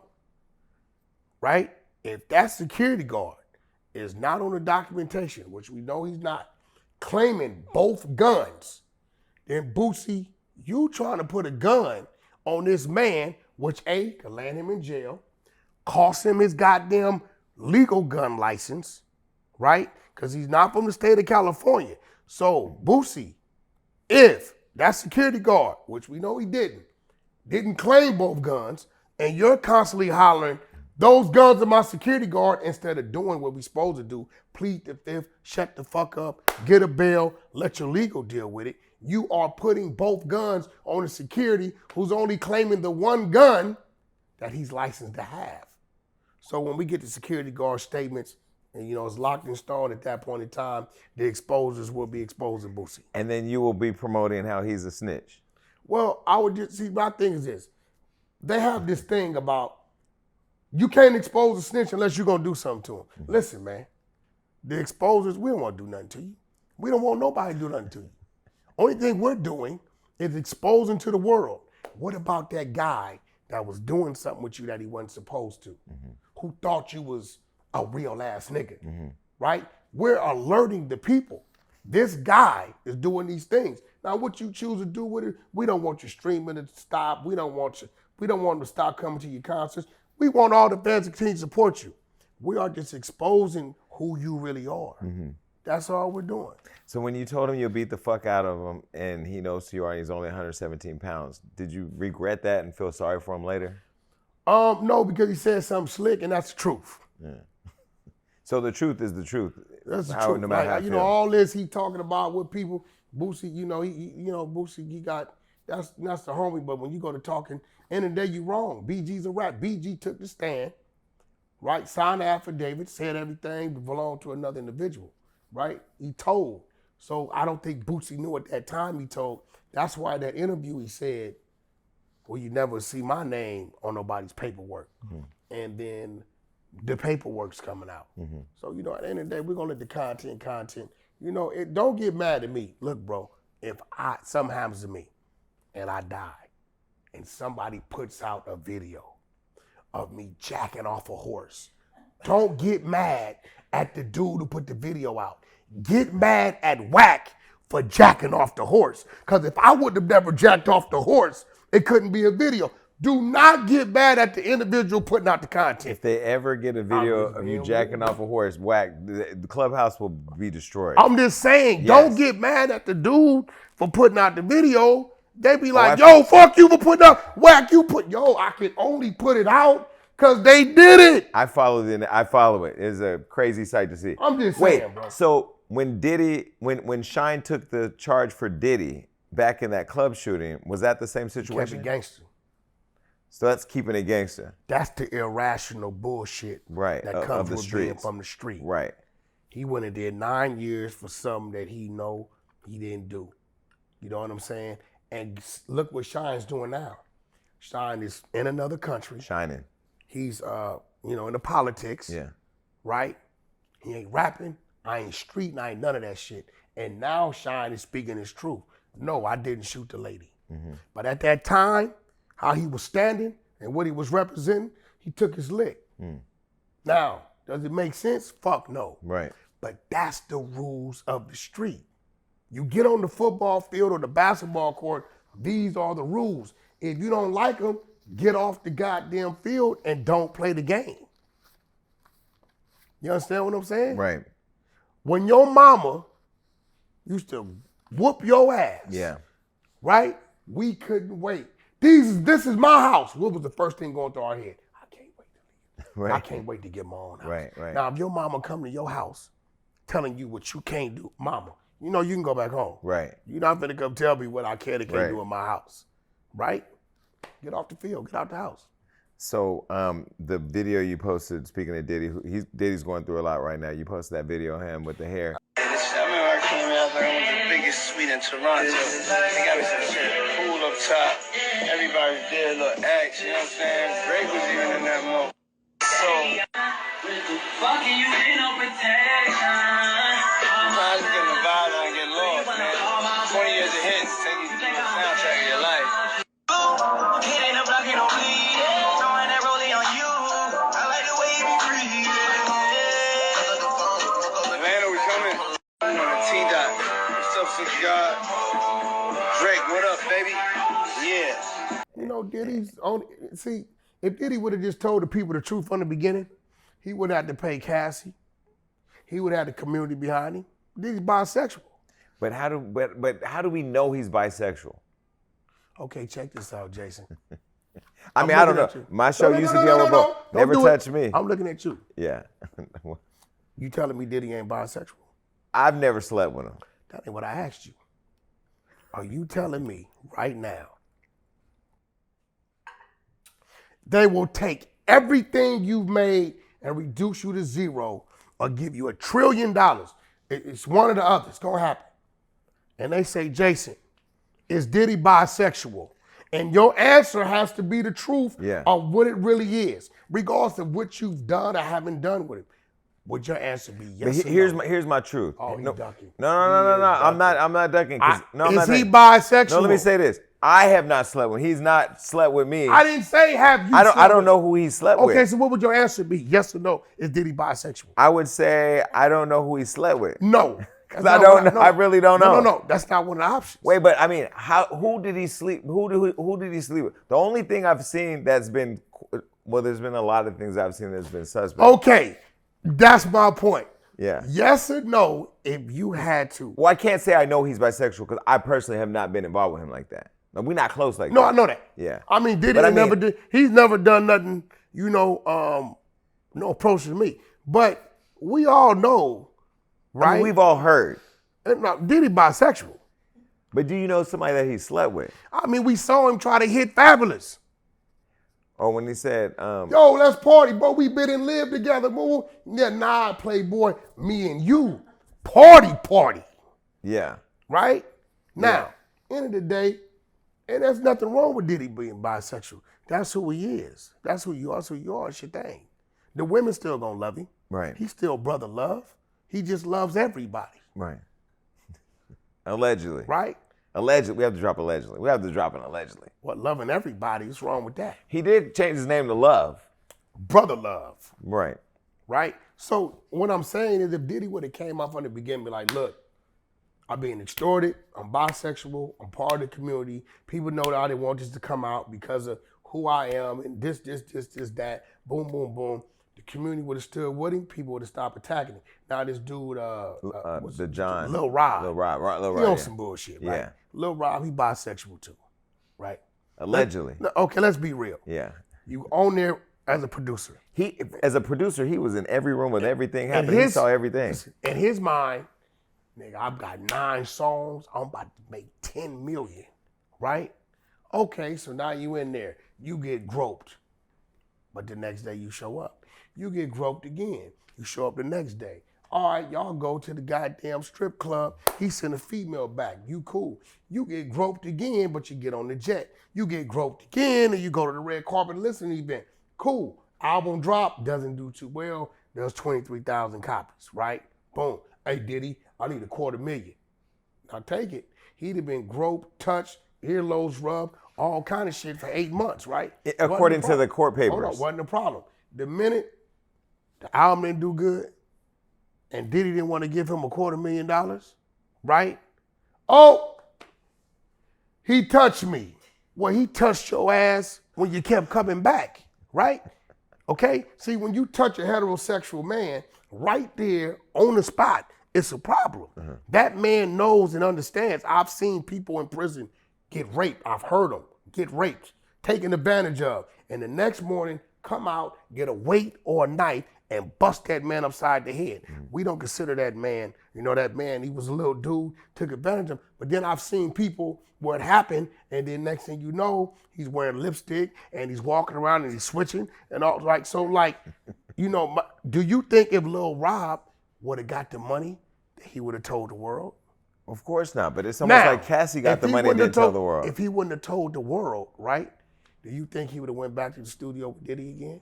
right? If that security guard is not on the documentation, which we know he's not, claiming both guns, then Boosie, you trying to put a gun on this man, which A, could land him in jail, cost him his goddamn legal gun license, right? Because he's not from the state of California. So Boosie, if that security guard, which we know he didn't claim both guns, and you're constantly hollering, those guns are my security guard, instead of doing what we supposed to do, plead the fifth, shut the fuck up, get a bail, let your legal deal with it, you are putting both guns on the security who's only claiming the one gun that he's licensed to have. So when we get the security guard statements, and it's locked in stone at that point in time, the exposers will be exposing Boosie. And then you will be promoting how he's a snitch. Well, I would just, see, my thing is this. They have this thing about, you can't expose a snitch unless you're gonna do something to him. Mm-hmm. Listen, man, the exposers, we don't wanna do nothing to you. We don't want nobody to do nothing to you. Only thing we're doing is exposing to the world. What about that guy that was doing something with you that he wasn't supposed to? Mm-hmm. Who thought you was a real ass nigga, right? We're alerting the people. This guy is doing these things. Now, what you choose to do with it, we don't want your streaming to stop. We don't want them to stop coming to your concerts. We want all the fans to continue to support you. We are just exposing who you really are. Mm-hmm. That's all we're doing. So when you told him you'll beat the fuck out of him and he knows who you are and he's only 117 pounds, did you regret that and feel sorry for him later? No, because he said something slick and that's the truth. Yeah. So the truth is the truth. That's the truth. No matter how you know, all this he talking about with people, Boosie, Boosie, he got, that's the homie, but when you go to talking, end of the day, you wrong. BG's a rap. BG took the stand, right? Signed the affidavit, said everything belonged to another individual, right? He told. So I don't think Boosie knew at that time he told. That's why that interview he said, well, you never see my name on nobody's paperwork. Mm-hmm. And then the paperwork's coming out. Mm-hmm. So, at the end of the day, we're gonna let the content. Don't get mad at me. Look, bro, if something happens to me and I die and somebody puts out a video of me jacking off a horse, don't get mad at the dude who put the video out. Get mad at Wack for jacking off the horse. Because if I would have never jacked off the horse, it couldn't be a video. Do not get mad at the individual putting out the content. If they ever get a video of you jacking off a horse, Wack, the clubhouse will be destroyed. I'm just saying, Don't get mad at the dude for putting out the video. They be like, yo, fuck you for putting out, Wack, I can only put it out because they did it. I follow it. It's a crazy sight to see. I'm just saying, bro. So when when Shine took the charge for Diddy back in that club shooting, was that the same situation? Kept it gangster. So that's keeping it gangster. That's the irrational bullshit that comes with being from the street. Right. He went and did 9 years for something that he know he didn't do. You know what I'm saying? And look what Shine's doing now. Shine is in another country. Shining. He's in the politics. Yeah. Right? He ain't rapping. I ain't street. I ain't none of that shit. And now Shine is speaking his truth. No, I didn't shoot the lady. Mm-hmm. But at that time, how he was standing and what he was representing, he took his lick. Mm. Now, does it make sense? Fuck no. Right. But that's the rules of the street. You get on the football field or the basketball court, these are the rules. If you don't like them, get off the goddamn field and don't play the game. You understand what I'm saying? Right. When your mama used to whoop your ass, yeah, right? We couldn't wait This is my house. What was the first thing going through our head? I can't wait to leave. Right. I can't wait to get my own house. Right. Now, if your mama come to your house telling you what you can't do, mama, you know you can go back home. Right. You're not gonna come tell me what I can and can't do in my house. Right? Get off the field. Get out the house. So the video you posted, speaking of Diddy, Diddy's going through a lot right now. You posted that video of him with the hair. I remember I came out there, it was the biggest suite in Toronto. They got me some shit, pool up top. Everybody was there, little acts, you know what I'm saying? Drake was even in that mode. So, fucking you ain't no protection. I was getting the vibe and get lost, man. 20 years of hits, take you to the soundtrack of your life. Hitting the block, you don't bleed. Throwing that rollie on you. I like the way you be breathing. Atlanta, we coming. On the T-Dot. What's up, Six God? Drake, what up, baby? Yeah. You know, Diddy's on. See, if Diddy would have just told the people the truth from the beginning, he would have to pay Cassie. He would have the community behind him. Diddy's bisexual. But how do we know he's bisexual? Okay, check this out, Jason. I mean, I don't know. My show used to deal with both. Never touched me. I'm looking at you. Yeah. You telling me Diddy ain't bisexual? I've never slept with him. That ain't what I asked you. Are you telling me right now they will take everything you've made and reduce you to zero or give you $1 trillion? It's one or the other. It's going to happen. And they say, Jason, is Diddy bisexual? And your answer has to be the truth of what it really is, regardless of what you've done or haven't done with it. Would your answer be yes? But or no? here's my truth. Oh, he's ducking. No. I'm not ducking. Is he bisexual? No, let me say this. I have not slept with him. He's not slept with me. I didn't say have you. I don't know who he slept with. Okay, so what would your answer be? Yes or no? Is Diddy bisexual? I would say I don't know who he slept with. No. Because I don't know. I really don't know. No. That's not one of the options. Wait, but I mean, who did he sleep? Who did he sleep with? The only thing I've seen that's been, well, there's been a lot of things I've seen that's been suspect. Okay, that's my point. Yeah. Yes or no, if you had to. Well, I can't say I know he's bisexual because I personally have not been involved with him like that. No, we're not close like that. No, I know that. Yeah. I mean, Diddy never did. He's never done nothing, no approach to me. But we all know, right? I mean, we've all heard. No, Diddy bisexual. But do you know somebody that he slept with? I mean, we saw him try to hit Fabulous. Or when he said, yo, let's party, bro. We been and lived together, boo. Yeah, nah, Playboy, me and you. Party. Yeah. Right? Now, end of the day, and there's nothing wrong with Diddy being bisexual. That's who he is. That's who you are. That's who you are. It's your thing. The women still gonna love him. Right. He's still brother love. He just loves everybody. Right. Allegedly. Right? Allegedly. We have to drop allegedly. We have to drop an allegedly. What, loving everybody? What's wrong with that? He did change his name to Love. Brother love. Right. Right? So what I'm saying is if Diddy would have came out from the beginning, be like, look, I'm being extorted, I'm bisexual, I'm part of the community. People know that I didn't want this to come out because of who I am and this, that, boom, boom, boom. The community would have stood with him, people would have stopped attacking him. Now this dude, the John. Lil Rob. Lil Rob, He on some bullshit, right? Yeah. Lil Rob, he bisexual too, right? Allegedly. Okay, let's be real. Yeah. You on there as a producer. As a producer, he was in every room with everything happening. He saw everything. In his mind, nigga, I've got 9 songs. I'm about to make 10 million, right? Okay, so now you in there. You get groped. But the next day you show up. You get groped again. You show up the next day. All right, y'all go to the goddamn strip club. He sent a female back. You cool. You get groped again, but you get on the jet. You get groped again, and you go to the red carpet listening event. Cool. Album drop, doesn't do too well. There's 23,000 copies, right? Boom. Hey, Diddy, I need $250,000. Now take it. He'd have been groped, touched, earlobes rubbed, all kind of shit for 8 months, right? According to the court papers. Hold on, wasn't a problem. The minute the album didn't do good, and Diddy didn't want to give him $250,000, right? Oh, he touched me. Well, he touched your ass when you kept coming back, right? Okay? See, when you touch a heterosexual man, right there on the spot, it's a problem. That man knows and understands. I've seen people in prison get raped. I've heard them. get raped, taken advantage of, and the next morning come out, get a weight or a knife, and bust that man upside the head. We don't consider that man, that man, he was a little dude, took advantage of him. But then I've seen people where it happened, and then next thing you know, he's wearing lipstick, and he's walking around, and he's switching, and all, do you think if Lil Rob would have got the money, that he would have told the world? Of course not, but it's almost like Cassie got the money and didn't tell the world. If he wouldn't have told the world, right, do you think he would have went back to the studio with Diddy again?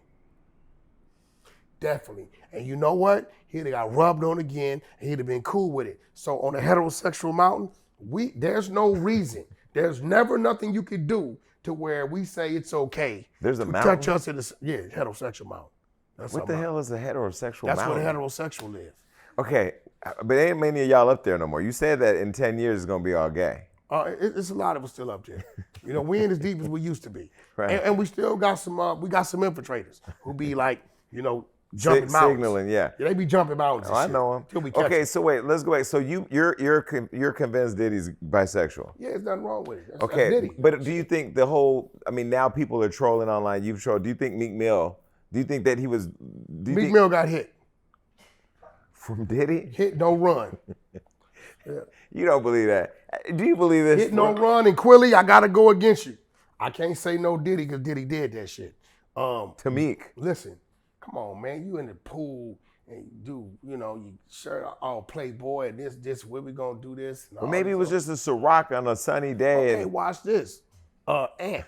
Definitely. And you know what? He'd have got rubbed on again, and he'd have been cool with it. So on a heterosexual mountain, there's no reason. There's never nothing you could do to where we say it's okay. There's a to mountain? touch us in heterosexual mountain. That's what the hell is a heterosexual That's mountain? what a heterosexual is. Okay, but ain't many of y'all up there no more. You said that in 10 years it's gonna be all gay. It's a lot of us still up there. We ain't as deep as we used to be. Right. And we still got some infiltrators who be like, jumping mountains. Signaling, yeah. They be jumping mountains. I know them. Okay, so wait, let's go back. So you're convinced Diddy's bisexual? Yeah, there's nothing wrong with it. That's Okay, but do you think now people are trolling online, you've trolled, do you think Meek Mill, do you think that he was... Meek Mill got hit. From Diddy? Hit, no run. Yeah. You don't believe that. Do you believe this? Hit, no run, and Quilly, I gotta go against you. I can't say no Diddy because Diddy did that shit. To Meek. Listen, come on, man. You in the pool and you shirt all Playboy and this, where we gonna do this? Well, maybe it was just a Ciroc on a sunny day. Okay, watch this. Ant,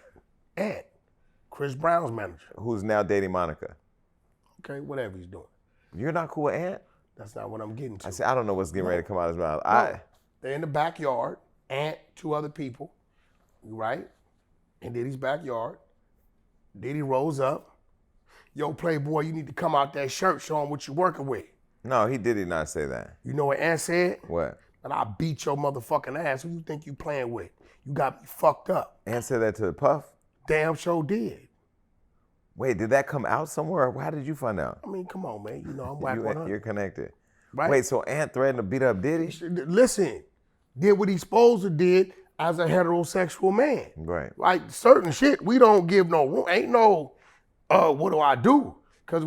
Chris Brown's manager. Who's now dating Monica. Okay, whatever he's doing. You're not cool with Ant? That's not what I'm getting to. I said, I don't know what's getting ready to come out of his mouth. No. They're in the backyard, Ant, two other people, right? In Diddy's backyard. Diddy rolls up. Yo, Playboy, you need to come out that shirt, show him what you're working with. No, he did not say that. You know what Ant said? What? And I beat your motherfucking ass. Who you think you playing with? You got me fucked up. Ant said that to Puff? Damn sure did. Wait, did that come out somewhere? How did you find out? I mean, come on, man. I'm Wack 100. You're connected. Right? Wait, so Ant threatened to beat up Diddy? Listen, did what he's supposed to did as a heterosexual man. Right. Like certain shit, we don't give no room. Ain't no, what do I do? Because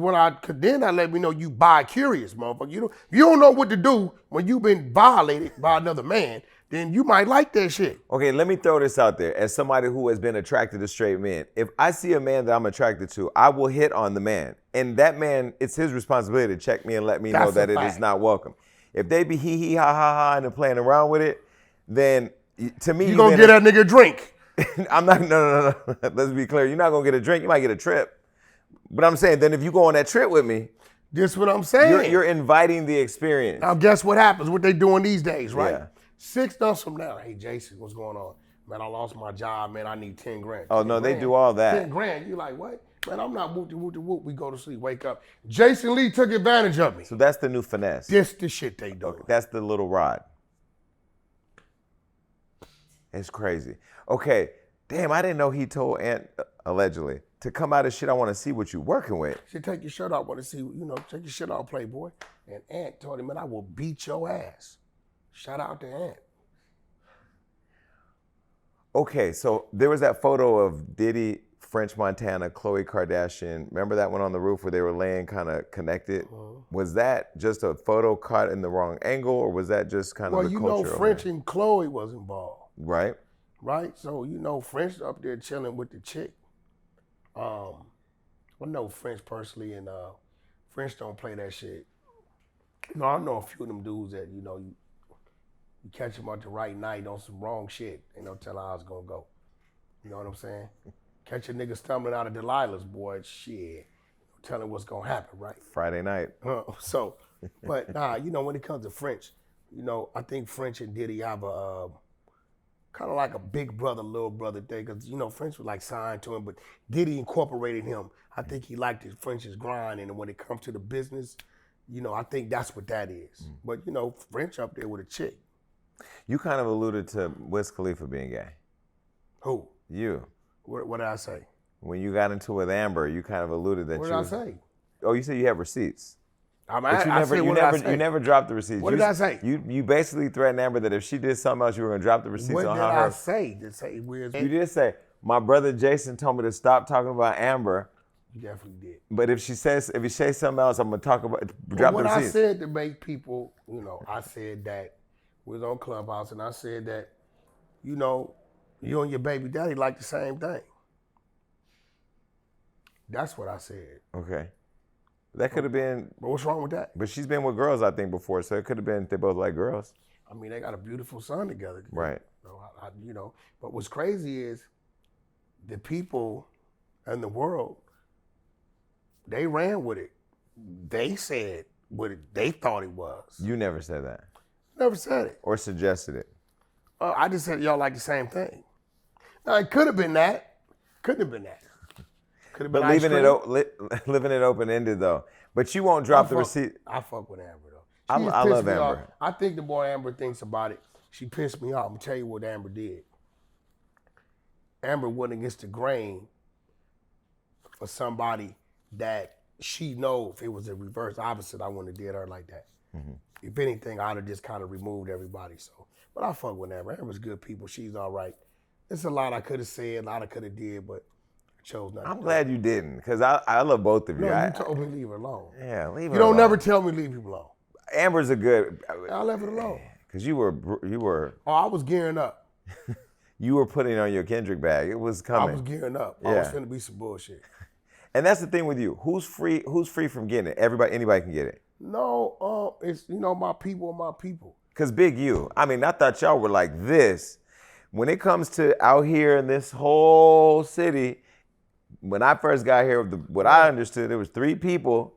then that let me know you bi-curious, motherfucker. You don't know what to do when you've been violated by another man, then you might like that shit. Okay, let me throw this out there. As somebody who has been attracted to straight men, if I see a man that I'm attracted to, I will hit on the man. And that man, it's his responsibility to check me and let me know that it is not welcome. If they be hee ha ha ha and they're playing around with it, then to me, you gonna get that nigga a drink. I'm not, no. Let's be clear. You're not gonna get a drink, you might get a trip. But I'm saying, then if you go on that trip with me, this what I'm saying. You're inviting the experience. Now guess what happens, what they doing these days, right? Yeah. 6 months from now, hey Jason, what's going on? Man, I lost my job, man, I need 10 grand. Oh no, they do all that. 10 grand, you like, what? Man, I'm not whoop-de-whoop-de-whoop. We go to sleep, wake up. Jason Lee took advantage of me. So that's the new finesse. This the shit they do. Okay, that's the little rod. It's crazy. Okay, damn, I didn't know he told Ant, allegedly, to come out of shit, I want to see what you working with. She take your shirt off, want to see, take your shit off, Playboy. And Ant told him, man, I will beat your ass. Shout out to Ant. Okay, so there was that photo of Diddy, French Montana, Khloe Kardashian. Remember that one on the roof where they were laying kind of connected? Was that just a photo caught in the wrong angle, or was that just kind of the culture? Well, you know, French and Khloe was involved. Right. Right? So, French up there chilling with the chick. I know French personally, and French don't play that shit. I know a few of them dudes that, you catch them at the right night on some wrong shit. Ain't no telling how it's gonna go. You know what I'm saying? Catch a nigga stumbling out of Delilah's, boy, shit. Tell him what's gonna happen, right? Friday night. But nah, when it comes to French, I think French and Diddy have a kind of like a big brother, little brother thing, because, French was like signed to him, but Diddy incorporated him. I think he liked his French's grind, and when it comes to the business, I think that's what that is. But, French up there with a chick. You kind of alluded to Wiz Khalifa being gay. Who? You. What did I say? When you got into it with Amber, you kind of alluded that What did I say? Oh, you said you have receipts. But you never dropped the receipts. What did I say? You basically threatened Amber that if she did something else, you were going to drop the receipts on her. What did I say? You did say, My brother Jason told me to stop talking about Amber. You definitely did. But if he says something else, I'm gonna talk about. Drop the What I receipts. said to make people, I said that we was on Clubhouse, and I said that, you and your baby daddy like the same thing. That's what I said. Okay. That could have been. But what's wrong with that? But she's been with girls, I think, before, so it could have been they both like girls. I mean, they got a beautiful son together. Right. But what's crazy is the people in the world, they ran with it. They said what they thought it was. You never said that. Never said it. Or suggested it. I just said y'all like the same thing. Now, it could have been that. Couldn't have been that. Could have been But leaving it open-ended, though. But you won't drop the receipt. I fuck with Amber, though. I love Amber. Off. I think the more Amber thinks about it, she pissed me off. I'm going to tell you what Amber did. Amber went against the grain for somebody that she know if it was a reverse opposite, I wouldn't have did her like that. Mm-hmm. If anything, I'd have just kind of removed everybody. So, but I fuck with Amber. Amber's good people. She's all right. It's a lot I could have said, a lot I could have did, but I chose not to. I'm glad you didn't, because I love both of you. No, you told me leave her alone. Yeah, leave her alone. You don't never tell me leave you alone. Amber's a good. I left it alone. Because you were. Oh, I was gearing up. You were putting on your Kendrick bag. It was coming. I was gearing up. Yeah. I was finna be some bullshit. And that's the thing with you. Who's free from getting it? Anybody can get it. No, it's my people are my people. Cause Big U. I mean, I thought y'all were like this. When it comes to out here in this whole city, when I first got here, what I understood, there was 3 people.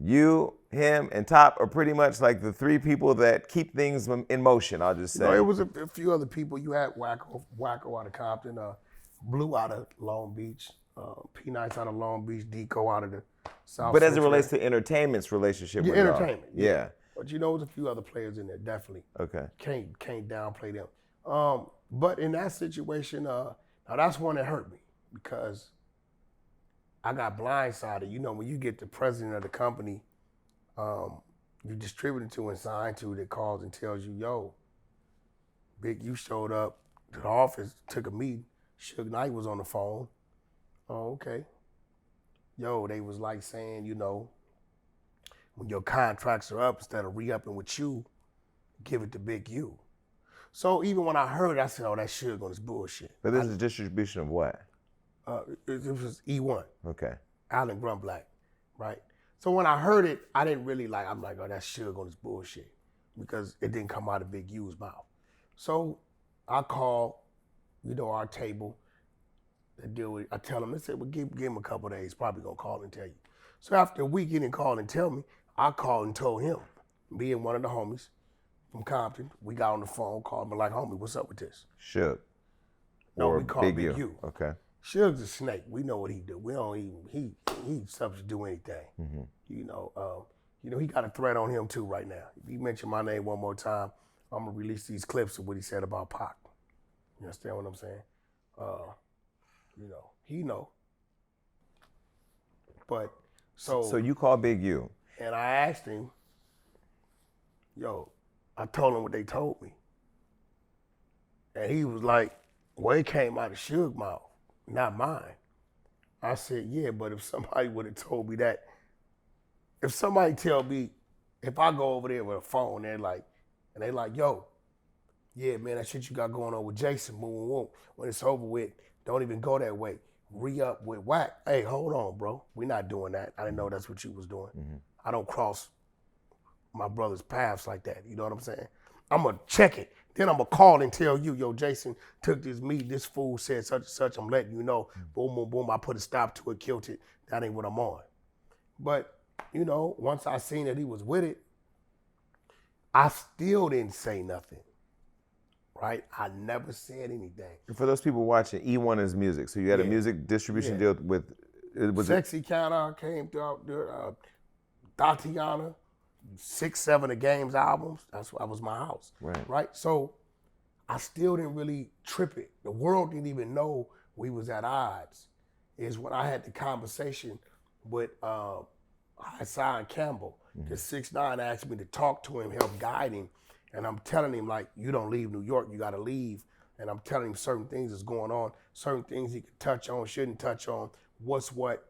You, him, and Top are pretty much like the 3 people that keep things in motion, I'll just say. It was a few other people. You had Wacko out of Compton, Blue out of Long Beach, P-Nice out of Long Beach, Deco out of the South. But as it relates to entertainment's relationship with y'all. Entertainment. Yeah. But there's a few other players in there, definitely. Okay. Can't downplay them. But in that situation, now that's one that hurt me because I got blindsided. When you get the president of the company you distributed to and signed to that calls and tells you, yo, Big, you showed up to the office, took a meeting. Suge Knight was on the phone. Oh, okay. Yo, they was like saying, when your contracts are up, instead of re-upping with you, give it to Big U. So even when I heard it, I said, oh, that Suge on this bullshit. But this is distribution of what? It was E1. Okay. Alan Grunblatt, right? So when I heard it, I didn't really I'm like, oh, that's Suge on this bullshit because it didn't come out of Big U's mouth. So I call, our table to deal with it. I tell them, they said, well, give him a couple of days, probably gonna call and tell you. So after a week, he didn't call and tell me. I called and told him, me and one of the homies from Compton, we got on the phone, called me like, homie, what's up with this? Suge. No, or we called Big U. Okay. Suge's a snake. We know what he do. We don't even, he's subject to do anything. Mm-hmm. He got a threat on him too right now. If he mention my name one more time, I'm gonna release these clips of what he said about Pac. You understand what I'm saying? He know. But So you call Big U. And I asked him, I told him what they told me. And he was like, well, it came out of Suge's mouth, not mine. I said, yeah, but if somebody would have told me that, if somebody tell me, if I go over there with a phone, they're like, yo, yeah, man, that shit you got going on with Jason, boom, boom. When it's over with, don't even go that way. Re-up with Wack. Hey, hold on, bro. We're not doing that. I didn't know that's what you was doing. Mm-hmm. I don't cross my brother's paths like that. You know what I'm saying? I'm going to check it. Then I'm going to call and tell you, yo, Jason took this meat. This fool said such and such. I'm letting you know. Boom, boom, boom. I put a stop to it, killed it. That ain't what I'm on. But, once I seen that he was with it, I still didn't say nothing. Right? I never said anything. For those people watching, E1 is music. So you had a music distribution deal with... Sexy Counter came through, Tatiana, 6-7 of Game's albums. That was my house. Right? So I still didn't really trip it. The world didn't even know we was at odds. Is when I had the conversation with Hassan Campbell. The 6ix9ine asked me to talk to him, help guide him. And I'm telling him, like, you don't leave New York, you gotta leave and I'm telling him certain things that's going on, certain things he could touch on, shouldn't touch on, what's what,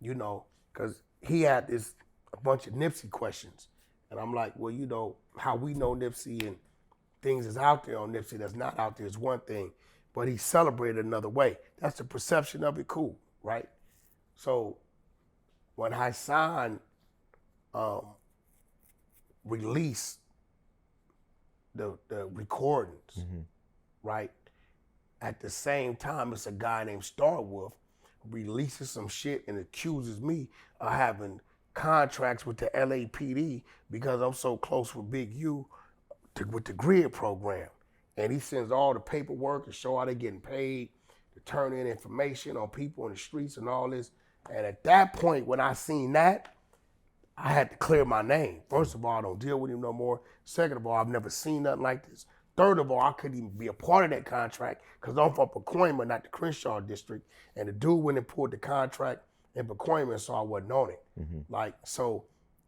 you know, because he had a bunch of Nipsey questions. And I'm like, well, you know, how we know Nipsey and things is out there on Nipsey that's not out there is one thing, but he celebrated another way. That's the perception of it, cool, right? So when Hassan released the recordings, right? At the same time, it's a guy named Starwolf releases some shit and accuses me of having contracts with the LAPD because I'm so close with Big U with the grid program. And he sends all the paperwork and show how they getting paid to turn in information on people in the streets and all this. And at that point, when I seen that, I had to clear my name. First of all, I don't deal with him no more. Second of all, I've never seen nothing like this. Third of all, I couldn't even be a part of that contract because I'm from Pacoima, not the Crenshaw district. And the dude went and pulled the contract in Pacoima, so I wasn't on it. Like, so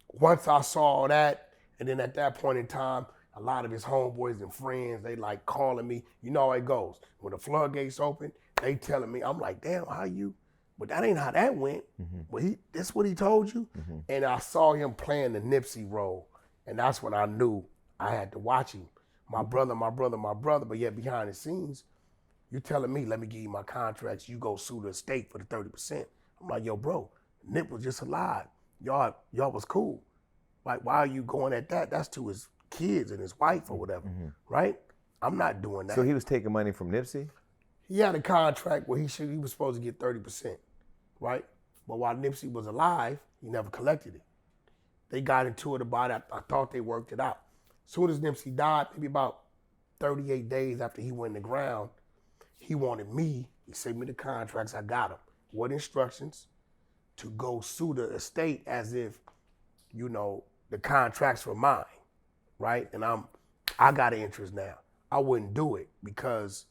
once I saw that, and then at that point in time, a lot of his homeboys and friends, they like calling me. You know how it goes. When the floodgates open, they telling me, I'm like, damn, how you? But that ain't how that went. But this what he told you? And I saw him playing the Nipsey role. And that's when I knew I had to watch him. My brother, but yet behind the scenes, you telling me, let me give you my contracts, you go sue the state for the 30%. I'm like, yo, bro, Nip was just alive. Y'all was cool. Like, why are you going at that? That's to his kids and his wife or whatever, right? I'm not doing that. So he was taking money from Nipsey? He had a contract where he was supposed to get 30%, right? But while Nipsey was alive, he never collected it. They got into it about it. I thought they worked it out. As soon as Nipsey died, maybe about 38 days after he went in the ground, he wanted me, he sent me the contracts, I got them. What instructions? To go sue the estate as if, you know, the contracts were mine, right? And I got an interest now. I wouldn't do it because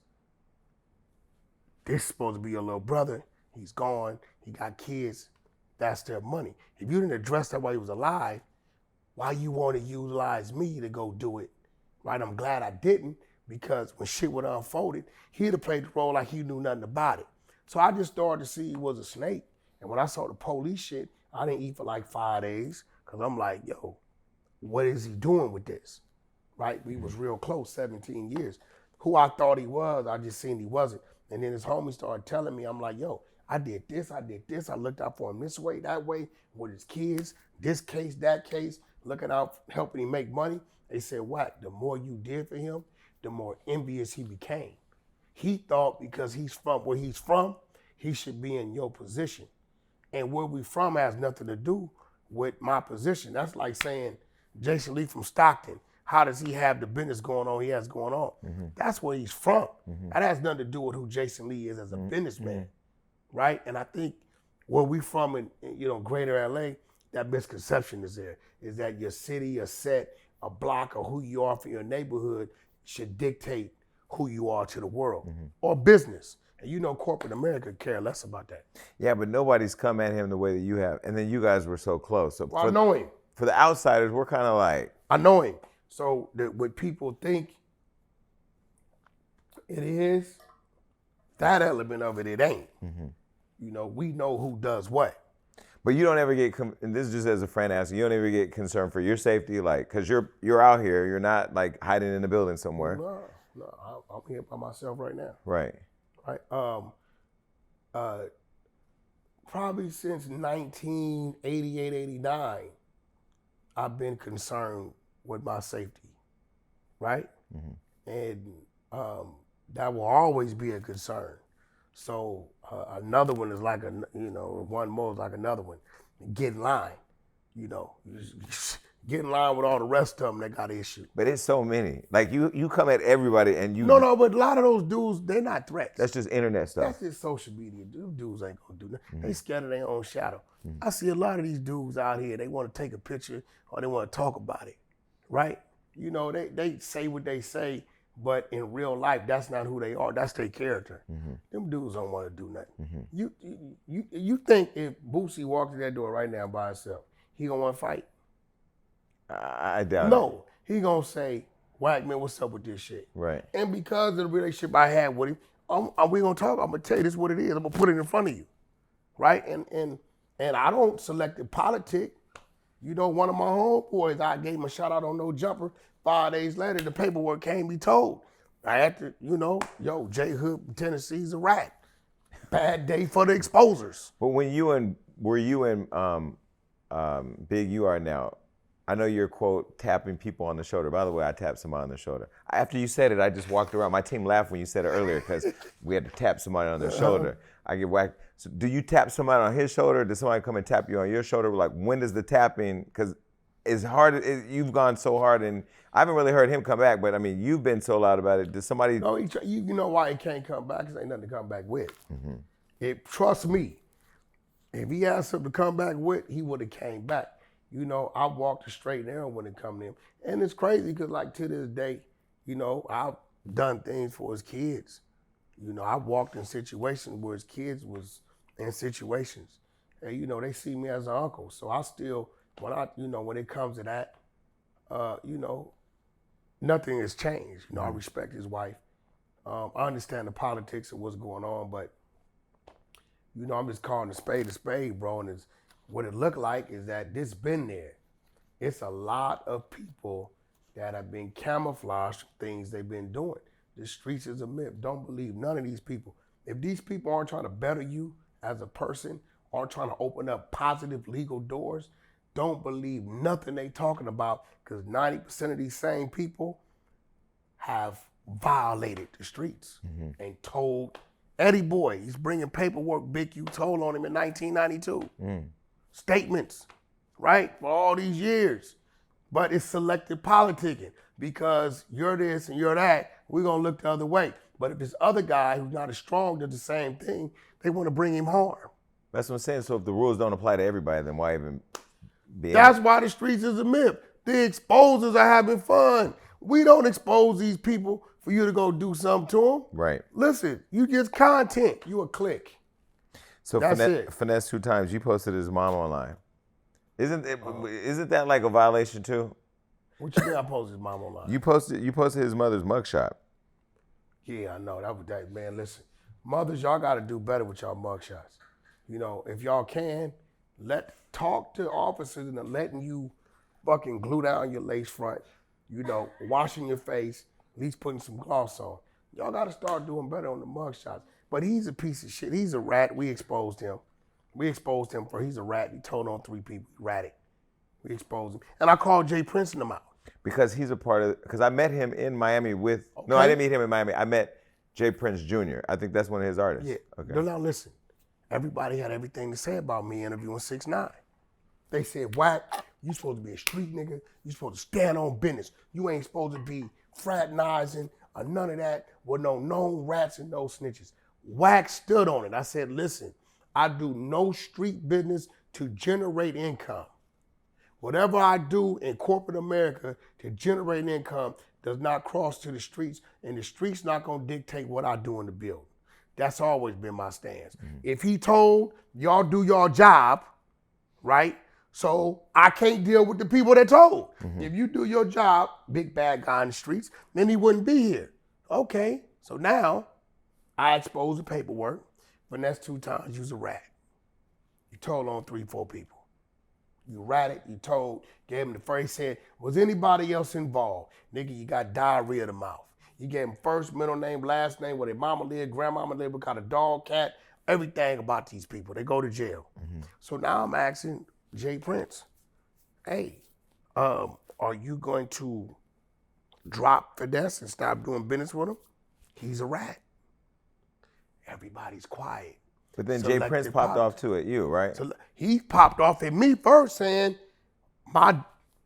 this is supposed to be your little brother. He's gone, he got kids, that's their money. If you didn't address that while he was alive, why you want to utilize me to go do it, right? I'm glad I didn't because when shit would have unfolded, he'd have played the role like he knew nothing about it. So I just started to see he was a snake. And when I saw the police shit, I didn't eat for like 5 days because I'm like, yo, what is he doing with this, right? We was real close, 17 years. Who I thought he was, I just seen he wasn't. And then his homie started telling me, I'm like, yo, I did this. I looked out for him this way, that way, with his kids, this case, that case, looking out, helping him make money. They said, Wack, the more you did for him, the more envious he became. He thought because he's from where he's from, he should be in your position. And where we from has nothing to do with my position. That's like saying Jason Lee from Stockton, how does he have the business going on he has going on? That's where he's from. That has nothing to do with who Jason Lee is as a businessman, right? And I think where we from in, you know, greater LA, that misconception is there, is that your city, a set, a block, or who you are for your neighborhood should dictate who you are to the world or business. And you know corporate America care less about that. Yeah, but nobody's come at him the way that you have. And then you guys were so close. So Well, I know him. for the outsiders, we're kind of like, I know him. So what people think it is, that element of it, it ain't. You know, we know who does what. but you don't ever get, and this is just as a friend asking, you don't ever get concerned for your safety, like, because you're out here, you're not like hiding in a building somewhere. No, I'm here by myself right now. Right. Right. Probably since 1988, 89, I've been concerned with my safety, right? And that will always be a concern. So another one is like, one more is like another one. Get in line, get in line with all the rest of them that got issues. But it's so many. Like you come at everybody and you. No, but a lot of those dudes, they're not threats. That's just internet stuff. That's just social media. Dudes ain't gonna do nothing. They scared of their own shadow. I see a lot of these dudes out here, they wanna take a picture or they wanna talk about it, right? You know, they say what they say, but in real life, that's not who they are. That's their character. Them dudes don't wanna do nothing. You think if Boosie walked in that door right now by himself, he gonna wanna fight? I doubt it. No, he gonna say, Wack, man, what's up with this shit? Right. And because of the relationship I had with him, we gonna talk. I'm gonna tell you this is what it is. I'm gonna put it in front of you, right? And I don't select the politic. You know, one of my homeboys, I gave him a shout out on No Jumper. 5 days later, the paperwork came, he told. I had to, you know, yo, J Hood, Tennessee's a rat. Bad day for the exposers. But when you and were you in Big You Are Now, I know you're, quote, tapping people on the shoulder. By the way, I tapped somebody on the shoulder. After you said it, I just walked around. My team laughed when you said it earlier because we had to tap somebody on their shoulder. I get whacked. So do you tap somebody on his shoulder? Does somebody come and tap you on your shoulder? Like, when does the tapping, because it's hard, you've gone so hard, and I haven't really heard him come back, but I mean, you've been so loud about it. Does somebody? No, you know why he can't come back? Because ain't nothing to come back with. Trust me, if he had something to come back with, he would have came back. You know, I walked a straight arrow when it come to him. And it's crazy because, like, to this day, you know, I've done things for his kids. You know, I walked in situations where his kids was in situations. And, you know, they see me as an uncle. So I still, when it comes to that, you know, nothing has changed. You know, I respect his wife. I understand the politics of what's going on, but, you know, I'm just calling a spade, bro. And what it looked like is that this been there. It's a lot of people that have been camouflaged from things they've been doing. The streets is a myth. Don't believe none of these people. If these people aren't trying to better you as a person, aren't trying to open up positive legal doors, don't believe nothing they talking about, because 90% of these same people have violated the streets and told Eddie Boy, he's bringing paperwork Big U told on him in 1992. Statements, right, for all these years. But it's selective politicking because you're this and you're that, we're gonna look the other way. But if this other guy who's not as strong does the same thing, they wanna bring him harm. That's what I'm saying. So if the rules don't apply to everybody, then why even be? That's why the streets is a myth. The exposers are having fun. We don't expose these people for you to go do something to them. Right. Listen, you just content, you a click. So That's Finesse 2 times, you posted his mom online. Isn't that like a violation too? What you mean I posted his mom online? You posted his mother's mugshot. Yeah, I know. That man, listen. Mothers, y'all gotta do better with y'all mugshots. You know, if y'all can, talk to officers and letting you fucking glue down your lace front, you know, washing your face, at least putting some gloss on. Y'all gotta start doing better on the mugshots. But he's a piece of shit. He's a rat. We exposed him. He's a rat. He told on 3 people. He ratted. We exposed him. And I called Jay Prince and them out. Because he's a part of, because I met him in Miami with, no, I didn't meet him in Miami. I met Jay Prince Jr. I think that's one of his artists. Yeah. Okay. No, now listen. Everybody had everything to say about me interviewing 6ix9ine. They said, Wack, you supposed to be a street nigga. You supposed to stand on business. You ain't supposed to be fraternizing or none of that with no known rats and no snitches. Wack stood on it. I said, listen, I do no street business to generate income. Whatever I do in corporate America to generate income does not cross to the streets, and the streets not gonna dictate what I do in the building. That's always been my stance. If he told y'all do your job, right? So I can't deal with the people that told. If you do your job, big bad guy in the streets, then he wouldn't be here. Okay, so now I exposed the paperwork, but that's 2 times you was a rat. You told on 3, 4 people. You ratted, you told, gave him the first, said, was anybody else involved? Nigga, you got diarrhea of the mouth. You gave him first, middle name, last name, where their mama lived, grandmama lived, what kind of dog, cat, everything about these people. They go to jail. So now I'm asking Jay Prince, hey, are you going to drop Finesse and stop doing business with him? He's a rat. Everybody's quiet. But then Jay Prince popped off too at you, right? So he popped off at me first saying my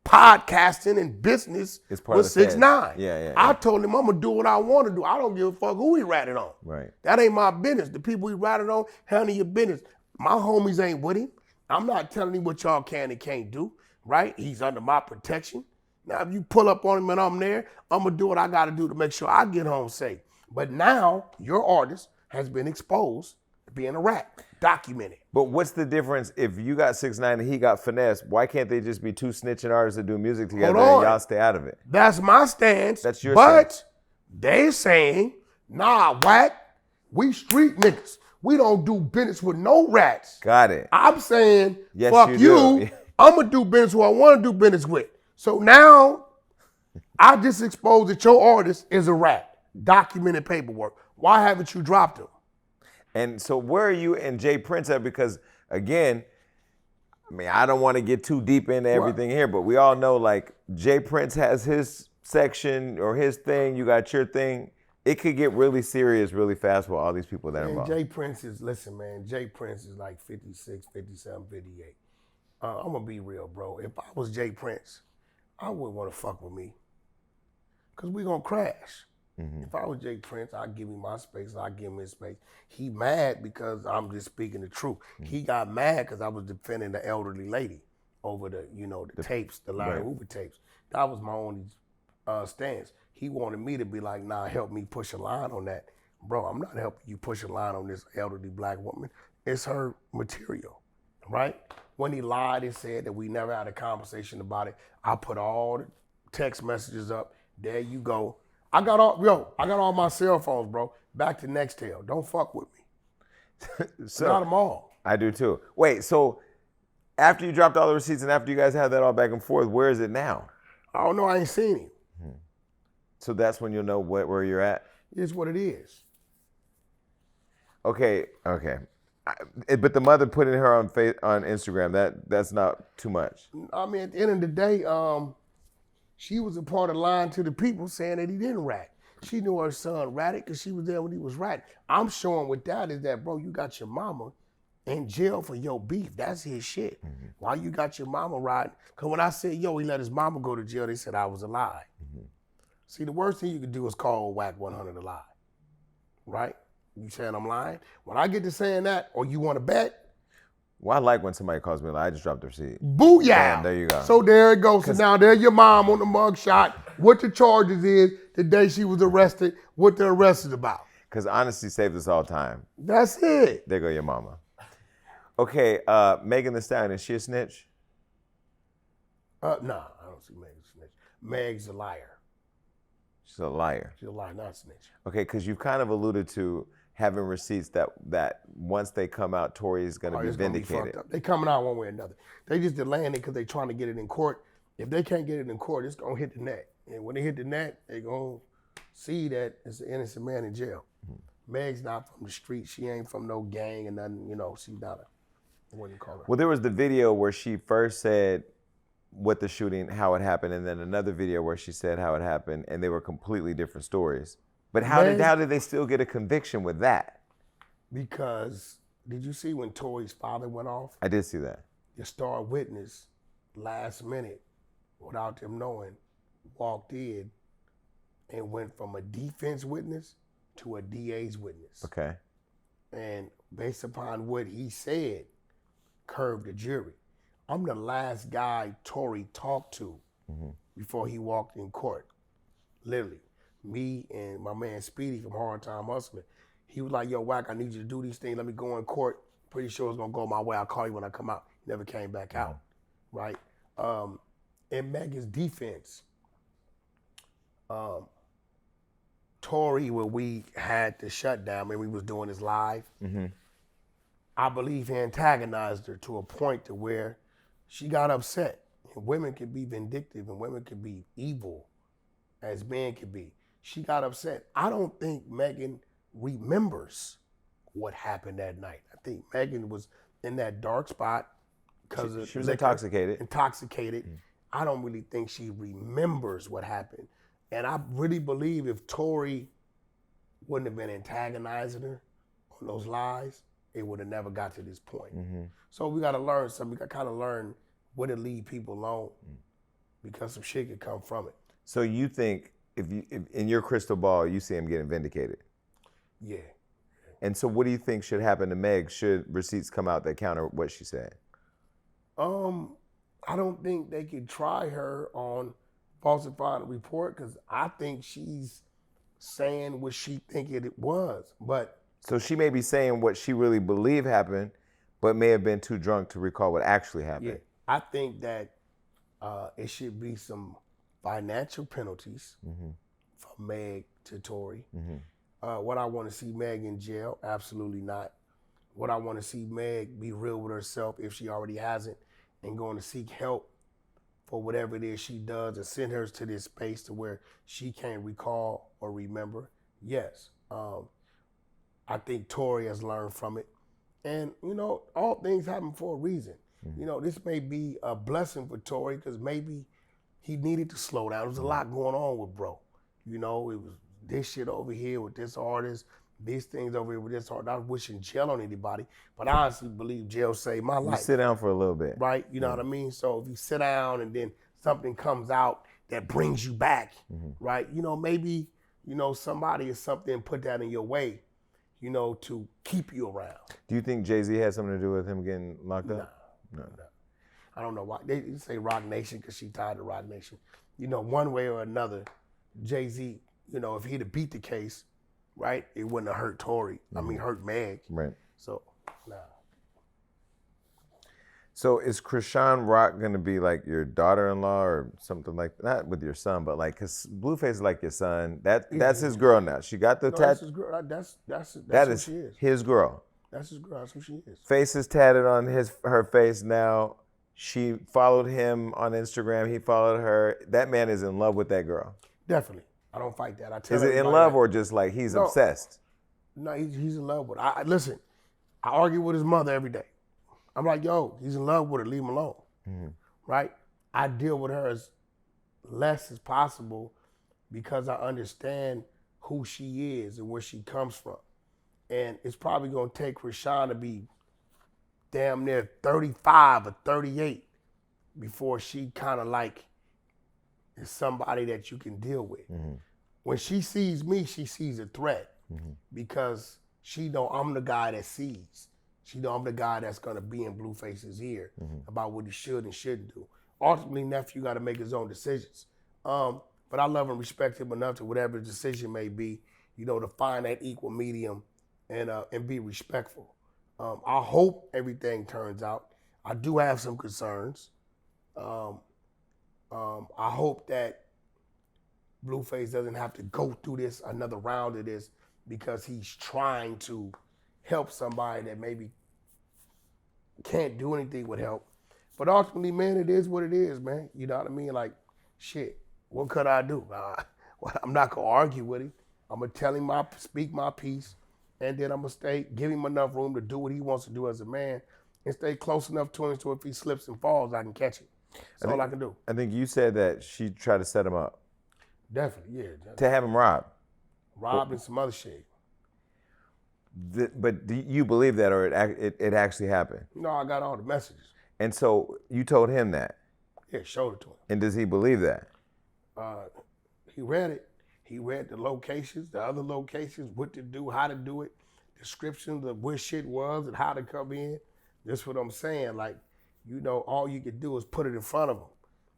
podcasting and business was 6ix9ine. Yeah. I told him I'm gonna do what I want to do. I don't give a fuck who he ratted on. Right. That ain't my business. The people he ratted on, handle your business. My homies ain't with him. I'm not telling him what y'all can and can't do, right? He's under my protection. Now, if you pull up on him and I'm there, I'm gonna do what I gotta do to make sure I get home safe. But now your artist has been exposed being a rat. Document it. But what's the difference if you got 6ix9ine and he got Finesse? Why can't they just be two snitching artists that do music together and y'all stay out of it? That's my stance. That's your stance. But they saying, nah, Wack, we street niggas. We don't do business with no rats. Got it. I'm saying, yes, fuck you. I'm going to do business who I want to do business with. So now, I just exposed that your artist is a rat. Documented paperwork. Why haven't you dropped him? And so where are you and Jay Prince at? Because again, I mean, I don't want to get too deep into everything here, but we all know like Jay Prince has his section or his thing, you got your thing. It could get really serious really fast with all these people that are involved. Jay Prince is, listen, man, Jay Prince is like 56, 57, 58. I'm going to be real, bro. If I was Jay Prince, I wouldn't want to fuck with me because we going to crash. Mm-hmm. If I was Jay Prince, I'd give him my space, I'd give him his space. He mad because I'm just speaking the truth. Mm-hmm. He got mad because I was defending the elderly lady over the tapes, the Lionel Hoover tapes. That was my only stance. He wanted me to be like, nah, help me push a line on that. Bro, I'm not helping you push a line on this elderly black woman. It's her material, right? When he lied and said that we never had a conversation about it, I put all the text messages up. There you go. I got all my cell phones, bro. Back to Nextel. Don't fuck with me. So, got them all. I do too. Wait, so after you dropped all the receipts and after you guys had that all back and forth, where is it now? I don't know. I ain't seen him. So that's when you'll know where you're at? It's what it is. Okay. But the mother putting her on Instagram, that's not too much. I mean, at the end of the day, she was a part of lying to the people saying that he didn't rat. She knew her son ratted because she was there when he was ratting. I'm showing with that is that, bro, you got your mama in jail for your beef. That's his shit. Mm-hmm. Why you got your mama riding? Because when I said, he let his mama go to jail, they said I was a lie. Mm-hmm. See, the worst thing you could do is call Wack 100 a lie, right? You saying I'm lying? When I get to saying that, or you want to bet? Well, I like when somebody calls me like, I just dropped their receipt. Booyah! Damn, there you go. So there it goes. So now there's your mom on the mugshot. What the charges is, the day she was arrested, what the arrest is about. Because honesty saves us all time. That's it. There go your mama. Okay, Megan Thee Stallion, is she a snitch? Nah, I don't see Meg as a snitch. Meg's a liar. She's a liar. She's a liar, not a snitch. Okay, because you've kind of alluded to having receipts that once they come out, Tory is going to be vindicated. They coming out one way or another. They just delaying it because they trying to get it in court. If they can't get it in court, it's going to hit the net. And when they hit the net, they going to see that it's an innocent man in jail. Mm-hmm. Meg's not from the street. She ain't from no gang and nothing. She's not what do you call her? Well, there was the video where she first said what the shooting, how it happened, and then another video where she said how it happened, and they were completely different stories. But how did they still get a conviction with that? Because, did you see when Tory's father went off? I did see that. The star witness, last minute, without them knowing, walked in and went from a defense witness to a DA's witness. Okay. And based upon what he said, curved the jury. I'm the last guy Tory talked to before he walked in court, literally. Me and my man Speedy from Hard Time Hustling. He was like, yo, Wack, I need you to do these things. Let me go in court. Pretty sure it's going to go my way. I'll call you when I come out. He never came back out, right? In Megan's defense, Tory, when we had the shutdown, when we was doing this live, I believe he antagonized her to a point to where she got upset. And women can be vindictive and women can be evil as men can be. She got upset. I don't think Megan remembers what happened that night. I think Megan was in that dark spot because she was intoxicated. I don't really think she remembers what happened. And I really believe if Tory wouldn't have been antagonizing her on those lies, it would have never got to this point. So we got to learn something. We got to kind of learn where to leave people alone because some shit could come from it. So you think if in your crystal ball, you see him getting vindicated? Yeah. And so what do you think should happen to Meg? Should receipts come out that counter what she said? I don't think they could try her on falsifying a report because I think she's saying what she think it was. But So she may be saying what she really believed happened, but may have been too drunk to recall what actually happened. Yeah, I think that it should be some financial penalties from Meg to Tory. What I want to see Meg in jail? Absolutely not. What I want to see Meg be real with herself if she already hasn't, and going to seek help for whatever it is she does and send her to this space to where she can't recall or remember. Yes. I think Tory has learned from it. And, you know, all things happen for a reason. You know, this may be a blessing for Tory because maybe he needed to slow down. There was a lot going on with bro. You know, it was this shit over here with this artist, these things over here with this artist. Not wishing jail on anybody, but I honestly believe jail saved my life. You sit down for a little bit. Right? You know what I mean? So if you sit down and then something comes out that brings you back, right? You know, maybe, you know, somebody or something put that in your way, you know, to keep you around. Do you think Jay-Z had something to do with him getting locked up? No. I don't know why. They say Rock Nation because she tied to Rock Nation. You know, one way or another, Jay-Z, you know, if he'd have beat the case, right, it wouldn't have hurt Tory. I mean, hurt Meg. Right. So, nah. So is Krishan Rock gonna be like your daughter-in-law or something like that? Not with your son, but like, cause Blueface is like your son. That's his girl now. She got the No, tattoo. that's his girl. That's That who is she is. his girl. That's his girl. That's who she is. Face is tatted on her face now. She followed him on Instagram. He followed her. That man is in love with that girl. Definitely. I don't fight that. I tell Is it in everybody love that. or just like he's No. obsessed? No, he's in love with her. Listen, I argue with his mother every day. I'm like, yo, he's in love with her. Leave him alone. Right? I deal with her as less as possible because I understand who she is and where she comes from. And it's probably going to take Krishan to be damn near 35 or 38 before she kind of like is somebody that you can deal with. When she sees me, she sees a threat because she know I'm the guy that sees. She know I'm the guy that's gonna be in Blueface's ear about what he should and shouldn't do. Ultimately, nephew got to make his own decisions. But I love and respect him enough to whatever the decision may be, you know, to find that equal medium and be respectful. I hope everything turns out. I do have some concerns. I hope that Blueface doesn't have to go through this, another round of this, because he's trying to help somebody that maybe can't do anything with help. But ultimately, man, it is what it is, man. You know what I mean? Like, shit, what could I do? I'm not gonna argue with him. I'm gonna tell him speak my piece, and then I'm gonna give him enough room to do what he wants to do as a man, and stay close enough to him so if he slips and falls, I can catch him. That's all I can do. I think you said that she tried to set him up. Definitely, yeah. Definitely. To have him robbed. Robbed and some other shit. But do you believe that, or it actually happened? No, I got all the messages. And so you told him that? Yeah, showed it to him. And does he believe that? He read it. He read the locations, the other locations, what to do, how to do it, descriptions of where shit was and how to come in. That's what I'm saying. Like, you know, all you could do is put it in front of them.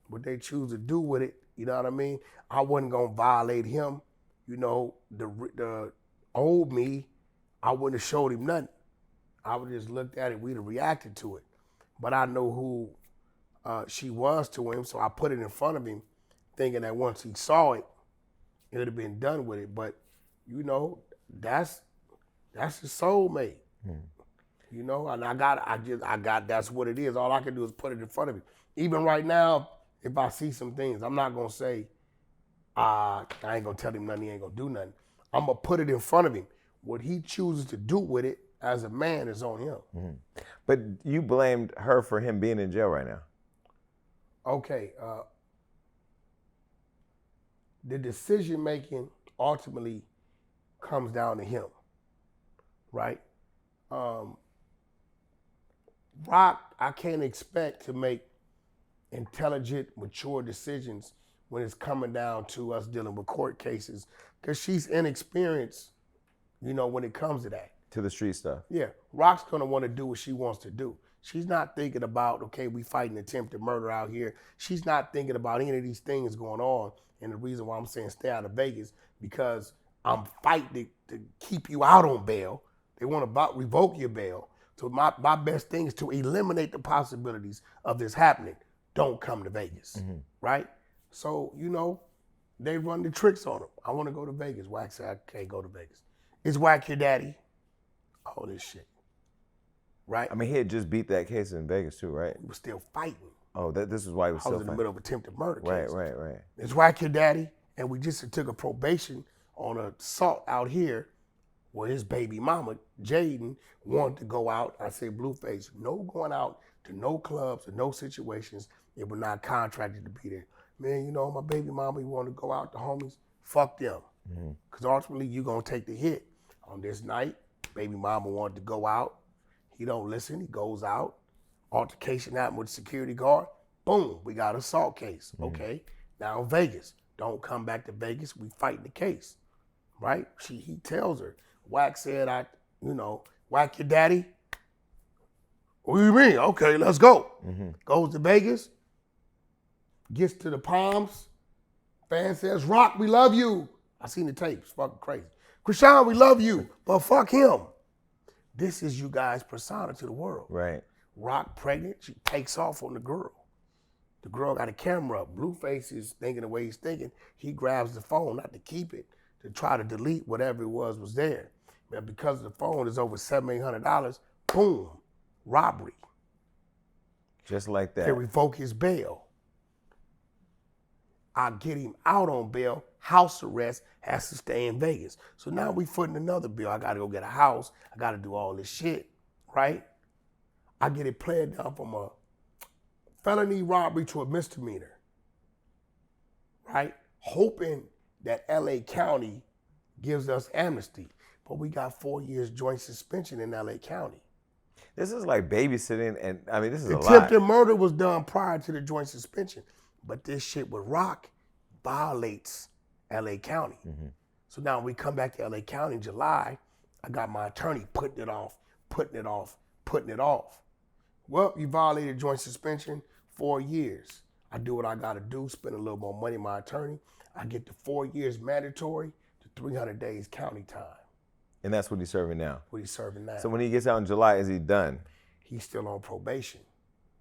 What they choose to do with it, you know what I mean? I wasn't gonna violate him. You know, the old me, I wouldn't have showed him nothing. I would have just looked at it, we'd have reacted to it. But I know who she was to him, so I put it in front of him, thinking that once he saw it, it would have been done with it. But, you know, that's his soulmate. You know, and I got, that's what it is. All I can do is put it in front of him. Even right now, if I see some things, I'm not gonna say, I ain't gonna tell him nothing, he ain't gonna do nothing. I'm gonna put it in front of him. What he chooses to do with it as a man is on him. But you blamed her for him being in jail right now. Okay, the decision making ultimately comes down to him, right? Rock, I can't expect to make intelligent, mature decisions when it's coming down to us dealing with court cases, because she's inexperienced, you know, when it comes to that. To the street stuff. Yeah, Rock's gonna want to do what she wants to do. She's not thinking about, okay, we fighting attempted murder out here. She's not thinking about any of these things going on. And the reason why I'm saying stay out of Vegas, because I'm fighting to keep you out on bail, They want to revoke your bail. So my best thing is to eliminate the possibilities of this happening. Don't come to Vegas, right? So, you know, they run the tricks on them. I want to go to Vegas. Wack said, I can't go to Vegas. Is Wack your daddy? All this shit, right? I mean, he had just beat that case in Vegas too, right? He was still fighting. Oh, this is why he was still I was in the fighting. middle of attempted murder Right, case. right. Is Wack your daddy? And we just took a probation on an assault out here where his baby mama, Jaden, wanted to go out. I say, Blueface, no going out to no clubs or no situations if we're not contracted to be there. Man, you know, my baby mama, you want to go out, the homies, fuck them. Because ultimately, you're going to take the hit. On this night, baby mama wanted to go out. He don't listen. He goes out. Altercation happened with the security guard. Boom, we got an assault case. Okay, now Vegas. Don't come back to Vegas. We fighting the case, right? He tells her. Wack said, Wack your daddy? What do you mean? Okay, let's go. Goes to Vegas. Gets to the Palms. Fan says, Rock, we love you. I seen the tapes. Fucking crazy. Krishan, we love you, but fuck him. This is you guys' persona to the world. Right. Rock pregnant, she takes off on the girl. The girl got a camera up. Blueface is thinking the way he's thinking. He grabs the phone, not to keep it, to try to delete whatever it was there. But because the phone is over $700-800, boom, robbery. Just like that. They revoke his bail. I get him out on bail. House arrest, has to stay in Vegas. So now we footing another bill. I gotta go get a house. I gotta do all this shit, right? I get it played down from a felony robbery to a misdemeanor, right? Hoping that LA County gives us amnesty. But we got 4 years joint suspension in LA County. This is like babysitting, and I mean, this is a lot. Attempted murder was done prior to the joint suspension. But this shit with Rock violates LA County. So now we come back to LA County in July. I got my attorney putting it off. Well, you violated joint suspension, 4 years. I do what I gotta do, spend a little more money on my attorney. I get the 4 years mandatory to 300 days county time. And that's what he's serving now. What he's serving now. So when he gets out in July, is he done? He's still on probation.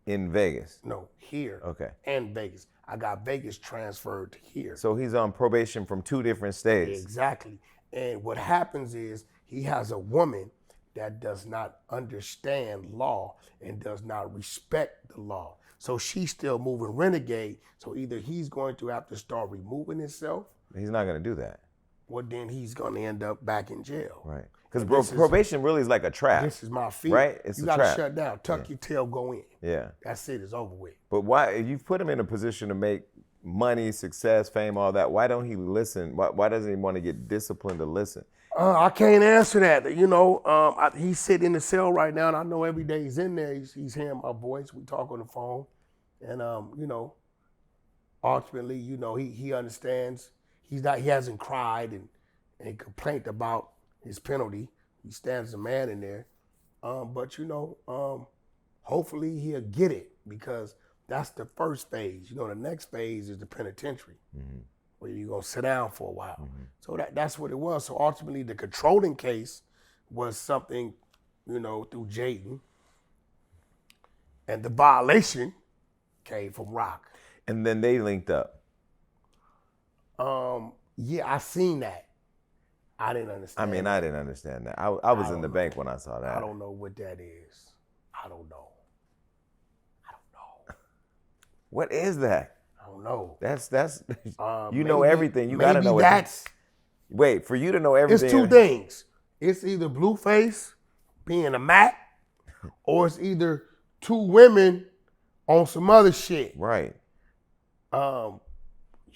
In Vegas? No, here. Okay. And Vegas. I got Vegas transferred to here. So he's on probation from 2 different states. Exactly. And what happens is he has a woman that does not understand law and does not respect the law. So she's still moving renegade. So either he's going to have to start removing himself. He's not going to do that. Well, then he's going to end up back in jail. Right. Because probation really is like a trap. This is my fear. Right? It's you a got to trap. shut down. Tuck your tail, go in. Yeah. That's it. It's over with. But why, if you've put him in a position to make money, success, fame, all that, why don't he listen? Why doesn't he want to get disciplined to listen? I can't answer that. You know, he's sitting in the cell right now, and I know every day he's in there, he's hearing my voice. We talk on the phone. And, you know, ultimately, you know, he understands. He hasn't cried and complained about his penalty. He stands as a man in there. But, you know, hopefully he'll get it because that's the first phase. You know, the next phase is the penitentiary, where you're going to sit down for a while. So that's what it was. So ultimately, the controlling case was something, you know, through Jaden. And the violation came from Rock. And then they linked up. Yeah, I seen that. I didn't understand. I mean, I didn't understand that. I was in the bank when I saw that. I don't know what that is. I don't know. What is that? I don't know. That's you know everything. You gotta know that's, wait, for you to know everything. It's two things. It's either Blueface being a Mac, or it's either two women on some other shit. Right.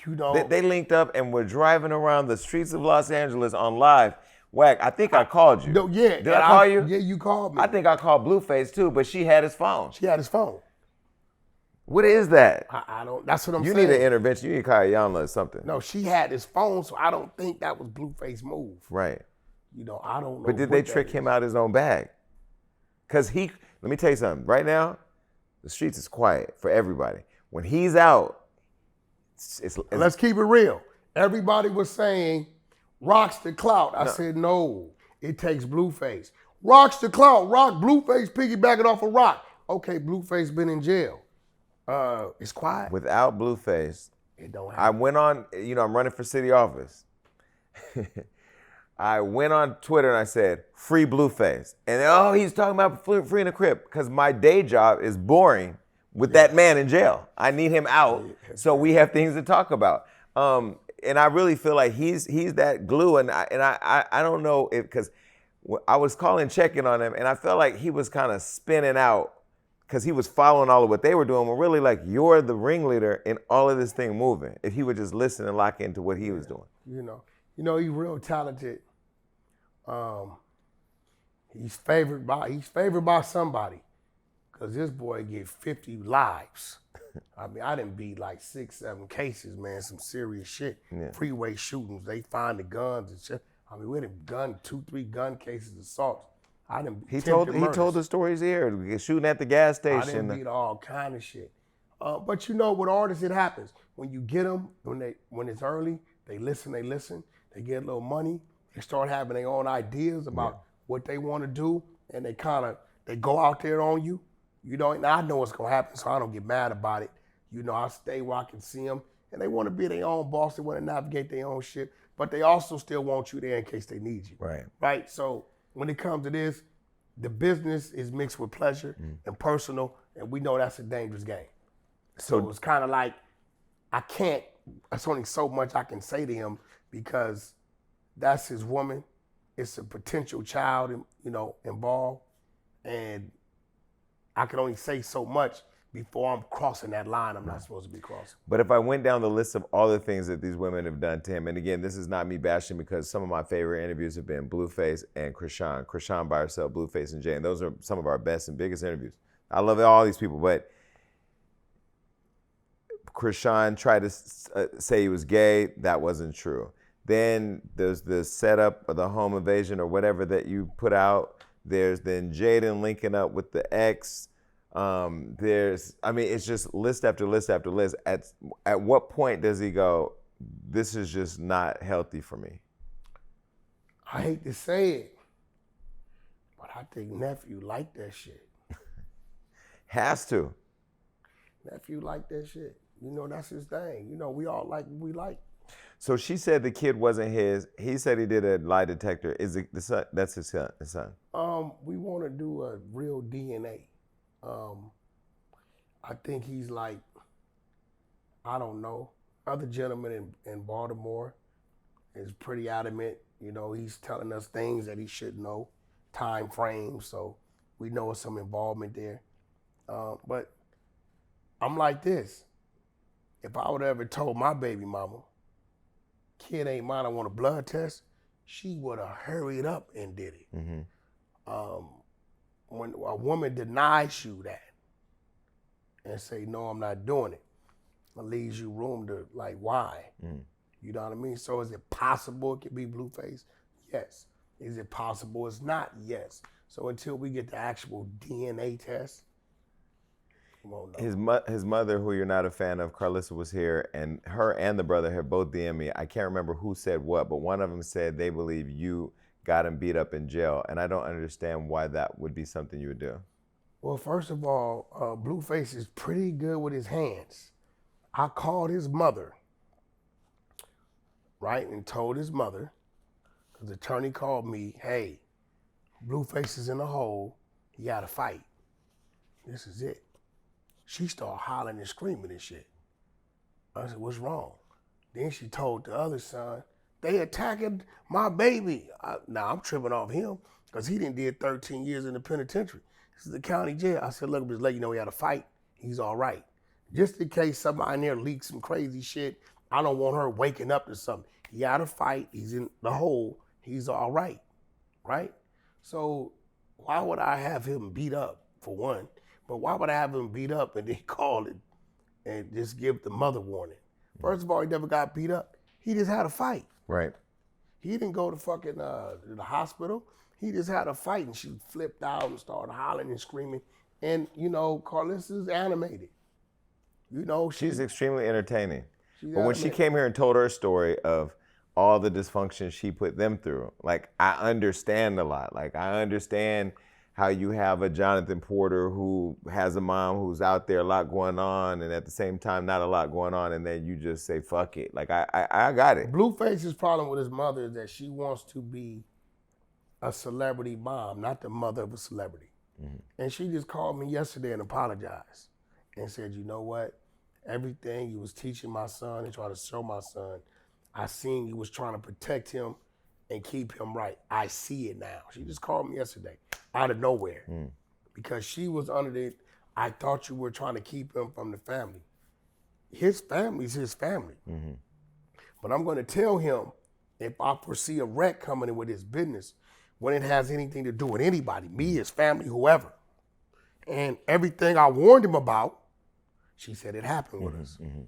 You know, They linked up and were driving around the streets of Los Angeles on live. Wack, I think I called you. No, yeah. Did I call you? Yeah, you called me. I think I called Blueface too, but she had his phone. She had his phone. What is that? I don't, that's what I'm saying. You need an intervention. You need to call Yana or something. No, she had his phone, so I don't think that was Blueface move. Right. You know, I don't know. But did they trick him out his own bag? Because let me tell you something. Right now, the streets is quiet for everybody. When he's out, it's let's keep it real. Everybody was saying, Rock's the clout. I said, no, it takes Blueface. Rock's the clown. Rock, Blueface piggybacking off of Rock. Okay, Blueface been in jail. It's quiet. Without Blueface, It don't happen. I went on, I'm running for city office. I went on Twitter and I said, free Blueface. And he's talking about freeing the Crip, because my day job is boring with that man in jail. I need him out so we have things to talk about. And I really feel like he's that glue, and I don't know if, because I was checking on him, and I felt like he was kind of spinning out because he was following all of what they were doing. But really, like, you're the ringleader in all of this thing moving. If he would just listen and lock into what he was doing. He's real talented. He's favored by somebody, because this boy get 50 lives. I mean, I didn't beat like 6, 7 cases, man, some serious shit. Yeah. Freeway shootings, they find the guns and shit. I mean, we done 2, 3 gun cases, assaults. He told the stories here, shooting at the gas station. I done beat all kind of shit. But with artists, it happens. When you get them, when it's early, they listen, they get a little money, they start having their own ideas about what they want to do, and they go out there on you. And I know what's gonna happen, so I don't get mad about it. I stay where I can see them, and they want to be their own boss. They want to navigate their own shit, but they also still want you there in case they need you. Right. So when it comes to this, the business is mixed with pleasure and personal, and we know that's a dangerous game. So it's kind of like there's only so much I can say to him, because that's his woman. It's a potential child, involved, and I can only say so much before I'm crossing that line I'm not supposed to be crossing. But if I went down the list of all the things that these women have done to him, and again, this is not me bashing, because some of my favorite interviews have been Blueface and Krishan. Krishan by herself, Blueface and Jay, and those are some of our best and biggest interviews. I love all these people, but Krishan tried to say he was gay. That wasn't true. Then there's the setup of the home invasion or whatever that you put out. There's then Jaden linking up with the ex. It's just list after list after list. At what point does he go, this is just not healthy for me? I hate to say it, but I think nephew like that shit. Has to. Nephew like that shit. That's his thing. We all like what we like. So she said the kid wasn't his. He said he did a lie detector. Is it the son? That's his son. We want to do a real DNA. I think he's like, I don't know. Other gentleman in Baltimore is pretty adamant. He's telling us things that he should know, time frames. So we know some involvement there. But I'm like this. If I would have ever told my baby mama, kid ain't mine, I want a blood test, she would have hurried up and did it. Mm-hmm. When a woman denies you that and say, no, I'm not doing it leaves you room to, like, why? You know what I mean? So is it possible it could be Blueface? Yes. Is it possible it's not? Yes. So until we get the actual DNA test, we won't know. His mother, who you're not a fan of, Carlissa, was here, and her and the brother have both DM'd me. I can't remember who said what, but one of them said they believe you got him beat up in jail, and I don't understand why that would be something you would do. Well, first of all, Blueface is pretty good with his hands. I called his mother, right, and told his mother, because the attorney called me, hey, Blueface is in a hole, he got to fight. This is it. She started hollering and screaming and shit. I said, what's wrong? Then she told the other son, they attacking my baby. Now I'm tripping off him, because he did 13 years in the penitentiary. This is the county jail. I said, look, I'm just letting you know he had a fight. He's all right. Just in case somebody in there leaks some crazy shit, I don't want her waking up to something. He had a fight. He's in the hole. He's all right, right? So why would I have him beat up, for one? But why would I have him beat up and then call it and just give the mother warning? First of all, he never got beat up. He just had a fight. Right. He didn't go to fucking the hospital. He just had a fight, and she flipped out and started hollering and screaming. And, Carlissa's animated. She's extremely entertaining. But when animated. she came here and told her story of all the dysfunction she put them through. Like, I understand a lot. Like, I understand how you have a Jonathan Porter who has a mom who's out there, a lot going on, and at the same time, not a lot going on, and then you just say, fuck it. Like, I got it. Blueface's problem with his mother is that she wants to be a celebrity mom, not the mother of a celebrity. Mm-hmm. And she just called me yesterday and apologized and said, you know what? Everything you was teaching my son and trying to show my son, I seen you was trying to protect him and keep him right. I see it now. She just called me yesterday out of nowhere because she was under the, I thought you were trying to keep him from the family. His family's his family. Mm-hmm. But I'm going to tell him if I foresee a wreck coming in with his business, when it has anything to do with anybody, me, his family, whoever. And everything I warned him about, she said it happened with us. Mm-hmm.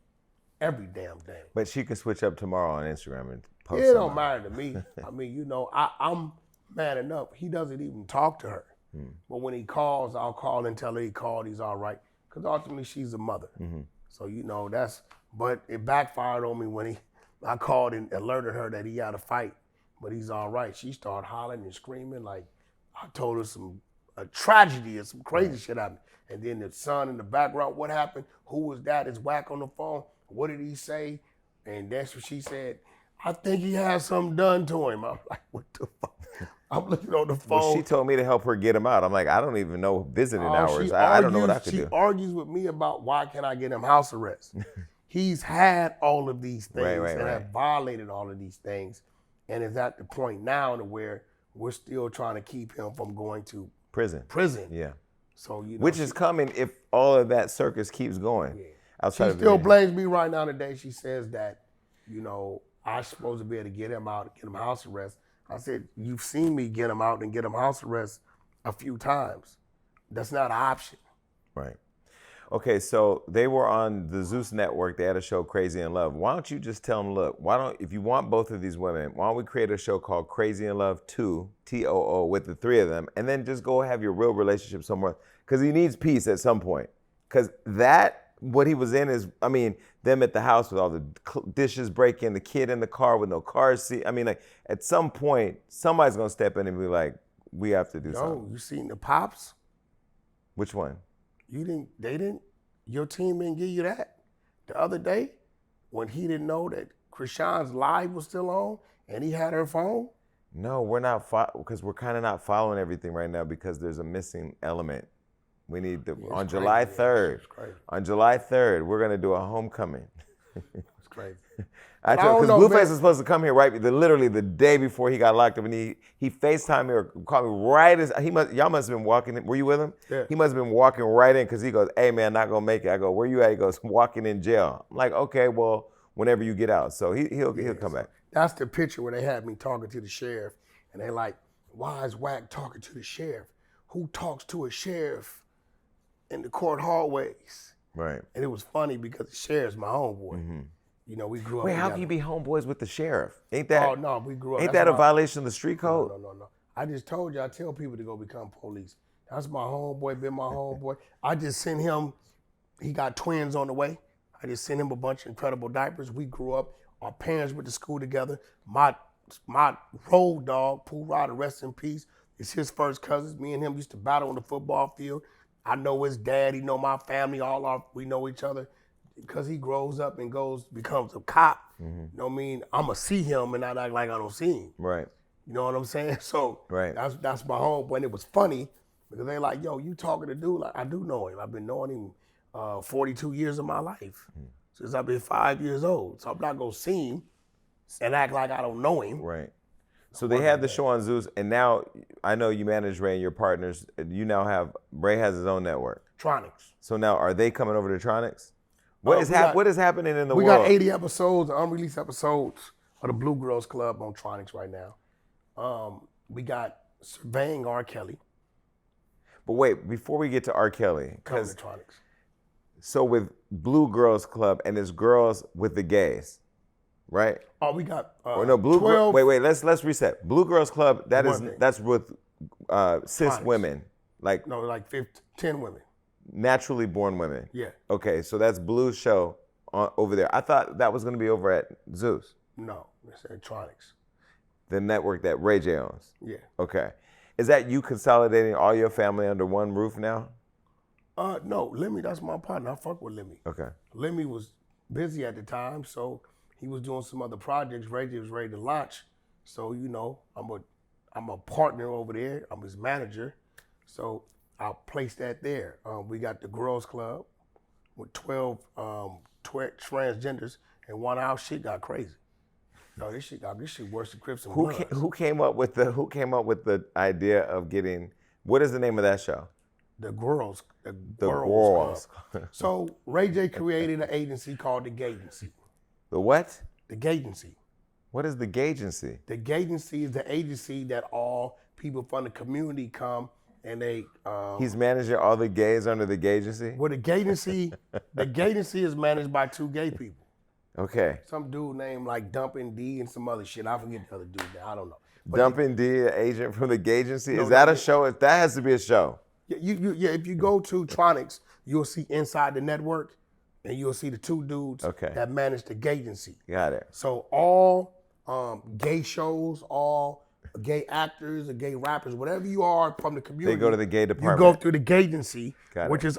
Every damn thing. But she could switch up tomorrow on Instagram and post it don't matter to me. I mean, you know, I'm mad enough. He doesn't even talk to her. But when he calls, I'll call and tell her he called, he's all right. Because ultimately, she's a mother. Mm-hmm. So, you know, but it backfired on me when I called and alerted her that he had a fight, but he's all right. She started hollering and screaming like I told her a tragedy or some crazy shit happened. And then the son in the background, what happened? Who was that? Is Wack on the phone? What did he say? And that's what she said. I think he had something done to him. I'm like, what the fuck? I'm looking on the phone. Well, she told me to help her get him out. I'm like, I don't even know visiting hours. I don't know what I could do. She argues with me about why can't I get him house arrest. He's had all of these things and have violated all of these things and is at the point now to where we're still trying to keep him from going to prison. Yeah. So, you know, which is coming if all of that circus keeps going. Yeah. She still blames me right now today. She says that, you know, I'm supposed to be able to get him out, get him house arrest. I said, you've seen me get him out and get him house arrest a few times. That's not an option. Right. Okay, so they were on the Zeus Network. They had a show, Crazy in Love. Why don't you just tell them, look, if you want both of these women, why don't we create a show called Crazy in Love 2, TOO, with the three of them, and then just go have your real relationship somewhere. Because he needs peace at some point. Because what he was in is, I mean, them at the house with all the dishes breaking, the kid in the car with no car seat. I mean, like, at some point, somebody's going to step in and be like, we have to do something. You seen the Pops? Which one? Your team didn't give you that the other day when he didn't know that Krishan's live was still on and he had her phone? No, we're not, because we're kind of not following everything right now because there's a missing element. We need on July 3rd. On July 3rd, we're gonna do a homecoming. It's crazy. Because Blueface was supposed to come here literally the day before he got locked up, and he FaceTimed me or called me right as y'all must have been walking in. Were you with him? Yeah. He must have been walking right in because he goes, "Hey man, not gonna make it." I go, "Where you at?" He goes, "Walking in jail." I'm like, "Okay, well, whenever you get out." So he'll come back. That's the picture where they had me talking to the sheriff, and they're like, "Why is Wack talking to the sheriff? Who talks to a sheriff in the court hallways?" Right. And it was funny because the sheriff's my homeboy. Mm-hmm. You know, we grew up Wait, how can you be homeboys with the sheriff? Ain't that? Oh no, we grew up. Ain't that a violation of the street code? No. I just told you, I tell people to go become police. That's my homeboy, been my homeboy. I just sent him, he got twins on the way. I just sent him a bunch of incredible diapers. We grew up, our parents went to school together. My road dog, Pooh Ryder, rest in peace, is his first cousins. Me and him used to battle on the football field. I know his dad, he know my family, we know each other. Because he grows up and becomes a cop, you know what I mean? I'ma see him and not act like I don't see him. Right. You know what I'm saying? So right. That's my homeboy. And it was funny because they like, yo, you talking to dude? Like, I do know him. I've been knowing him 42 years of my life since I've been 5 years old. So I'm not gonna see him and act like I don't know him. Right. So they had the show on Zeus, and now I know you manage Ray and your partners. You now have, Ray has his own network. Tronics. So now are they coming over to Tronics? What is happening in the world? We got 80 episodes, unreleased episodes of the Blue Girls Club on Tronics right now. We got Surveying R. Kelly. But wait, before we get to R. Kelly, coming to Tronics. So with Blue Girls Club and it's girls with the gays, right? Oh, we got Wait, let's reset. Blue Girls Club, that's with cis Tronics. Women. Like 10 women. Naturally born women. Yeah. Okay, so that's Blue's show over there. I thought that was going to be over at Zeus. No, it's Electronics. The network that Ray J owns? Yeah. Okay. Is that you consolidating all your family under one roof now? No, Lemmy, that's my partner. I fuck with Lemmy. Okay. Lemmy was busy at the time, so he was doing some other projects. Ray J was ready to launch. So, you know, I'm a partner over there. I'm his manager. So I'll place that there. We got the Girls Club with 12 transgenders, and one hour shit got crazy. No, this shit worse than Crips and Bloods. Who came up with the idea of getting, what is the name of that show? The Girls. The Girls. So Ray J created an agency called the Gagency. The what? The Gagency. What is the Gagency? The Gagency is the agency that all people from the community come and they. He's managing all the gays under the Gagency? Well, the Gagency is managed by 2 gay people. Okay. Some dude named like Dumpin' D and some other shit. I forget the other dude now. I don't know. But Dumpin' D, an agent from the Gagency? No, is that no, a show? That has to be a show. Yeah, if you go to Tronics, you'll see inside the network, and you'll see the 2 dudes that manage the Gagency. Got it. So all gay shows, all gay actors or gay rappers, whatever you are from the community, They go to the gay department. You go through the Gagency, Got which it.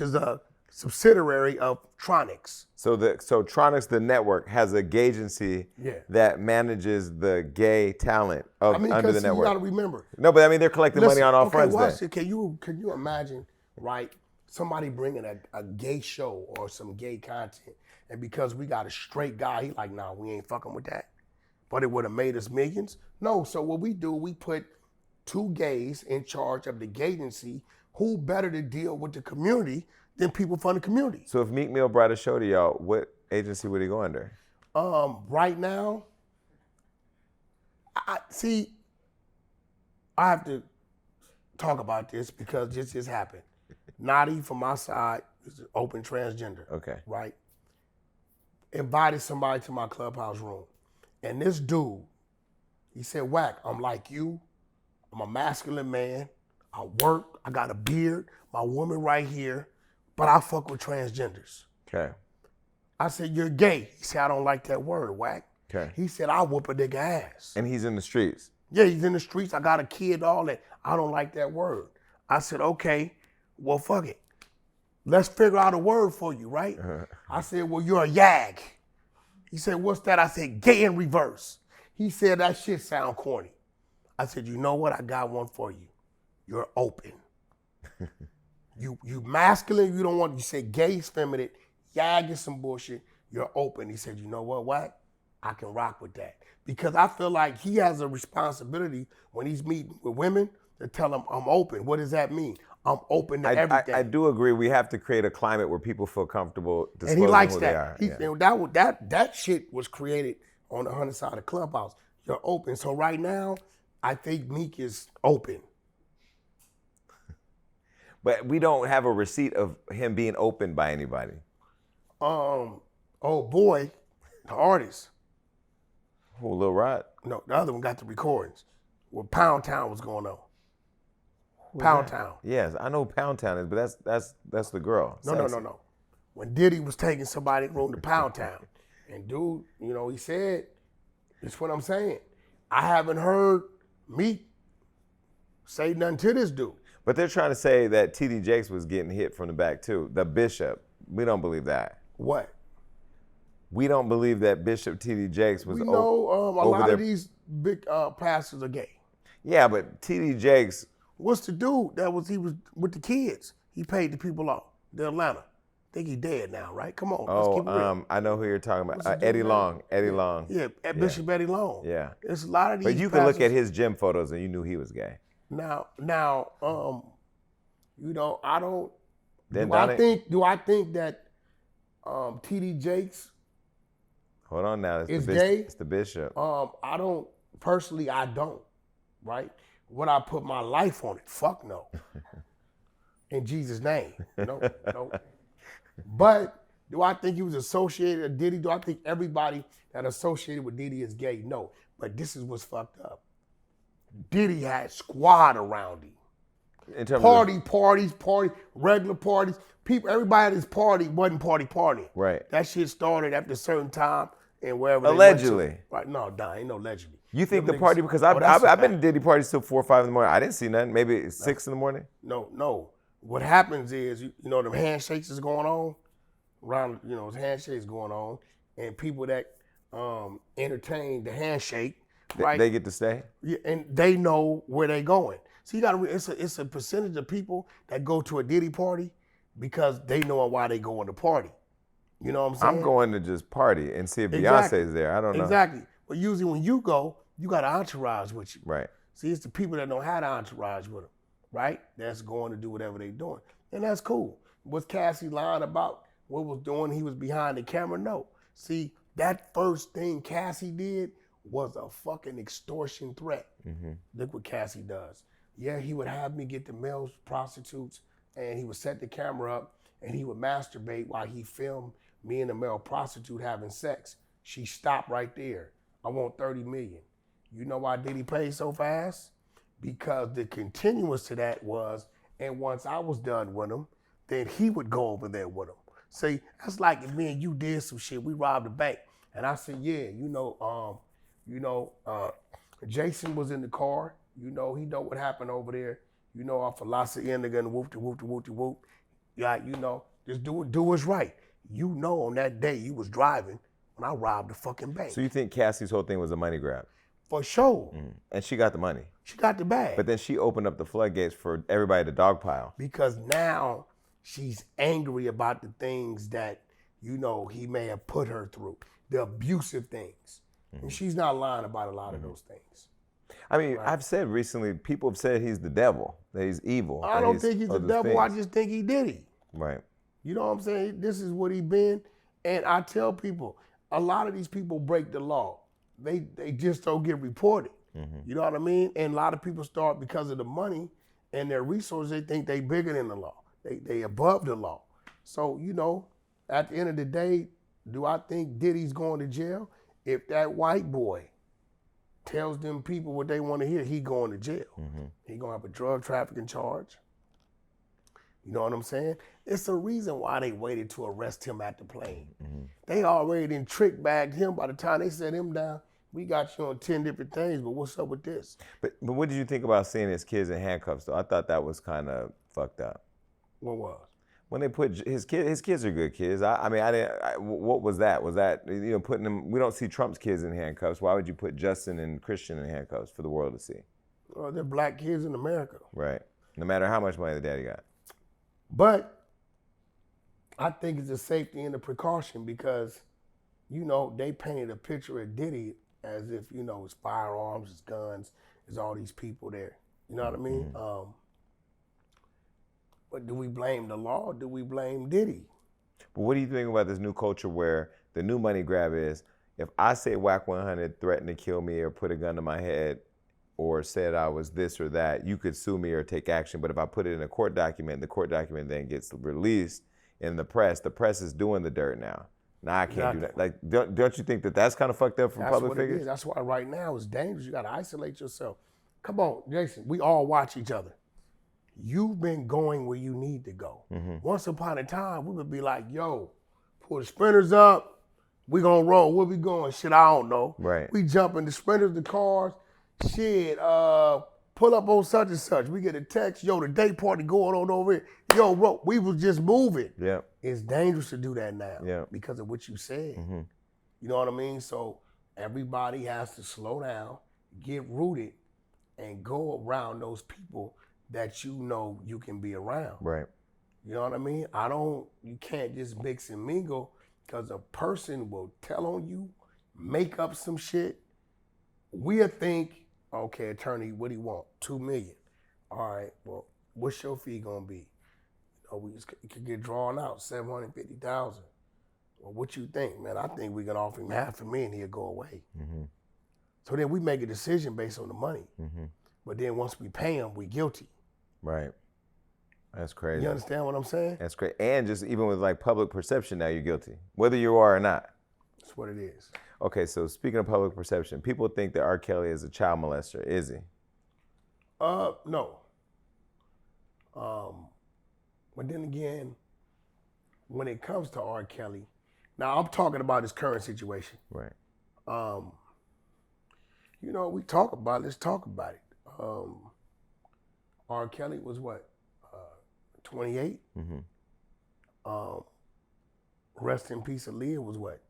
is a subsidiary of Tronics. So Tronics, the network, has a Gagency that manages the gay talent under the network. You got to remember. No, but I mean they're collecting money on all friends. Then. Can you imagine, right? Somebody bringing a gay show or some gay content, and because we got a straight guy, he like, nah, we ain't fucking with that. But it would have made us millions. No, so what we do, we put 2 gays in charge of the Gagency. Who better to deal with the community than people from the community? So if Meek Mill brought a show to y'all, what agency would he go under? Right now, I have to talk about this because this just happened. Nadi from my side is an open transgender. Okay. Right? Invited somebody to my clubhouse room. And this dude, he said, Wack, I'm like you. I'm a masculine man. I work. I got a beard. My woman right here. But I fuck with transgenders. Okay. I said, you're gay. He said, I don't like that word, Wack. Okay. He said, I'll whoop a nigga ass. And he's in the streets. Yeah, he's in the streets. I got a kid, all that. I don't like that word. I said, okay, well, fuck it. Let's figure out a word for you, right? I said, well, you're a yag. He said, what's that? I said, gay in reverse. He said, that shit sound corny. I said, you know what? I got one for you. You're open. You masculine, you don't want, you say gay is feminine, yag is some bullshit, you're open. He said, you know what, Wack? I can rock with that. Because I feel like he has a responsibility when he's meeting with women to tell them, I'm open. What does that mean? I'm open to everything. I do agree. We have to create a climate where people feel comfortable disclosing and he likes who that. they are. That shit was created on the 100 side of Clubhouse. You're open. So right now, I think Meek is open. But we don't have a receipt of him being opened by anybody. Oh boy, the artist. Who, Lil Rod? No, the other one got the recordings. Where Pound Town was going on. Pound Town. Yes, I know who Pound Town is, but that's the girl. No. When Diddy was taking somebody from the Pound Town, and dude, you know, he said, "That's what I'm saying." I haven't heard Meek say nothing to this dude. But they're trying to say that TD Jakes was getting hit from the back too. The Bishop. We don't believe that. What? We don't believe that Bishop TD Jakes was. We know a lot there. of these big pastors are gay. Yeah, but TD Jakes. What's the dude he was with the kids? He paid the people off. The Atlanta. I think he dead now, right? Come on, let's keep it real. I know who you're talking about. Eddie Long. Eddie Long. Yeah, Bishop Eddie Long. Yeah. There's a lot of these. But you can look at his gym photos and you knew he was gay. Now, you know, I don't. Do I think that TD Jakes? Hold on now. Is gay? It's the Bishop. I don't personally. I don't. Right? Would I put my life on it? Fuck no. In Jesus' name, no. But do I think he was associated with Diddy? Do I think everybody that associated with Diddy is gay? No. But this is what's fucked up. Diddy had squad around him. In terms Parties, regular parties. People, everybody at his party wasn't partying. Right. That shit started after a certain time. and wherever Allegedly. they went to. Right? No, nah, ain't no allegedly. You think Them the party, niggas- because Oh, that's a I've been to fact. Diddy parties till 4 or 5 in the morning. I didn't see nothing. Maybe it's 6 in the morning. No. What happens is, you know, them handshakes is going on, around, you know, handshakes going on, and people that entertain the handshake, right? They get to stay? Yeah, and they know where they going. So you got to. It's a percentage of people that go to a Diddy party because they know why they go on the party. You know what I'm saying? I'm going to just party and see if Exactly. Beyonce's there. I don't know. Exactly. But usually when you go, you got an entourage with you. Right. See, it's the people that don't have the entourage with them, right? That's going to do whatever they doing, and that's cool. Was Cassie lying about what was doing? He was behind the camera. No. See, that first thing Cassie did was a fucking extortion threat. Look what Cassie does. Yeah, he would have me get the male prostitutes, and he would set the camera up, and he would masturbate while he filmed me and the male prostitute having sex. She stopped right there. I want 30 million. You know why Diddy paid so fast? Because the continuance to that was, and once I was done with him, then he would go over there with him. See, that's like if me and you did some shit, we robbed a bank, and I said, yeah, Jason was in the car. You know, he know what happened over there. You know, our philosophy in the gun, whoop, whoop, whoop, whoop. Yeah, you know, just do what's right. You know, on that day you was driving when I robbed the fucking bank. So you think Cassie's whole thing was a money grab? For sure. And she got the money. She got the bag. But then she opened up the floodgates for everybody to dogpile. Because now she's angry about the things that, you know, he may have put her through, the abusive things. And she's not lying about a lot of those things. I mean, I've said recently, people have said he's the devil, that he's evil. I don't think he's the devil. I just think he did it. Right. You know what I'm saying? This is what he been. And I tell people, a lot of these people break the law. They just don't get reported. You know what I mean? And a lot of people start, because of the money and their resources, they think they bigger than the law. They above the law. So, you know, at the end of the day, do I think Diddy's going to jail? If that white boy tells them people what they want to hear, he going to jail. He going to have a drug trafficking charge. You know what I'm saying? It's a reason why they waited to arrest him at the plane. They already done trick bagged him. By the time they set him down, we got you on 10 different things, but what's up with this? But what did you think about seeing his kids in handcuffs, though? I thought that was kind of fucked up. What was? When they put his kids are good kids. What was that? Was that, you know, putting them, we don't see Trump's kids in handcuffs. Why would you put Justin and Christian in handcuffs for the world to see? Well, they're black kids in America. Right. No matter how much money the daddy got. But I think it's a safety and a precaution because, you know, they painted a picture of Diddy as if, you know, it's firearms, it's guns, there's all these people there. You know what I mean? But do we blame the law or do we blame Diddy? But what do you think about this new culture where the new money grab is, if I say Wack 100 threatened to kill me or put a gun to my head or said I was this or that, you could sue me or take action. But if I put it in a court document, the court document then gets released in the press is doing the dirt now. Now I can't do that. Like, don't you think that that's kind of fucked up from public figures? It is. That's why right now it's dangerous. You got to isolate yourself. Come on, Jason, we all watch each other. You've been going where you need to go. Once upon a time, we would be like, yo, pull the sprinters up, we gonna roll. Where we going? Shit, I don't know. Right. We jump in the sprinters, the cars, shit, pull up on such and such. We get a text, yo, the day party going on over here. Yo, bro, we was just moving. Yeah. It's dangerous to do that now because of what you said. You know what I mean? So everybody has to slow down, get rooted, and go around those people that you know you can be around. Right. You know what I mean? You can't just mix and mingle because a person will tell on you, make up some shit. We'll think, okay, attorney, what do you want? 2 million. All right, well, what's your fee gonna be? You know, it could get drawn out, 750,000. Well, what you think, man? I think we can offer him $500,000 and he'll go away. So then we make a decision based on the money. But then once we pay him, we guilty. Right. That's crazy. You understand what I'm saying? That's great. And just even with like public perception, now you're guilty, whether you are or not. That's what it is. Okay, so speaking of public perception, people think that R. Kelly is a child molester. Is he? No. But then again, when it comes to R. Kelly, Now I'm talking about his current situation. Right. You know, we talk about it. Let's talk about it. R. Kelly was what, 28? Rest in peace, Aaliyah was what,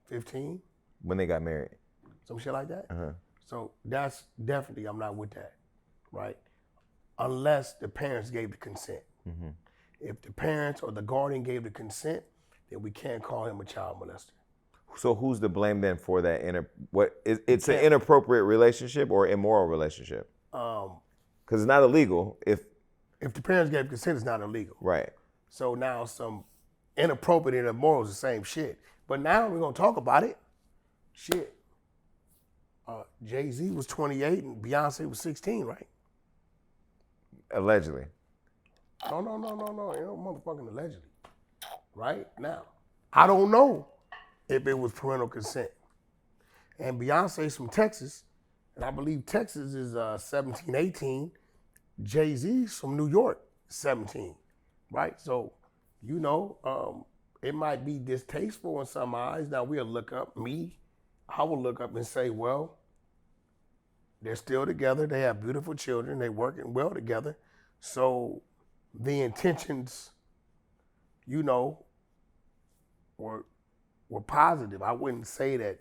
15? When they got married. Some shit like that? So that's definitely, I'm not with that, right? Unless the parents gave the consent. If the parents or the guardian gave the consent, then we can't call him a child molester. So who's to blame then for that? It's an inappropriate relationship or immoral relationship? Because it's not illegal if the parents gave consent, it's not illegal. Right. So now some inappropriate and immoral is the same shit. But now we're gonna talk about it. Shit. Jay-Z was 28 and Beyonce was 16, right? Allegedly. No. Ain't no motherfucking allegedly. Right? Now, I don't know if it was parental consent. And Beyonce's from Texas, and I believe Texas is 17, 18. Jay-Z's from New York, 17, right? So, you know, it might be distasteful in some eyes. Now we'll look up, I will look up and say, well, they're still together. They have beautiful children. They're working well together. So the intentions, you know, were positive. I wouldn't say that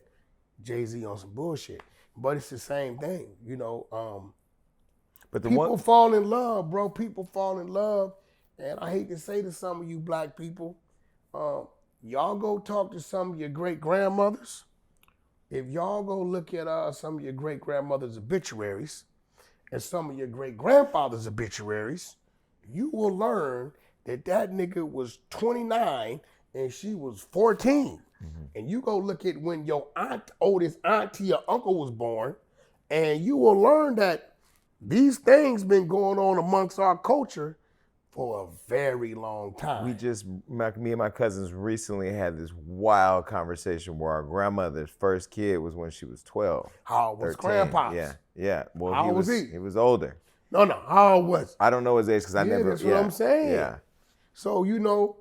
Jay-Z on some bullshit, but it's the same thing, you know. But people fall in love, bro. People fall in love. And I hate to say to some of you black people, y'all go talk to some of your great-grandmothers. If y'all go look at some of your great-grandmother's obituaries and some of your great-grandfather's obituaries, you will learn that nigga was 29 and she was 14. And you go look at when your oldest auntie or uncle was born, and you will learn that these things been going on amongst our culture for a very long time. Me and my cousins recently had this wild conversation where our grandmother's first kid was when she was 12. How old was grandpa? Yeah. Well, how old was he? He was older. No, how old was he? I don't know his age because I never. That's what I'm saying. Yeah. So, you know.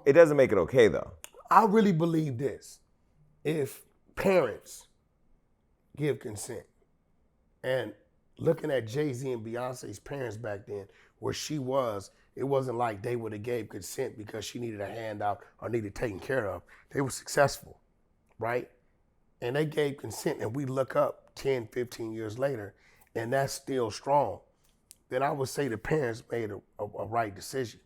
It doesn't make it okay though. I really believe this. If parents give consent, and looking at Jay-Z and Beyonce's parents back then, where she was, it wasn't like they would have gave consent because she needed a handout or needed taken care of. They were successful, right? And they gave consent, and we look up 10, 15 years later, and that's still strong. Then I would say the parents made a right decision.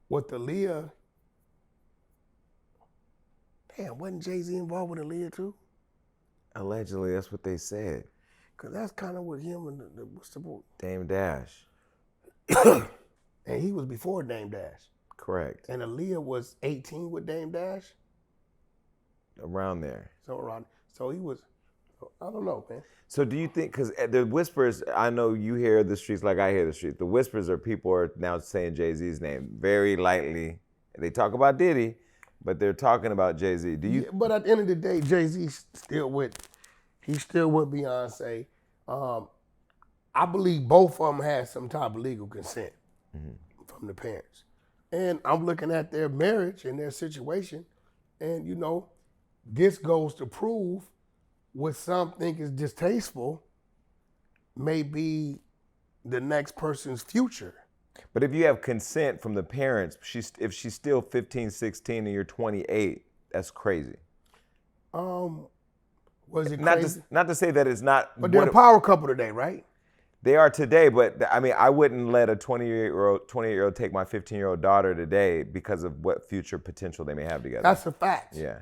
With Aaliyah, damn, wasn't Jay-Z involved with Aaliyah too? Allegedly, that's what they said. Cause that's kind of what him and what's the boy? Dame Dash. And he was before Dame Dash. Correct. And Aaliyah was 18 with Dame Dash? Around there. So he was, I don't know, man. So do you think, because the whispers, I know you hear the streets like I hear the streets. The whispers are people are now saying Jay-Z's name very lightly. They talk about Diddy, but they're talking about Jay-Z. Do you? Yeah, but at the end of the day, Jay-Z still with Beyonce. I believe both of them had some type of legal consent from the parents. And I'm looking at their marriage and their situation, and you know, this goes to prove what some think is distasteful may be the next person's future. But if you have consent from the parents, if she's still 15, 16, and you're 28, that's crazy. Was it crazy? Not to say that it's not. But they're a power couple today, right? They are today, but I mean, I wouldn't let a 28-year-old take my 15-year-old daughter today because of what future potential they may have together. That's a fact. Yeah.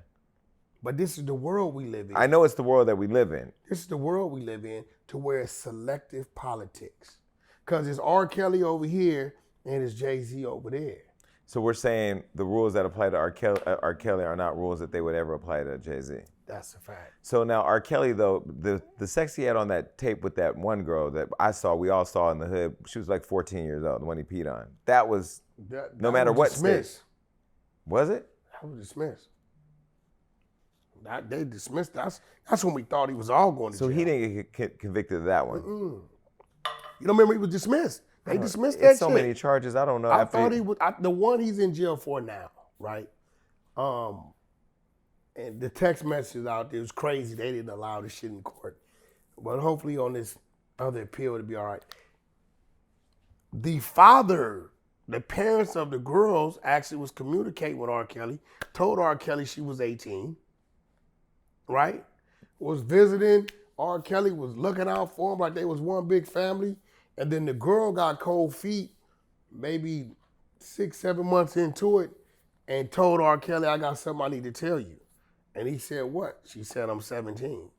But this is the world we live in. I know it's the world that we live in. This is the world we live in, to where it's selective politics. Because it's R. Kelly over here and it's Jay-Z over there. So we're saying the rules that apply to R. Kelly are not rules that they would ever apply to Jay-Z. That's a fact. So now R. Kelly, though, the sex he had on that tape with that one girl that we all saw in the hood, she was like 14 years old, the one he peed on. That was, no matter what state. Was it? That was dismissed. They dismissed. That's when we thought he was all going to jail. So he didn't get convicted of that one. You don't remember he was dismissed? They dismissed that shit. So many charges. I don't know. I thought he was the one he's in jail for now. right? And the text messages out there was crazy. They didn't allow this shit in court. But hopefully on this other appeal, it'll be all right. The parents of the girls actually was communicating with R. Kelly, told R. Kelly she was 18, right? Was visiting. R. Kelly was looking out for him like they was one big family. And then the girl got cold feet maybe 6-7 months into it and told R. Kelly, I got something I need to tell you. And he said, what? She said, I'm 17.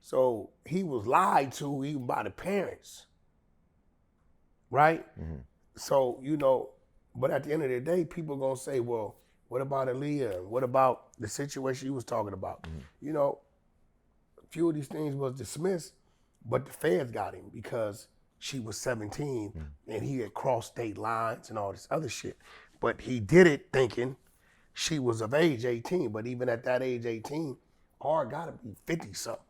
So he was lied to even by the parents, right? Mm-hmm. So, but at the end of the day, people are going to say, well, what about Aaliyah? What about the situation you was talking about? Mm-hmm. A few of these things was dismissed, but the feds got him because she was 17 and he had crossed state lines and all this other shit. But he did it thinking she was of age 18, but even at that age 18, R gotta be 50-something,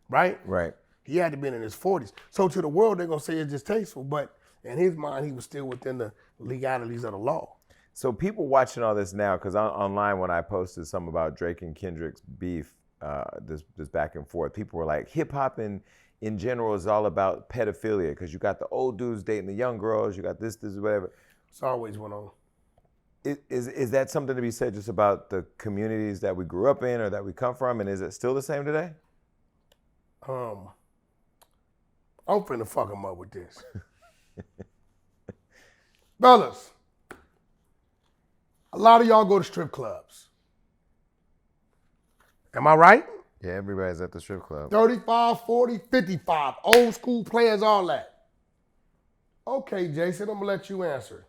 right? Right. He had to be in his 40s. So to the world, they're gonna say it's distasteful, but in his mind, he was still within the legalities of the law. So people watching all this now, because online when I posted something about Drake and Kendrick's beef, this back and forth, people were like, hip hop in general is all about pedophilia, because you got the old dudes dating the young girls, you got this, whatever. It's always went on. Is that something to be said just about the communities that we grew up in or that we come from, and is it still the same today? I'm finna fuck him up with this. Fellas, a lot of y'all go to strip clubs. Am I right? Yeah, everybody's at the strip club. 35, 40, 55, old school players, all that. Okay, Jason, I'm gonna let you answer.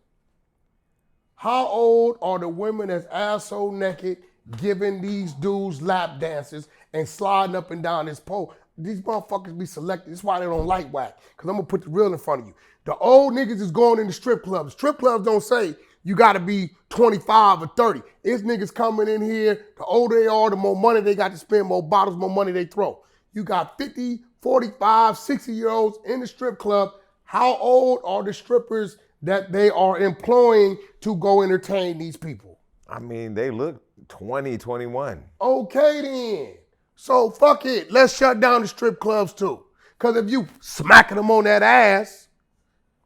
How old are the women that's asshole naked giving these dudes lap dances and sliding up and down this pole? These motherfuckers be selected. That's why they don't like Wack, because I'm going to put the real in front of you. The old niggas is going into strip clubs. Strip clubs don't say you got to be 25 or 30. It's niggas coming in here. The older they are, the more money they got to spend, more bottles, more money they throw. You got 50, 45, 60-year-olds in the strip club. How old are the strippers that they are employing to go entertain these people? I mean, they look 20, 21. Okay then. So fuck it. Let's shut down the strip clubs too. Because if you smacking them on that ass,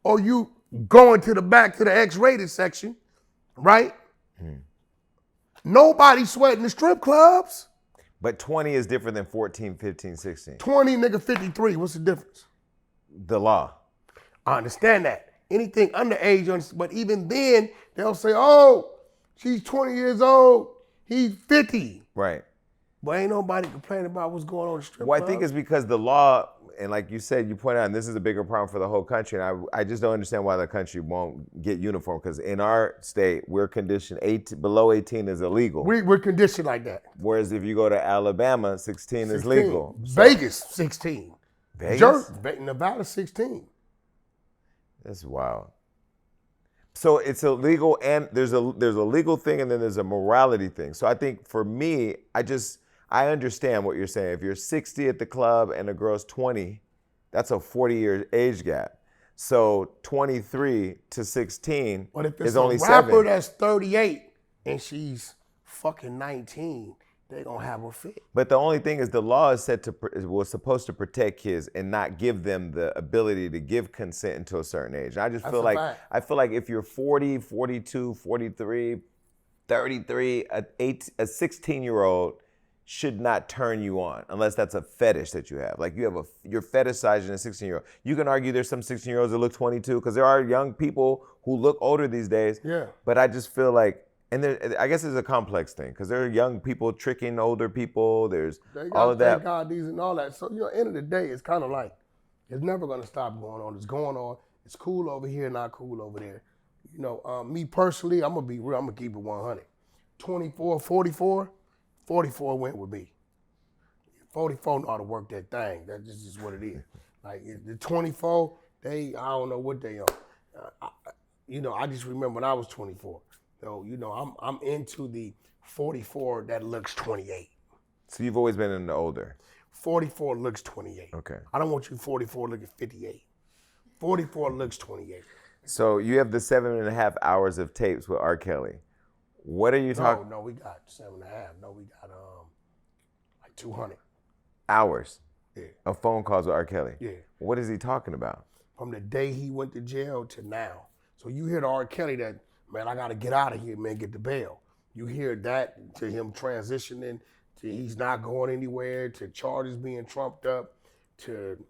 or you going to the back to the X-rated section, right? Nobody sweating the strip clubs. But 20 is different than 14, 15, 16. 20, nigga, 53. What's the difference? The law. I understand that. Anything underage, but even then, they'll say, oh, she's 20 years old, he's 50. Right. But ain't nobody complaining about what's going on in the strip Well, club. I think it's because the law, and like you said, you pointed out, and this is a bigger problem for the whole country, and I just don't understand why the country won't get uniform, because in our state, we're conditioned, below 18 is illegal. We're conditioned like that. Whereas if you go to Alabama, 16 is legal. Vegas, 16. Vegas? Nevada, 16. That's wild. So it's illegal, and there's a legal thing, and then there's a morality thing. So I think for me, I understand what you're saying. If you're 60 at the club and a girl's 20, that's a 40-year age gap. So 23 to 16 is only 7. If it's a rapper that's 38 and she's fucking 19, they're gonna have her fit. But the only thing is the law is was supposed to protect kids and not give them the ability to give consent until a certain age. I feel like if you're 40, 42, 43, 33, a 16-year-old should not turn you on unless that's a fetish that you have. Like you're fetishizing a 16-year-old. You can argue there's some 16-year-olds that look 22 because there are young people who look older these days. Yeah. But I just feel like, and I guess it's a complex thing because there are young people tricking older people. There's all of that. Thank God these and all that. So, end of the day, it's kind of like, it's never going to stop going on. It's going on. It's cool over here, not cool over there. Me personally, I'm going to be real. I'm going to keep it 100. 24, 44, 44 went with me. 44 know how to work that thing. That's just what it is. Like the 24, I don't know what they are. I just remember when I was 24. So, I'm into the 44 that looks 28. So you've always been in the older? 44 looks 28. Okay. I don't want you 44 looking 58. 44 looks 28. So you have the 7.5 hours of tapes with R. Kelly. What are you talking? No, we got 7.5. No, we got like 200 hours. Yeah. Of phone calls with R. Kelly. Yeah. What is he talking about? From the day he went to jail to now. So you hear the R. Kelly that, man, I got to get out of here, man, get the bail. You hear that to him transitioning, to he's not going anywhere, to charges being trumped up, to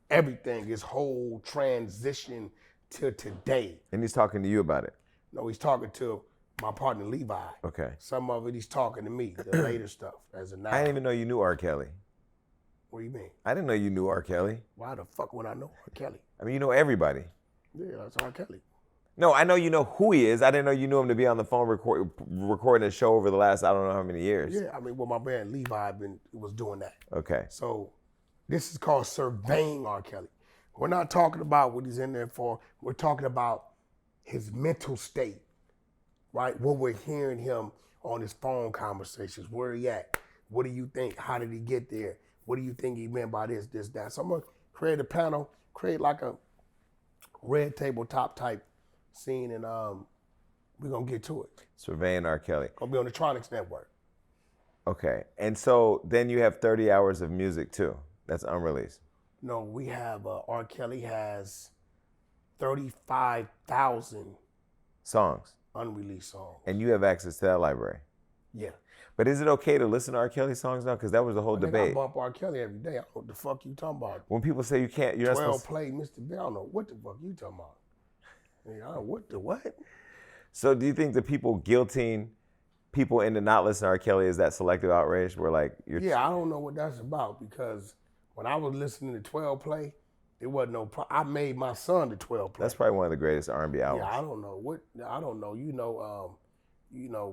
everything, his whole transition to today. And he's talking to you about it? No, he's talking to my partner Levi. Okay. Some of it he's talking to me, the later stuff, as a now. I didn't even know you knew R. Kelly. What do you mean? I didn't know you knew R. Kelly. Why the fuck would I know R. Kelly? I mean, you know everybody. Yeah, that's R. Kelly. No, I know you know who he is. I didn't know you knew him to be on the phone recording a show over the last I don't know how many years. Yeah, I mean, well, my man Levi was doing that. Okay. So this is called surveying R. Kelly. We're not talking about what he's in there for. We're talking about his mental state, right? What we're hearing him on his phone conversations. Where he at? What do you think? How did he get there? What do you think he meant by this, that? So I'm gonna create a panel, create like a red tabletop type scene, and we're gonna get to it. Surveying R. Kelly. Gonna be on the Tronics Network. Okay. And so then you have 30 hours of music too. That's unreleased. No, we have R. Kelly has 35,000 songs, unreleased songs. And you have access to that library. Yeah. But is it okay to listen to R. Kelly songs now? Because that was the whole debate. I bump R. Kelly every day. I don't know what the fuck you talking about. When people say you can't, you're not 12 supposed play Mr. Bell. I don't know what the fuck you talking about. I don't know what the what? So do you think the people guilting people into not listening to R. Kelly is that selective outrage where like you're... Yeah, I don't know what that's about because when I was listening to 12 play, it wasn't no problem. I made my son to 12 play. That's probably one of the greatest R&B albums. Yeah, I don't know what, I don't know. You know,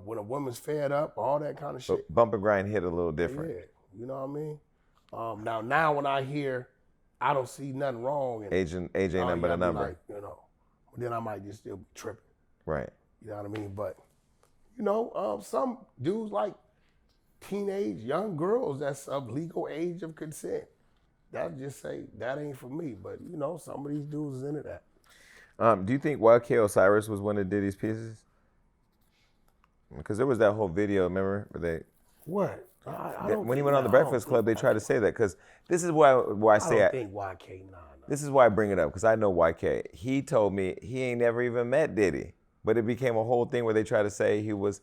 when a woman's fed up, all that kind of shit. But Bump and Grind hit a little different. Yeah, you know what I mean? Now when I hear, I don't see nothing wrong. Age ain't nothing but a number. Like, you know, then I might just still be tripping. Right. You know what I mean? But, you know, some dudes like teenage young girls that's of legal age of consent. That just say, that ain't for me. But, you know, some of these dudes is into that. Do you think YK Osiris was one of Diddy's pieces? Because there was that whole video, remember? Where they, what? When he went on the Breakfast Club, they tried to say that. Because this is why I say... I don't think YK, nah. This is why I bring it up, because I know YK. He told me he ain't never even met Diddy. But it became a whole thing where they tried to say he was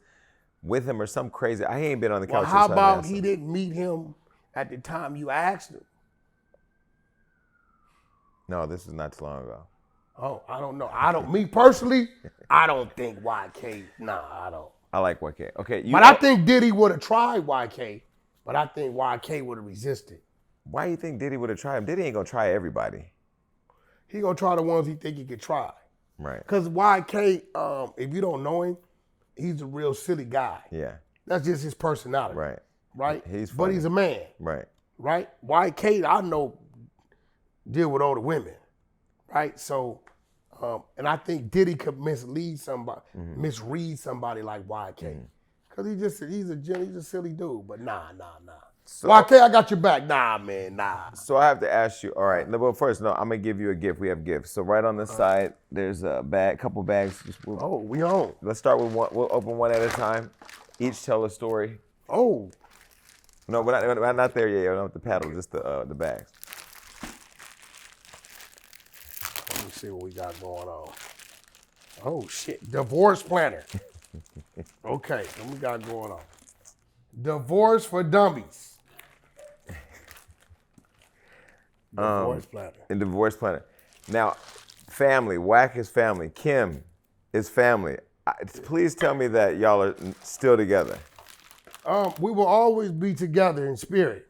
with him or some crazy... I ain't been on the couch. Well, how about he didn't meet him at the time you asked him? No, this is not too long ago. Oh, I don't know. Me personally, I don't think YK, I don't. I like YK. Okay. But I think Diddy would have tried YK, but I think YK would have resisted. Why do you think Diddy would have tried him? Diddy ain't gonna try everybody. He gonna try the ones he think he could try. Right. Because YK, if you don't know him, he's a real silly guy. Yeah. That's just his personality. Right. Right? He's funny. But he's a man. Right. Right? YK, I know, deal with older women. Right? So, and I think Diddy could misread somebody like YK. Because he's a silly dude. But nah. So, YK, I got your back. Nah, man, nah. So I have to ask you, all right, no, but first, I'm gonna give you a gift. We have gifts. So right on the side, there's a couple bags. We on. Let's start with one. We'll open one at a time. Each tell a story. Oh. No, we're not there yet. Not with the paddle, just the bags. Let me see what we got going on. Oh shit, divorce planner. Okay, what we got going on? Divorce for dummies. Divorce planner. And divorce planner. Now, family. Wack is family. Kim is family. Please tell me that y'all are still together. We will always be together in spirit.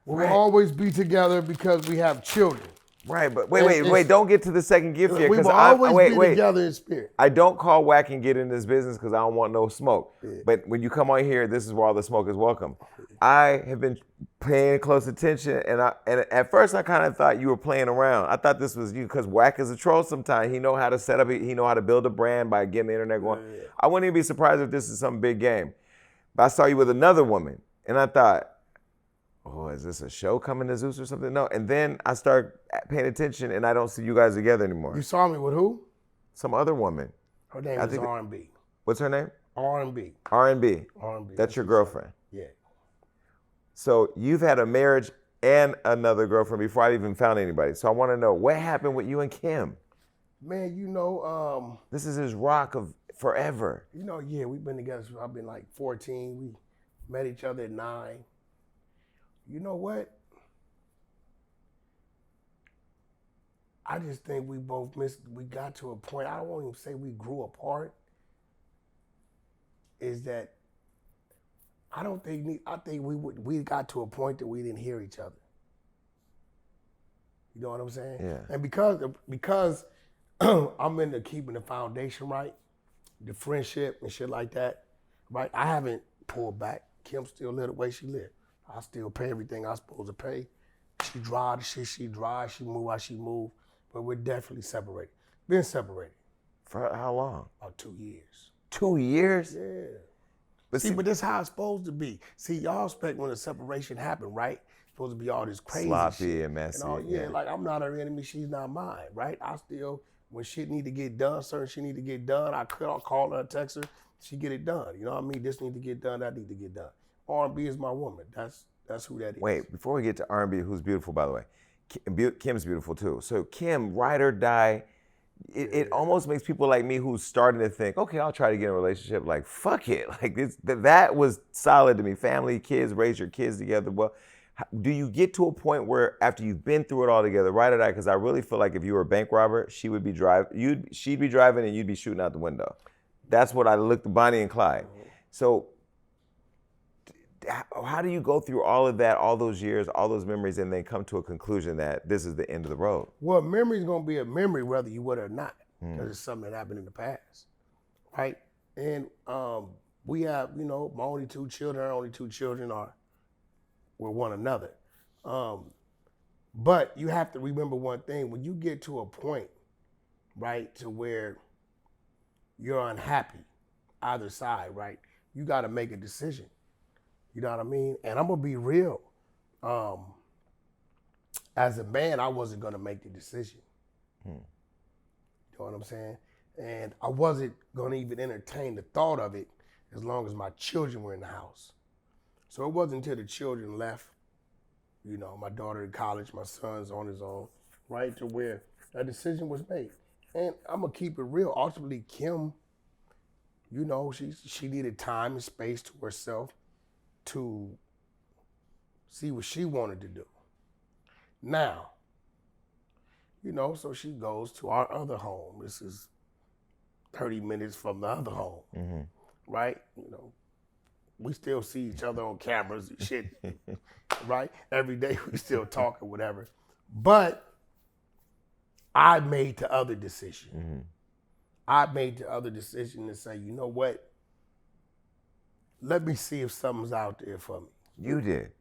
We will always be together because we have children. Right, but wait, don't get to the second gift yet. We will always be together in spirit. I don't call Wack and get in this business because I don't want no smoke. Yeah. But when you come on here, this is where all the smoke is welcome. I have been paying close attention, and at first I kind of thought you were playing around. I thought this was you because Wack is a troll sometimes. He know how to set up, he know how to build a brand by getting the internet going. Yeah. I wouldn't even be surprised if this is some big game. But I saw you with another woman, and I thought, oh, is this a show coming to Zeus or something? No. And then I start paying attention and I don't see you guys together anymore. You saw me with who? Some other woman. Her name is R&B. What's her name? R&B. R&B. R&B. That's your girlfriend. Yeah. So you've had a marriage and another girlfriend before I even found anybody. So I want to know what happened with you and Kim. Man, this is his rock of forever. Yeah, we've been together since I've been like 14. We met each other at 9. You know what? I just think we both we got to a point, I won't even say we grew apart, is that I think we got to a point that we didn't hear each other. You know what I'm saying? Yeah. And because I'm into keeping the foundation right, the friendship and shit like that, right? I haven't pulled back. Kim still live the way she live. I still pay everything I'm supposed to pay. She drive the shit she drive. She move how she move. But we're definitely separated. Been separated. For how long? About 2 years. 2 years? Yeah. But But this how it's supposed to be. See, y'all expect when a separation happen, right? It's supposed to be all this crazy sloppy shit. and messy. And all, yeah, like I'm not her enemy, she's not mine, right? I still, when shit need to get done, certain shit need to get done, I call her, text her, she get it done. You know what I mean? This need to get done, that need to get done. R&B is my woman. That's who that is. Wait, before we get to R&B, who's beautiful, by the way, Kim's beautiful too. So Kim, ride or die, it almost makes people like me who's starting to think, okay, I'll try to get in a relationship. Like, fuck it. Like that was solid to me. Family, kids, raise your kids together. Well, do you get to a point where after you've been through it all together, ride or die? Because I really feel like if you were a bank robber, she'd be driving and you'd be shooting out the window. That's what I looked, Bonnie and Clyde. So how do you go through all of that, all those years, all those memories, and then come to a conclusion that this is the end of the road? Well, memory is going to be a memory whether you would or not, because it's something that happened in the past, right? And we have, my only two children are with one another. But you have to remember one thing, when you get to a point, right, to where you're unhappy, either side, right, you got to make a decision. You know what I mean? And I'm going to be real. As a man, I wasn't going to make the decision. You know what I'm saying? And I wasn't going to even entertain the thought of it as long as my children were in the house. So it wasn't until the children left, my daughter in college, my son's on his own, right, to where a decision was made. And I'm going to keep it real. Ultimately, Kim, she needed time and space to herself to see what she wanted to do. Now, so she goes to our other home. This is 30 minutes from the other home, right? We still see each other on cameras and shit, right? Every day we still talk or whatever. But I made the other decision. I made the other decision to say, you know what? Let me see if something's out there for me. You did.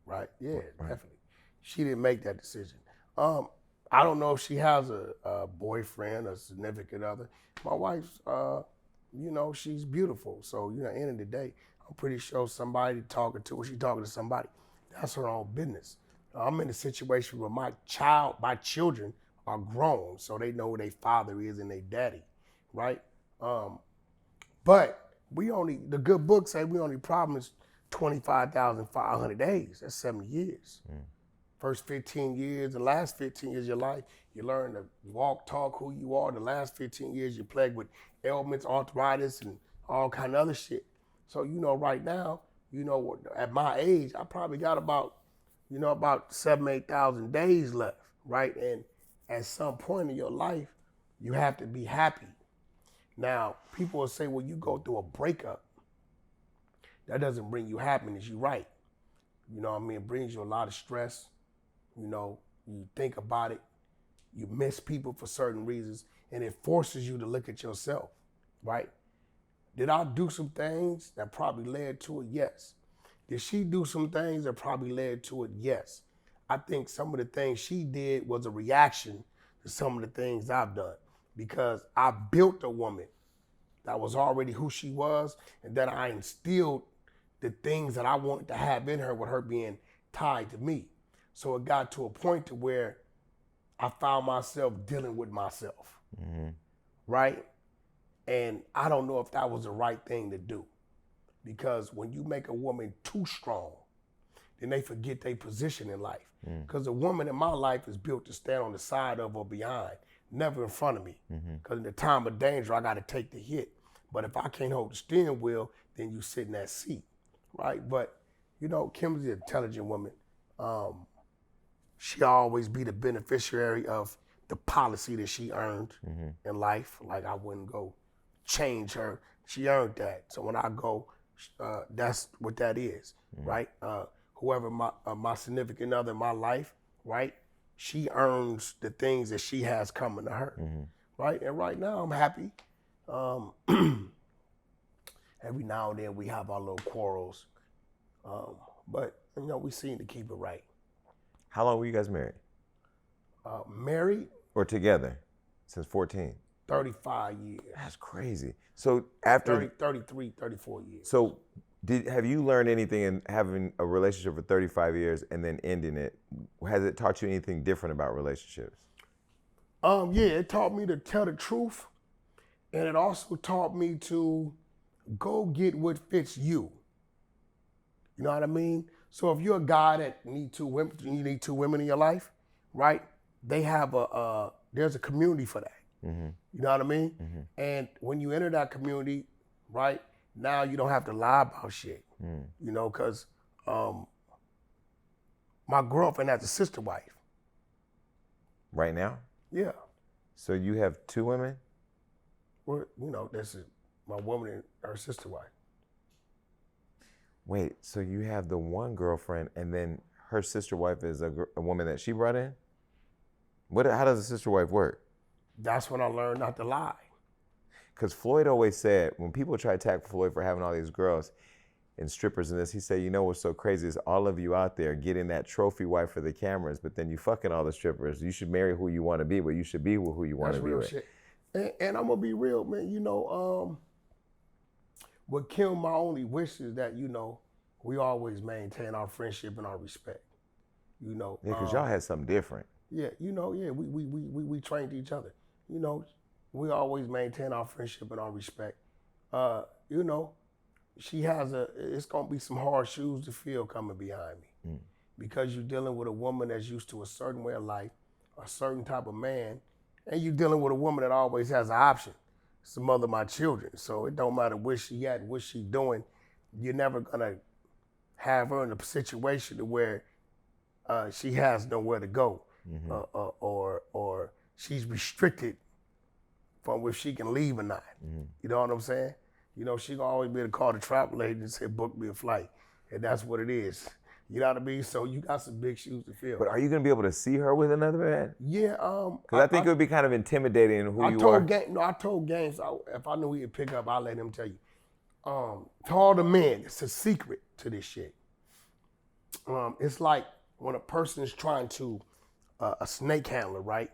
Right? Yeah, definitely. She didn't make that decision. I don't know if she has a boyfriend, a significant other. My wife's, she's beautiful. So, at the end of the day, I'm pretty sure somebody talking to her, she talking to somebody. That's her own business. I'm in a situation where my children are grown, so they know who their father is and their daddy, right? But the good book say we only problem is 25,500 days. That's 70 years. First 15 years, the last 15 years of your life, you learn to walk, talk, who you are. The last 15 years, you plagued with ailments, arthritis, and all kind of other shit. So, right now, at my age, I probably got about 7,000, 8,000 days left, right? And at some point in your life, you have to be happy. Now, people will say, well, you go through a breakup. That doesn't bring you happiness. You're right. You know what I mean? It brings you a lot of stress. You think about it. You miss people for certain reasons, and it forces you to look at yourself, right? Did I do some things that probably led to it? Yes. Did she do some things that probably led to it? Yes. I think some of the things she did was a reaction to some of the things I've done, because I built a woman that was already who she was, and then I instilled the things that I wanted to have in her with her being tied to me. So it got to a point to where I found myself dealing with myself, right? And I don't know if that was the right thing to do, because when you make a woman too strong, then they forget their position in life. Because a woman in my life is built to stand on the side of or behind, never in front of me. Because in the time of danger, I got to take the hit. But if I can't hold the steering wheel, then you sit in that seat, right? But, you know, Kim's an intelligent woman. She'll always be the beneficiary of the policy that she earned in life. Like, I wouldn't go change her. She earned that. So when I go, that's what that is, right? Whoever my significant other in my life, right? She earns the things that she has coming to her, right? And right now I'm happy. Every now and then we have our little quarrels, but you know, we seem to keep it right. How long were you guys married? Married? Or together? Since 14? 35 years. That's crazy. So after 33, 34 years. So have you learned anything in having a relationship for 35 years and then ending it? Has it taught you anything different about relationships? Yeah, it taught me to tell the truth, and it also taught me to go get what fits you. You know what I mean? So if you're a guy that need two women, you need two women in your life, right? They have there's a community for that. You know what I mean? And when you enter that community, right, now you don't have to lie about shit. You know, because my girlfriend has a sister wife. Right now? Yeah. So you have two women? Well, you know, this is my woman and her sister wife. Wait, so you have the one girlfriend and then her sister wife is a woman that she brought in? How does a sister wife work? That's when I learned not to lie. Because Floyd always said, when people try to attack Floyd for having all these girls and strippers and this, he said, you know what's so crazy is all of you out there getting that trophy wife for the cameras, but then you fucking all the strippers. You should marry who you want to be, but you should be who you want to be with. Shit. And I'm going to be real, man. You know, with Kim, my only wish is that, you know, we always maintain our friendship and our respect. You know. Yeah, because y'all had something different. Yeah, you know, yeah, we trained each other. You know, we always maintain our friendship and our respect. You know, it's gonna be some hard shoes to fill coming behind me. Because you're dealing with a woman that's used to a certain way of life, a certain type of man, and you're dealing with a woman that always has an option. It's the mother of my children. So it don't matter where she at, what she doing, you're never gonna have her in a situation to where she has nowhere to go. Or she's restricted from if she can leave or not. You know what I'm saying? You know, she gonna always be able to call the travel agent and say, book me a flight. And that's what it is. You know what I mean? So you got some big shoes to fill. But are you gonna be able to see her with another man? Yeah. Because I think it would be kind of intimidating who you are. I told Games, if I knew he'd pick up, I'll let him tell you. To all the men, it's a secret to this shit. It's like when a person is trying to, a snake handler, right?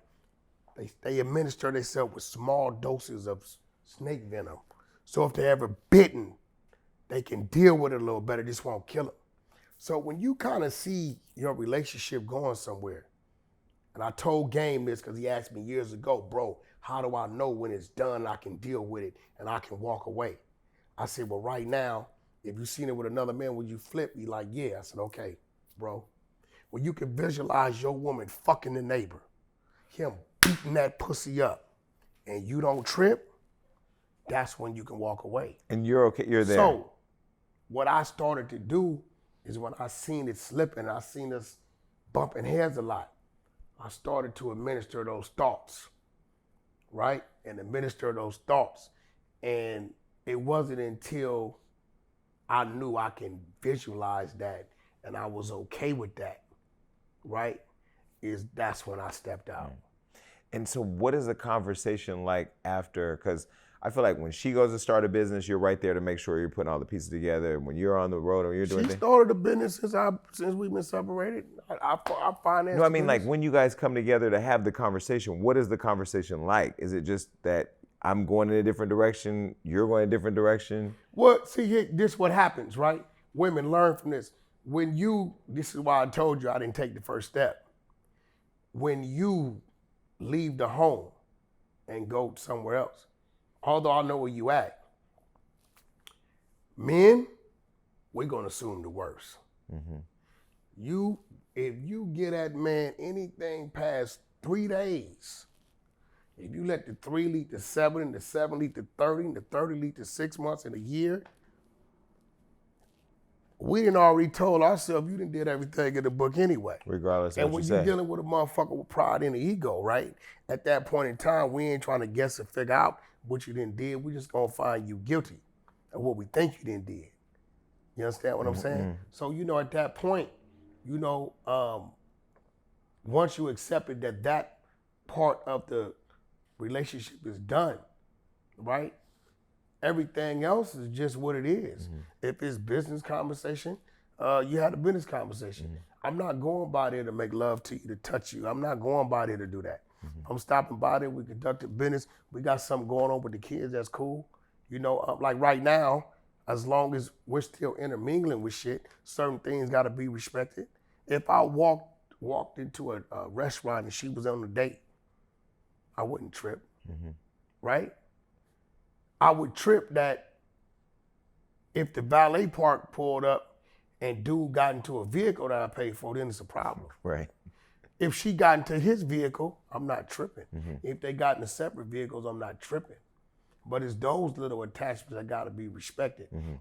They administer themselves with small doses of snake venom. So if they're ever bitten, they can deal with it a little better. This won't kill them. So when you kind of see your relationship going somewhere, and I told Game this because he asked me years ago, bro, how do I know when it's done and I can deal with it and I can walk away? I said, well, right now, if you've seen it with another man, would you flip? He like, yeah. I said, okay, bro. When you can visualize your woman fucking the neighbor, him beating that pussy up, and you don't trip, that's when you can walk away. And you're okay, you're there. So what I started to do is when I seen it slipping, I seen us bumping heads a lot, I started to administer those thoughts, right? And administer those thoughts. And it wasn't until I knew I can visualize that and I was okay with that, right? That's when I stepped out. And so what is the conversation like after, because I feel like when she goes to start a business, you're right there to make sure you're putting all the pieces together. When you're on the road or you're doing things. She started a business since we've been separated. I financed. No, I mean like when you guys come together to have the conversation, what is the conversation like? Is it just that I'm going in a different direction, you're going in a different direction? Well, see, this what happens, right? women learn from this. This is why I told you I didn't take the first step. When you leave the home and go somewhere else, although I know where you at, men, we're gonna assume the worst. If you get that man anything past 3 days, if you let the 3 lead to 7, and the 7 lead to 30, and the 30 lead to 6 months and a year, we done already told ourselves you done did everything in the book anyway. Regardless of and what when you you're say. dealing with a motherfucker with pride and ego, right? At that point in time, we ain't trying to guess and figure out what you done did. We just gonna find you guilty of what we think you done did. You understand what I'm saying? So, at that point, once you accepted that part of the relationship is done, right? Everything else is just what it is. If it's business conversation, you had a business conversation. I'm not going by there to make love to you, to touch you. I'm not going by there to do that. I'm stopping by there. We conducted business. We got something going on with the kids. That's cool. Like right now, as long as we're still intermingling with shit, certain things got to be respected. If I walked into a restaurant and she was on a date, I wouldn't trip, right? I would trip that if the valet park pulled up and dude got into a vehicle that I paid for, then it's a problem. Right. If she got into his vehicle, I'm not tripping. If they got into separate vehicles, I'm not tripping. But it's those little attachments that gotta be respected. And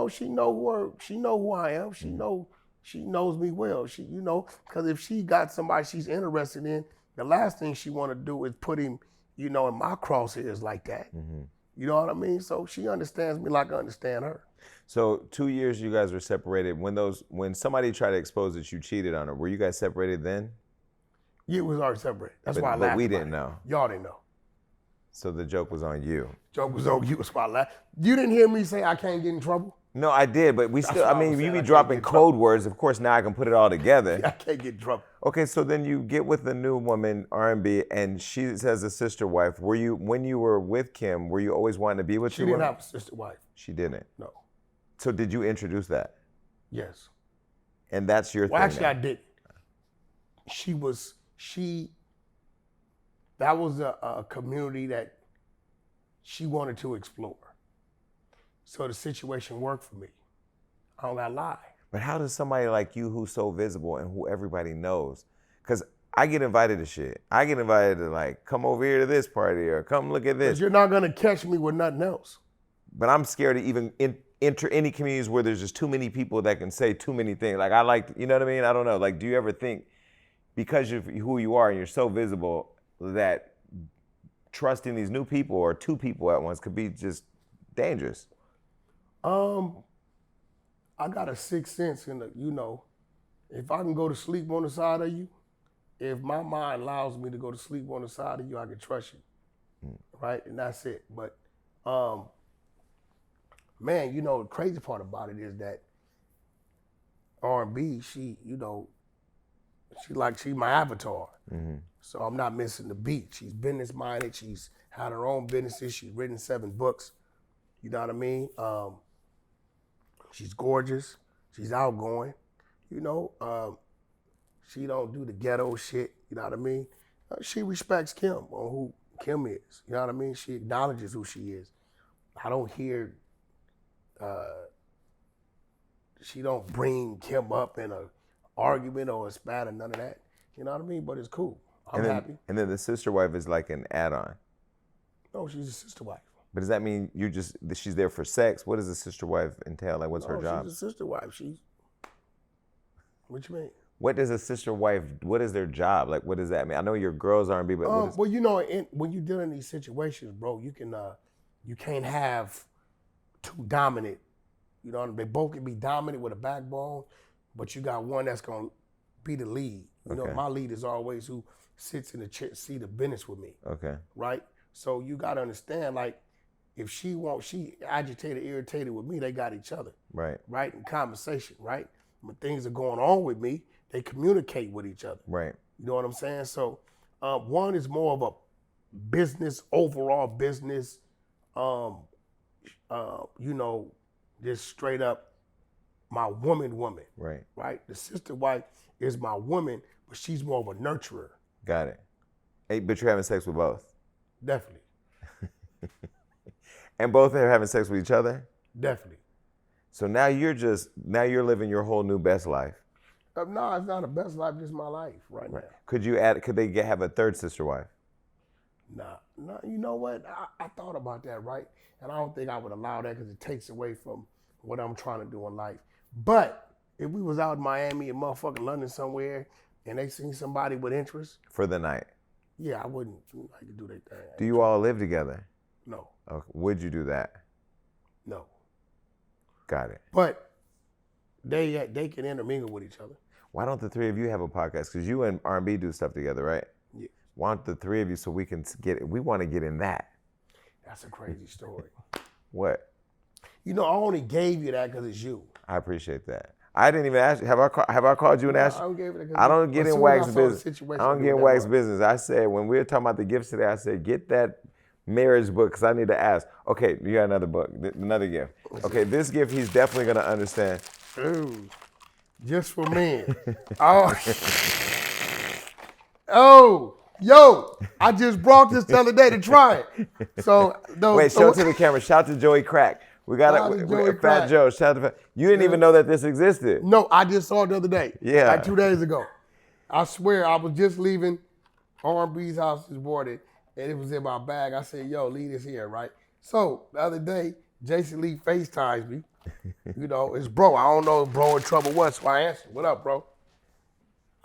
she know who I am. She knows me well. Because if she got somebody she's interested in, the last thing she wanna do is put him, in my crosshairs like that. You know what I mean? So she understands me like I understand her. So 2 years you guys were separated. When somebody tried to expose that you cheated on her, were you guys separated then? Yeah, we was already separated. That's why I laughed. But we about didn't it. know. Y'all didn't know. So the joke was on you. Joke was on you. That's why I laughed. You didn't hear me say I can't get in trouble? No, I did, but That's what I was you saying, be I dropping can't get in trouble. code words. Of course, now I can put it all together. I can't get in trouble. Okay, so then you get with the new woman, R&B, and she has a sister wife. When you were with Kim, were you always wanting to be with She your didn't woman? have a sister wife. She didn't. No. So did you introduce that? Yes. And that's your Well, thing actually, now. I didn't. That was a community that she wanted to explore. So the situation worked for me. I don't gotta lie. But how does somebody like you who's so visible and who everybody knows, because I get invited to shit. I get invited to come over here to this party or come look at this. Because you're not gonna catch me with nothing else. But I'm scared to even enter any communities where there's just too many people that can say too many things. You know what I mean? I don't know. Do you ever think, because of who you are and you're so visible, that trusting these new people or two people at once could be just dangerous? I got a sixth sense in if I can go to sleep on the side of you, if my mind allows me to go to sleep on the side of you, I can trust you, right? And that's it. But, man, the crazy part about it is that R&B, she my avatar. So I'm not missing the beat. She's business minded. She's had her own businesses. She's written 7 books. You know what I mean? She's gorgeous. She's outgoing. She don't do the ghetto shit. You know what I mean? She respects Kim on who Kim is. You know what I mean? She acknowledges who she is. I don't hear, she don't bring Kim up in a argument or a spat or none of that. You know what I mean? But it's cool. I'm happy. And then the sister wife is like an add-on. No, she's a sister wife. But does that mean she's there for sex? What does the sister wife entail? What's her job? She's a sister wife. What you mean? What does a sister wife, what is their job? What does that mean? I know your girls R&B, but what is... Well, when you deal in these situations, bro, you can't have 2 dominant. They both can be dominant with a backbone, but you got one that's gonna be the lead. My lead is always who sits in the seat of business with me. Okay. Right? So you gotta understand, if she agitated, irritated with me, they got each other. Right. Right? In conversation, right? When things are going on with me, they communicate with each other. Right. You know what I'm saying? So one is more of a overall business, just straight up my woman. Right. Right? The sister wife is my woman, but she's more of a nurturer. Got it. Hey, but you're having sex with both. Definitely. And both are having sex with each other? Definitely. So now you're living your whole new best life. No, it's not the best life, just my life right now. Could they have a third sister wife? Nah, you know what? I thought about that, right? And I don't think I would allow that because it takes away from what I'm trying to do in life. But if we was out in Miami and motherfucking London somewhere and they seen somebody with interest. For the night? Yeah, I wouldn't like to do that thing. Do you all live together? No. Okay. Would you do that? No. Got it. But they can intermingle with each other. Why don't the three of you have a podcast? Because you and R&B do stuff together, right? Yeah. Why don't the three of you so we want to get in that? That's a crazy story. What? You know, I only gave you that because it's you. I appreciate that. I didn't even ask you. Have I called you and asked you? I don't get in Wack's business. I don't get in Wack's business. I said, when we were talking about the gifts today, I said, get that marriage book because I need to ask. Okay, you got another book, another gift. Okay, this gift he's definitely going to understand. Ooh, just for men. Yo, I just brought this the other day to try it. So wait, show it to the camera. Shout to Joey Crack. We got it. Fat Joe. Shout out to You didn't even know that this existed. No, I just saw it the other day. Yeah. Like 2 days ago. I swear, I was just leaving R&B's house, just bought it, and it was in my bag. I said, yo, leave this here, right? So the other day, Jason Lee FaceTimes me. You know, it's bro. I don't know if bro in trouble what, so I answered. What up, bro?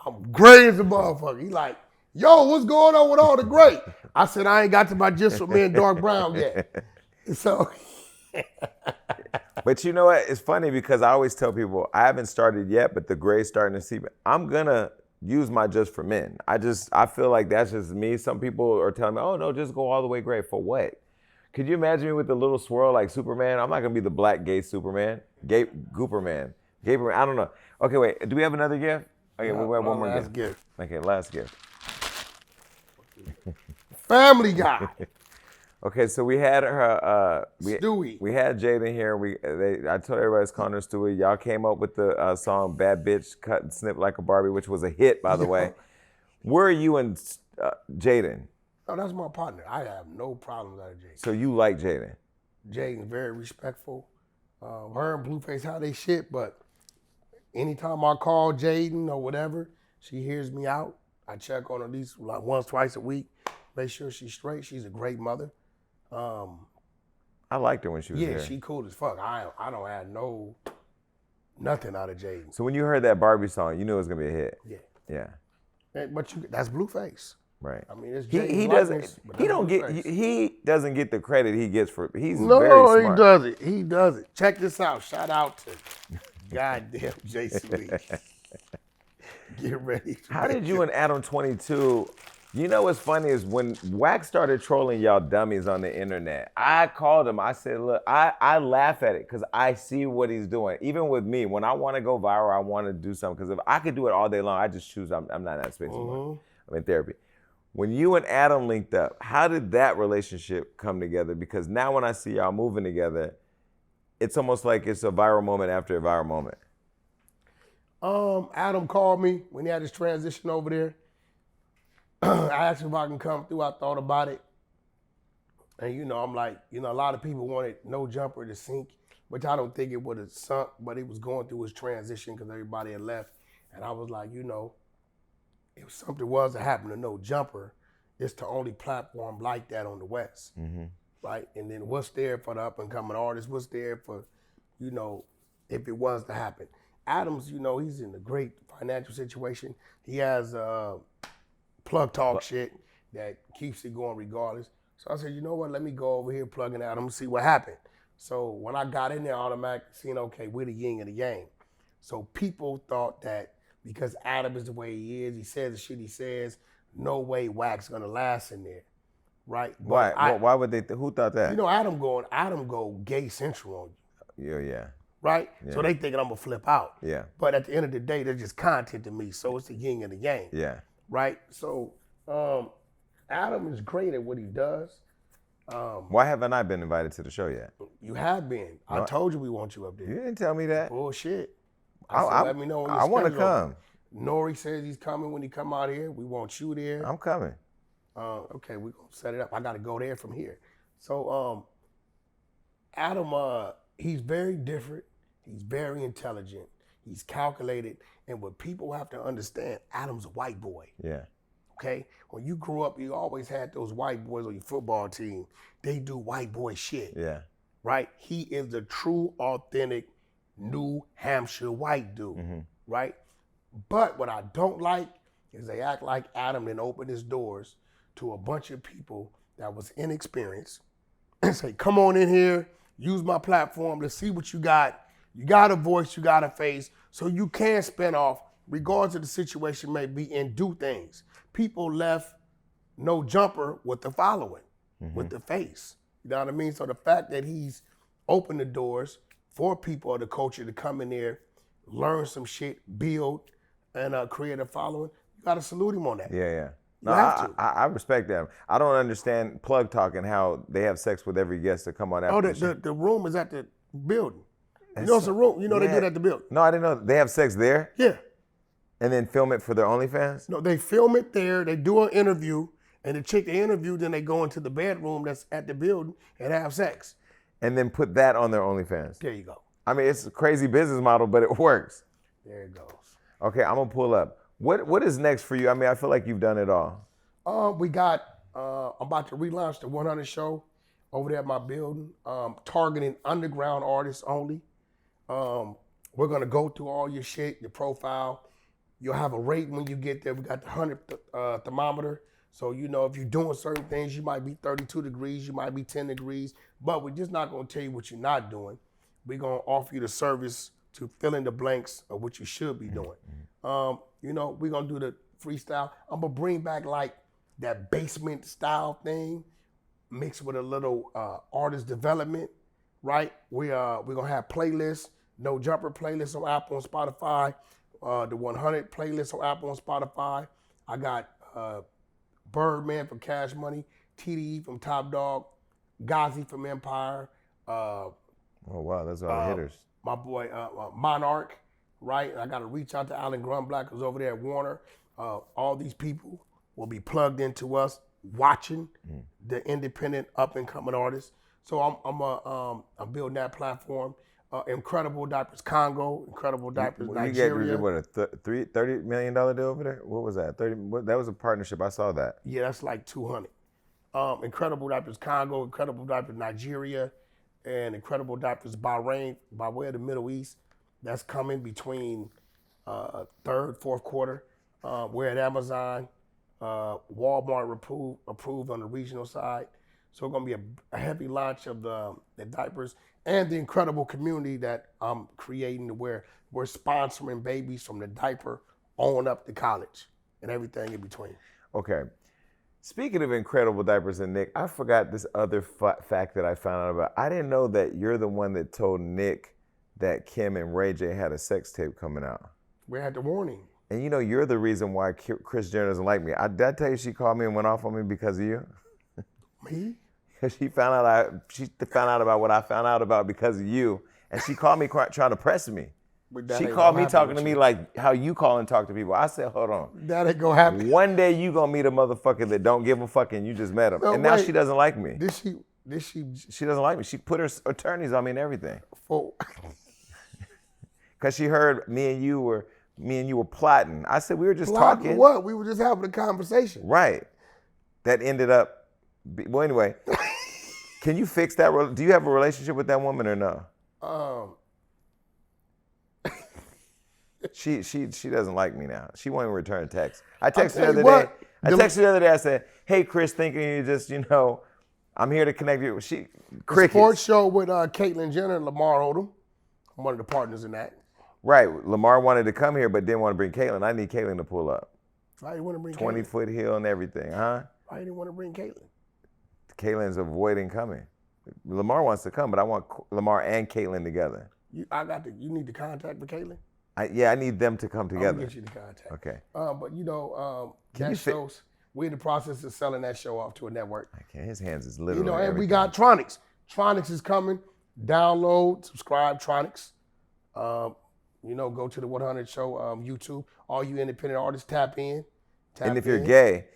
I'm great as a motherfucker. He like, yo, what's going on with all the great? I said, I ain't got to my Just for Men Dark Brown yet. So... But you know what? It's funny because I always tell people I haven't started yet, but the gray's starting to seep. I'm gonna use my Just for Men. I feel like that's just me. Some people are telling me, oh no, just go all the way gray. For what? Could you imagine me with the little swirl like Superman? I'm not gonna be the black gay Superman. Gooperman. Gaperman. I don't know. Okay, wait. Do we have another gift? Okay, we have one more gift. Okay, last gift. Family Guy. Okay, so we had her. Stewie. We had Jaden here. I told everybody it's calling her Stewie. Y'all came up with the song "Bad Bitch Cut and Snip Like a Barbie," which was a hit, by the way. Where are you and Jaden? Oh, that's my partner. I have no problems out of Jaden. So you like Jaden? Jaden's very respectful. Her and Blueface how they shit, but anytime I call Jaden or whatever, she hears me out. I check on her at least like once, twice a week, make sure she's straight. She's a great mother. I liked her when she was here. Yeah, she cool as fuck. I don't have nothing out of Jaden. So when you heard that Barbie song, you knew it was gonna be a hit. Yeah. Yeah. But that's Blueface. Right. I mean, it's he doesn't get the credit he gets for. He's very smart. No, he doesn't. He doesn't. Check this out. Shout out to goddamn Jason Lee. Get ready. How did you and Adam 22? You know what's funny is when Wack started trolling y'all dummies on the internet, I called him. I said, look, I laugh at it because I see what he's doing. Even with me, when I want to go viral, I want to do something. Because if I could do it all day long, I just choose I'm not in that space anymore. I'm in therapy. When you and Adam linked up, how did that relationship come together? Because now when I see y'all moving together, it's almost like it's a viral moment after a viral moment. Adam called me when he had his transition over there. I asked him if I can come through. I thought about it. And, I'm like, a lot of people wanted No Jumper to sink, which I don't think it would have sunk, but it was going through his transition because everybody had left. And I was like, if something was to happen to No Jumper, it's the only platform like that on the West, right? And then what's there for the up-and-coming artists? What's there for, if it was to happen? Adams, he's in a great financial situation. He has plug talk shit that keeps it going regardless. So I said, you know what? Let me go over here, plug in Adam, and see what happened. So when I got in there, automatically seeing, okay, we're the yin and the yang. So people thought that because Adam is the way he is, he says the shit he says, no way Wack's gonna last in there, right? Why? Why would they? Who thought that? Adam go gay central on you. Yeah. Right? Yeah. So they thinking I'm gonna flip out. Yeah. But at the end of the day, they're just content to me. So it's the yin and the yang. Yeah. Right? So Adam is great at what he does. Why haven't I been invited to the show yet? You have been. I told you we want you up there. You didn't tell me that. Bullshit. I said, let me know when I want to come. Nori says he's coming when he come out here. We want you there. I'm coming. Okay, we're going to set it up. I got to go there from here. So, Adam, he's very different. He's very intelligent. He's calculated. And what people have to understand, Adam's a white boy. Yeah. Okay? When you grew up, you always had those white boys on your football team. They do white boy shit. Yeah. Right? He is the true, authentic New Hampshire white dude. Right? But what I don't like is they act like Adam then opened his doors to a bunch of people that was inexperienced and say, come on in here, use my platform, let's see what you got. You got a voice, you got a face, so you can spin off, regardless of the situation may be, and do things. People left no jumper with the following, with the face. You know what I mean? So the fact that he's opened the doors for people of the culture to come in there, learn some shit, build, and create a following, you gotta salute him on that. Yeah. No, You have to. I respect them. I don't understand plug talking how they have sex with every guest to come on after. Oh, the room is at the building. You know it's a room. You know they do it at the building. No, I didn't know. They have sex there? Yeah. And then film it for their OnlyFans? No, they film it there. They do an interview, and the chick they interview, then they go into the bedroom that's at the building and have sex. And then put that on their OnlyFans? There you go. I mean, it's a crazy business model, but it works. There it goes. Okay, I'm gonna pull up. What is next for you? I mean, I feel like you've done it all. We got, I'm about to relaunch the 100 show over there at my building, targeting underground artists only. We're gonna go through all your shit, your profile. You'll have a rate when you get there. We got the 100 thermometer. So, you know, if you're doing certain things, you might be 32 degrees, you might be 10 degrees, but we're just not gonna tell you what you're not doing. We're gonna offer you the service to fill in the blanks of what you should be doing. You know, we're gonna do the freestyle. I'm gonna bring back like that basement style thing mixed with a little artist development, right? We're gonna have playlists, No Jumper playlist on Apple and Spotify, the 100 playlist on Apple and Spotify. I got Birdman from Cash Money, TDE from Top Dog, Ghazi from Empire. Oh wow, those are all hitters. My boy Monarch, right? I got to reach out to Alan Grunblatt, who's over there at Warner. All these people will be plugged into us, watching the independent up and coming artists. So I'm building that platform. Incredible Diapers Congo, Incredible Diapers Nigeria. You get what, a $30 million deal over there? What was that? That was a partnership. I saw that. Yeah, that's like 200. Incredible Diapers Congo, Incredible Diapers Nigeria, and Incredible Diapers Bahrain, by way of the Middle East. That's coming between third, fourth quarter. We're at Amazon, Walmart approved on the regional side. So it's gonna be a heavy launch of the diapers and the incredible community that I'm creating, to where we're sponsoring babies from the diaper on up to college and everything in between. Okay. Speaking of incredible diapers and Nick, I forgot this other fact that I found out about. I didn't know that you're the one that told Nick that Kim and Ray J had a sex tape coming out. We had the warning. And you know, you're the reason why Kris Jenner doesn't like me. Did I tell you she called me and went off on me because of you? Me? Because she found out about what I found out about because of you, and she called me trying to press me. She called me talking to me like how you call and talk to people. I said, hold on. That ain't gonna happen. One day you gonna meet a motherfucker that don't give a fuck and you just met him. No, and now wait. she doesn't like me. Did she? She doesn't like me. She put her attorneys on me and everything. For, Because she heard me and you were plotting. I said we were just talking. What? We were just having a conversation. Right. That ended up. Well, anyway, can you fix that? Do you have a relationship with that woman or no? She doesn't like me now. She won't even return a text. I texted her the other day. I said, "Hey, Chris, thinking you just, I'm here to connect you." Crickets. Sports show with Caitlyn Jenner and Lamar Odom. I'm one of the partners in that. Right. Lamar wanted to come here, but didn't want to bring Caitlyn. I need Caitlyn to pull up. Why didn't want to bring 20-foot hill and everything, huh? Why didn't want to bring Caitlyn? Caitlyn's avoiding coming. Lamar wants to come, but I want Lamar and Caitlyn together. You need the contact with Caitlyn? I need them to come together. I'll get you the contact. Okay. But We're in the process of selling that show off to a network. Okay, his hands is literally And everything. we got Tronics. Tronics is coming. Download, subscribe, Tronics. Go to the 100 Show YouTube. All you independent artists, tap in. And if you're gay,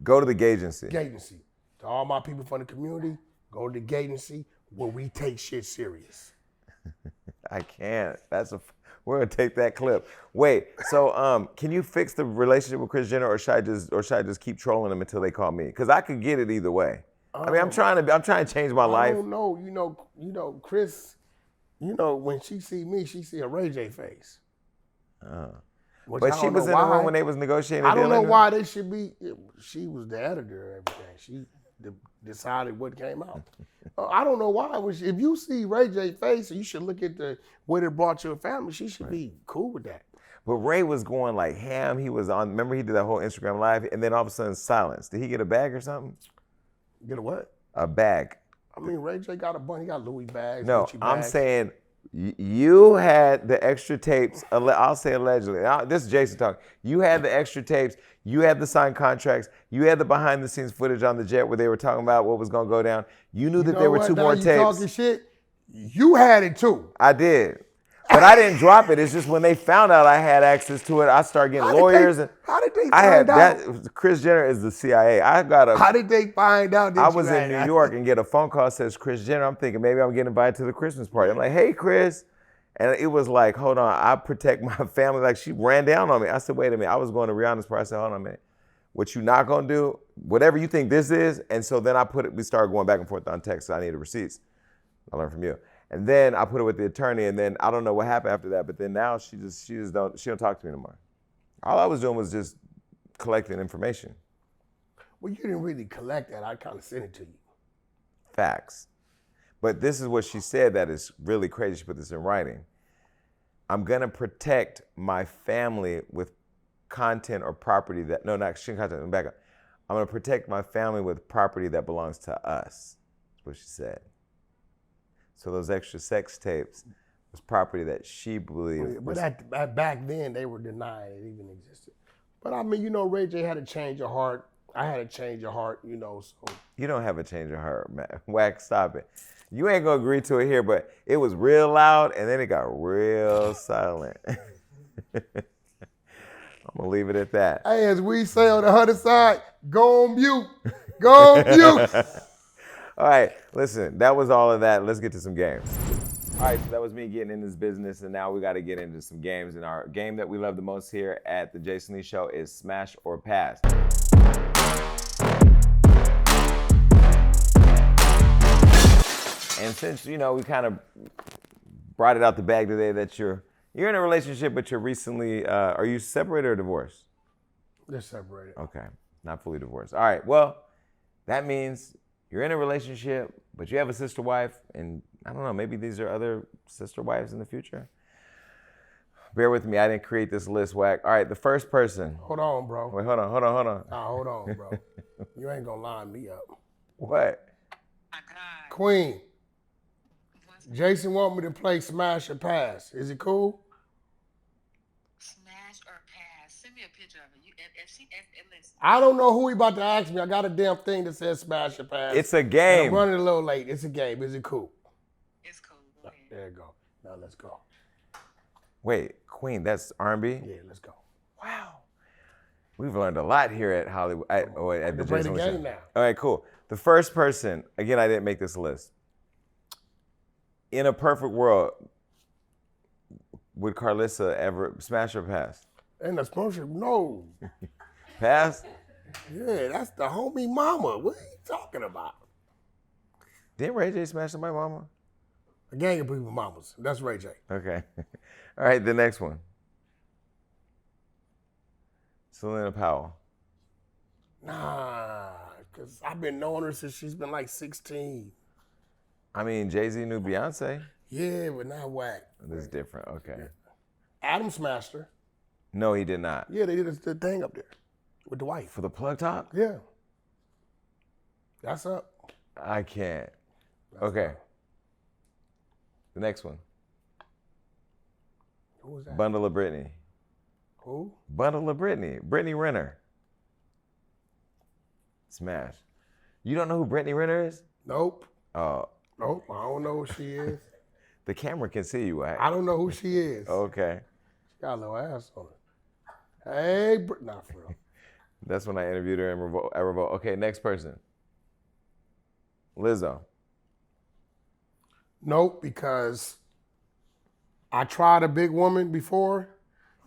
go to the gay agency. Gagency. To all my people from the community, go to the Gagency where we take shit serious. I can't. We're gonna take that clip. Wait, so can you fix the relationship with Kris Jenner, or should I just keep trolling them until they call me? Because I could get it either way. I mean, I'm trying to change my life. I don't know. Kris. When she see me, she see a Ray J face. But she was in the room when they was negotiating. I don't know why they should be. She was the editor and everything. She decided what came out. I don't know why. If you see Ray J face, you should look at what it brought your family. She should be cool with that. But Ray was going like ham. He was on. Remember, he did that whole Instagram live, and then all of a sudden silence. Did he get a bag or something? Get a what? A bag. I mean, Ray J got a bunch. He got Louis bags. No, Gucci I'm bags. saying you had the extra tapes. I'll say allegedly. This is Jason talking. You had the extra tapes. You had the signed contracts. You had the behind-the-scenes footage on the jet where they were talking about what was going to go down. You knew that there were two more tapes. Talking shit. You had it too. I did. But I didn't drop it. It's just when they found out I had access to it, I started getting lawyers. How did they find out? Kris Jenner is the CIA. How did they find out that I was in New York and get a phone call that says Kris Jenner. I'm thinking maybe I'm getting invited to the Christmas party. I'm like, hey, Kris. And it was like, hold on, I protect my family. Like, she ran down on me. I said, wait a minute. I was going to Rihanna's party. I said, hold on a minute. What you not going to do, whatever you think this is. And so then we started going back and forth on text. So I needed receipts. I learned from you. And then I put it with the attorney, and then I don't know what happened after that, but then now she don't talk to me anymore. All I was doing was just collecting information. Well, you didn't really collect that. I kind of sent it to you. Facts. But this is what she said that is really crazy. She put this in writing. I'm gonna protect my family with content or property that, no, not content, back up. I'm gonna protect my family with property that belongs to us. That's what she said. So those extra sex tapes was property that she believed. But back then, they were denying it even existed. But I mean, Ray J had a change of heart. I had a change of heart, so. You don't have a change of heart, man. Wack, stop it. You ain't gonna agree to it here, but it was real loud and then it got real silent. I'm gonna leave it at that. Hey, as we say on the other side, go on mute. Go on mute. All right, listen, that was all of that. Let's get to some games. All right, so that was me getting in this business, and now we got to get into some games. And our game that we love the most here at the Jason Lee Show is Smash or Pass. And since, we kind of brought it out the bag today that you're in a relationship, but you're recently, are you separated or divorced? They're separated. Okay, not fully divorced. All right, well, that means you're in a relationship, but you have a sister wife, and I don't know, maybe these are other sister wives in the future. Bear with me, I didn't create this list, Wack. All right, the first person. Hold on, bro. Wait, hold on. Nah, hold on, bro. You ain't gonna line me up. What? Queen. Jason want me to play Smash or Pass. Is it cool? Smash or Pass. Send me a picture of it. Listen. I don't know who he about to ask me. I got a damn thing that says Smash or Pass. It's a game. I'm running a little late. It's a game. Is it cool? It's cool. Go ahead. There you go. Now let's go. Wait, Queen, that's R&B? Yeah, let's go. Wow. We've learned a lot here at Hollywood, at the play Jason the Lee game Show. now. All right, cool. The first person, again, I didn't make this list. In a perfect world, would Carlissa ever smash or pass? And the sponsor, no. Pass? Yeah, that's the homie mama. What are you talking about? Didn't Ray J smash somebody's mama? A gang of people mamas. That's Ray J. Okay. All right, the next one. Selena Powell. Nah, because I've been knowing her since she's been like 16. I mean, Jay-Z knew Beyonce. Yeah, but not Wack. This is different, okay. Yeah. Adam smashed her. No, he did not. Yeah, they did the thing up there with the wife. For the plug top? Yeah. That's up. I can't. Okay. The next one. Who was that? Bundle of Brittany. Who? Bundle of Brittany. Brittany Renner. Smash. You don't know who Brittany Renner is? Nope. Oh. Nope. I don't know who she is. The camera can see you, Wack. I don't know who she is. Okay. She got a little ass on her. Hey, nah, for real. That's when I interviewed her at Revolt. Okay, next person. Lizzo. Nope, because I tried a big woman before,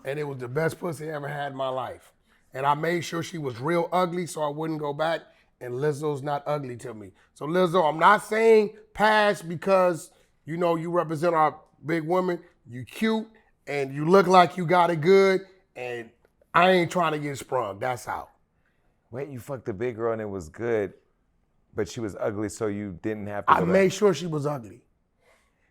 and it was the best pussy I ever had in my life. And I made sure she was real ugly so I wouldn't go back, and Lizzo's not ugly to me. So Lizzo, I'm not saying pass because, you know, you represent our big women. You cute, and you look like you got it good, and I ain't trying to get sprung. That's out. Wait, you fucked a big girl and it was good, but she was ugly, so you didn't have to I made sure she was ugly.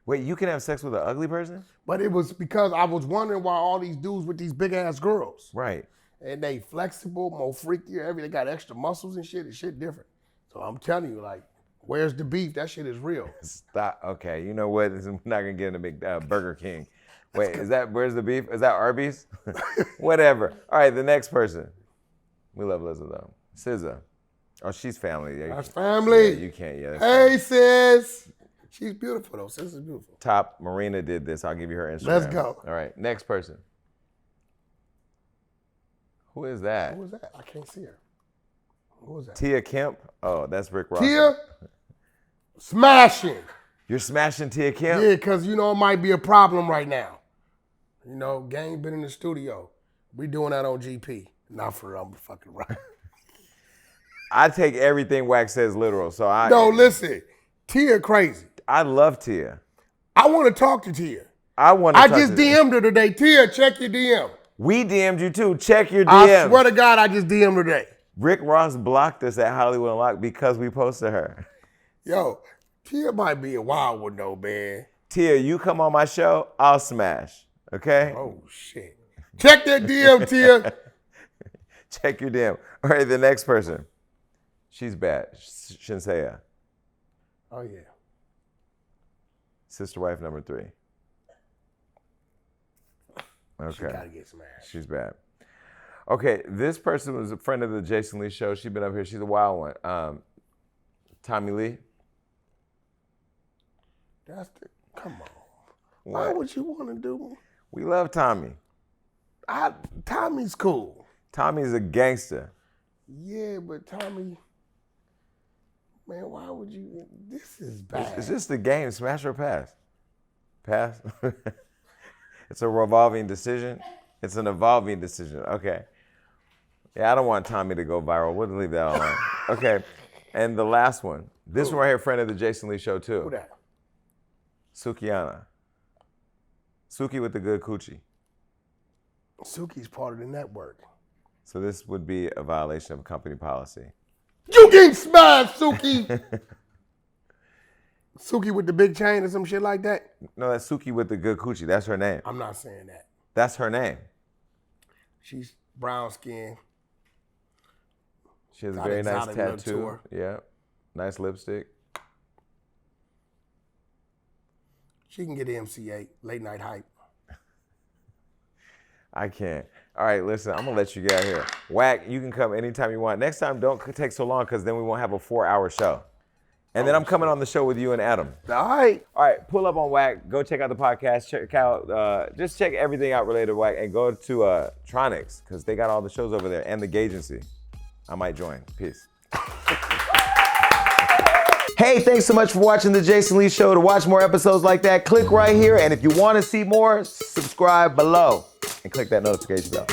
Wait, you can have sex with an ugly person? But it was because I was wondering why all these dudes with these big ass girls. Right. And they flexible, more freakier, they got extra muscles and shit. It's shit different. So I'm telling you, like, where's the beef? That shit is real. Stop. Okay, you know what? We're not gonna get in a big Burger King. Wait, where's the beef? Is that Arby's? Whatever. All right, the next person. We love Lizzo though. SZA. Oh, she's family. Yeah, That's family. Yeah, you can't. Yeah. Hey, sis. She's beautiful though. Sis is beautiful. Top Marina did this. I'll give you her Instagram. Let's go. All right, next person. Who is that? Who is that? I can't see her. Who is that? Tia Kemp. Oh, that's Rick Ross. Tia, smashing. You're smashing Tia Kemp? Yeah, because, you know, it might be a problem right now. You know, gang been in the studio. We doing that on GP. Not for real, I'm fucking right. I take everything Wack says literal, so I... No, listen. Tia crazy. I love Tia. I want to talk to Tia. I just DM'd her today. Tia, check your DM. We DM'd you too. Check your DM. I swear to God, I just DM'd her today. Rick Ross blocked us at Hollywood Unlocked because we posted her. Yo, Tia might be a wild one though, man. Tia, you come on my show, I'll smash. Okay? Oh, shit. Check that DM, Tia. Check your DM. All right, the next person. She's bad. Shinseiya. Oh, yeah. Sister wife number 3. Okay. She gotta get smashed. She's bad. Okay, this person was a friend of the Jason Lee show. She's been up here. She's a wild one. Tommy Lee. Come on. Why would you want to do? We love Tommy. Tommy's cool. Tommy's a gangster. Yeah, but Tommy, man, why would you? This is bad. It's just the game. Smash or pass? Pass? It's a revolving decision. It's an evolving decision. Okay. Yeah, I don't want Tommy to go viral. We'll leave that alone. Okay. And the last one. This one right here, friend of the Jason Lee show too. Who that? Sukiana. Suki with the good coochie. Suki's part of the network. So this would be a violation of company policy. You getting smashed, Suki. Suki with the big chain or some shit like that? No, that's Suki with the good coochie. That's her name. I'm not saying that. That's her name. She's brown skin. She has a very nice tattoo. Yeah. Nice lipstick. She can get MC8, late night hype. I can't. All right, listen, I'm going to let you get out here. Wack, you can come anytime you want. Next time, don't take so long because then we won't have a 4-hour show. And then I'm coming on the show with you and Adam. All right. All right, pull up on Wack. Go check out the podcast. Check out, just check everything out related to Wack. And go to Tronics because they got all the shows over there and the Gagency. I might join. Peace. Hey, thanks so much for watching The Jason Lee Show. To watch more episodes like that, click right here. And if you want to see more, subscribe below and click that notification bell.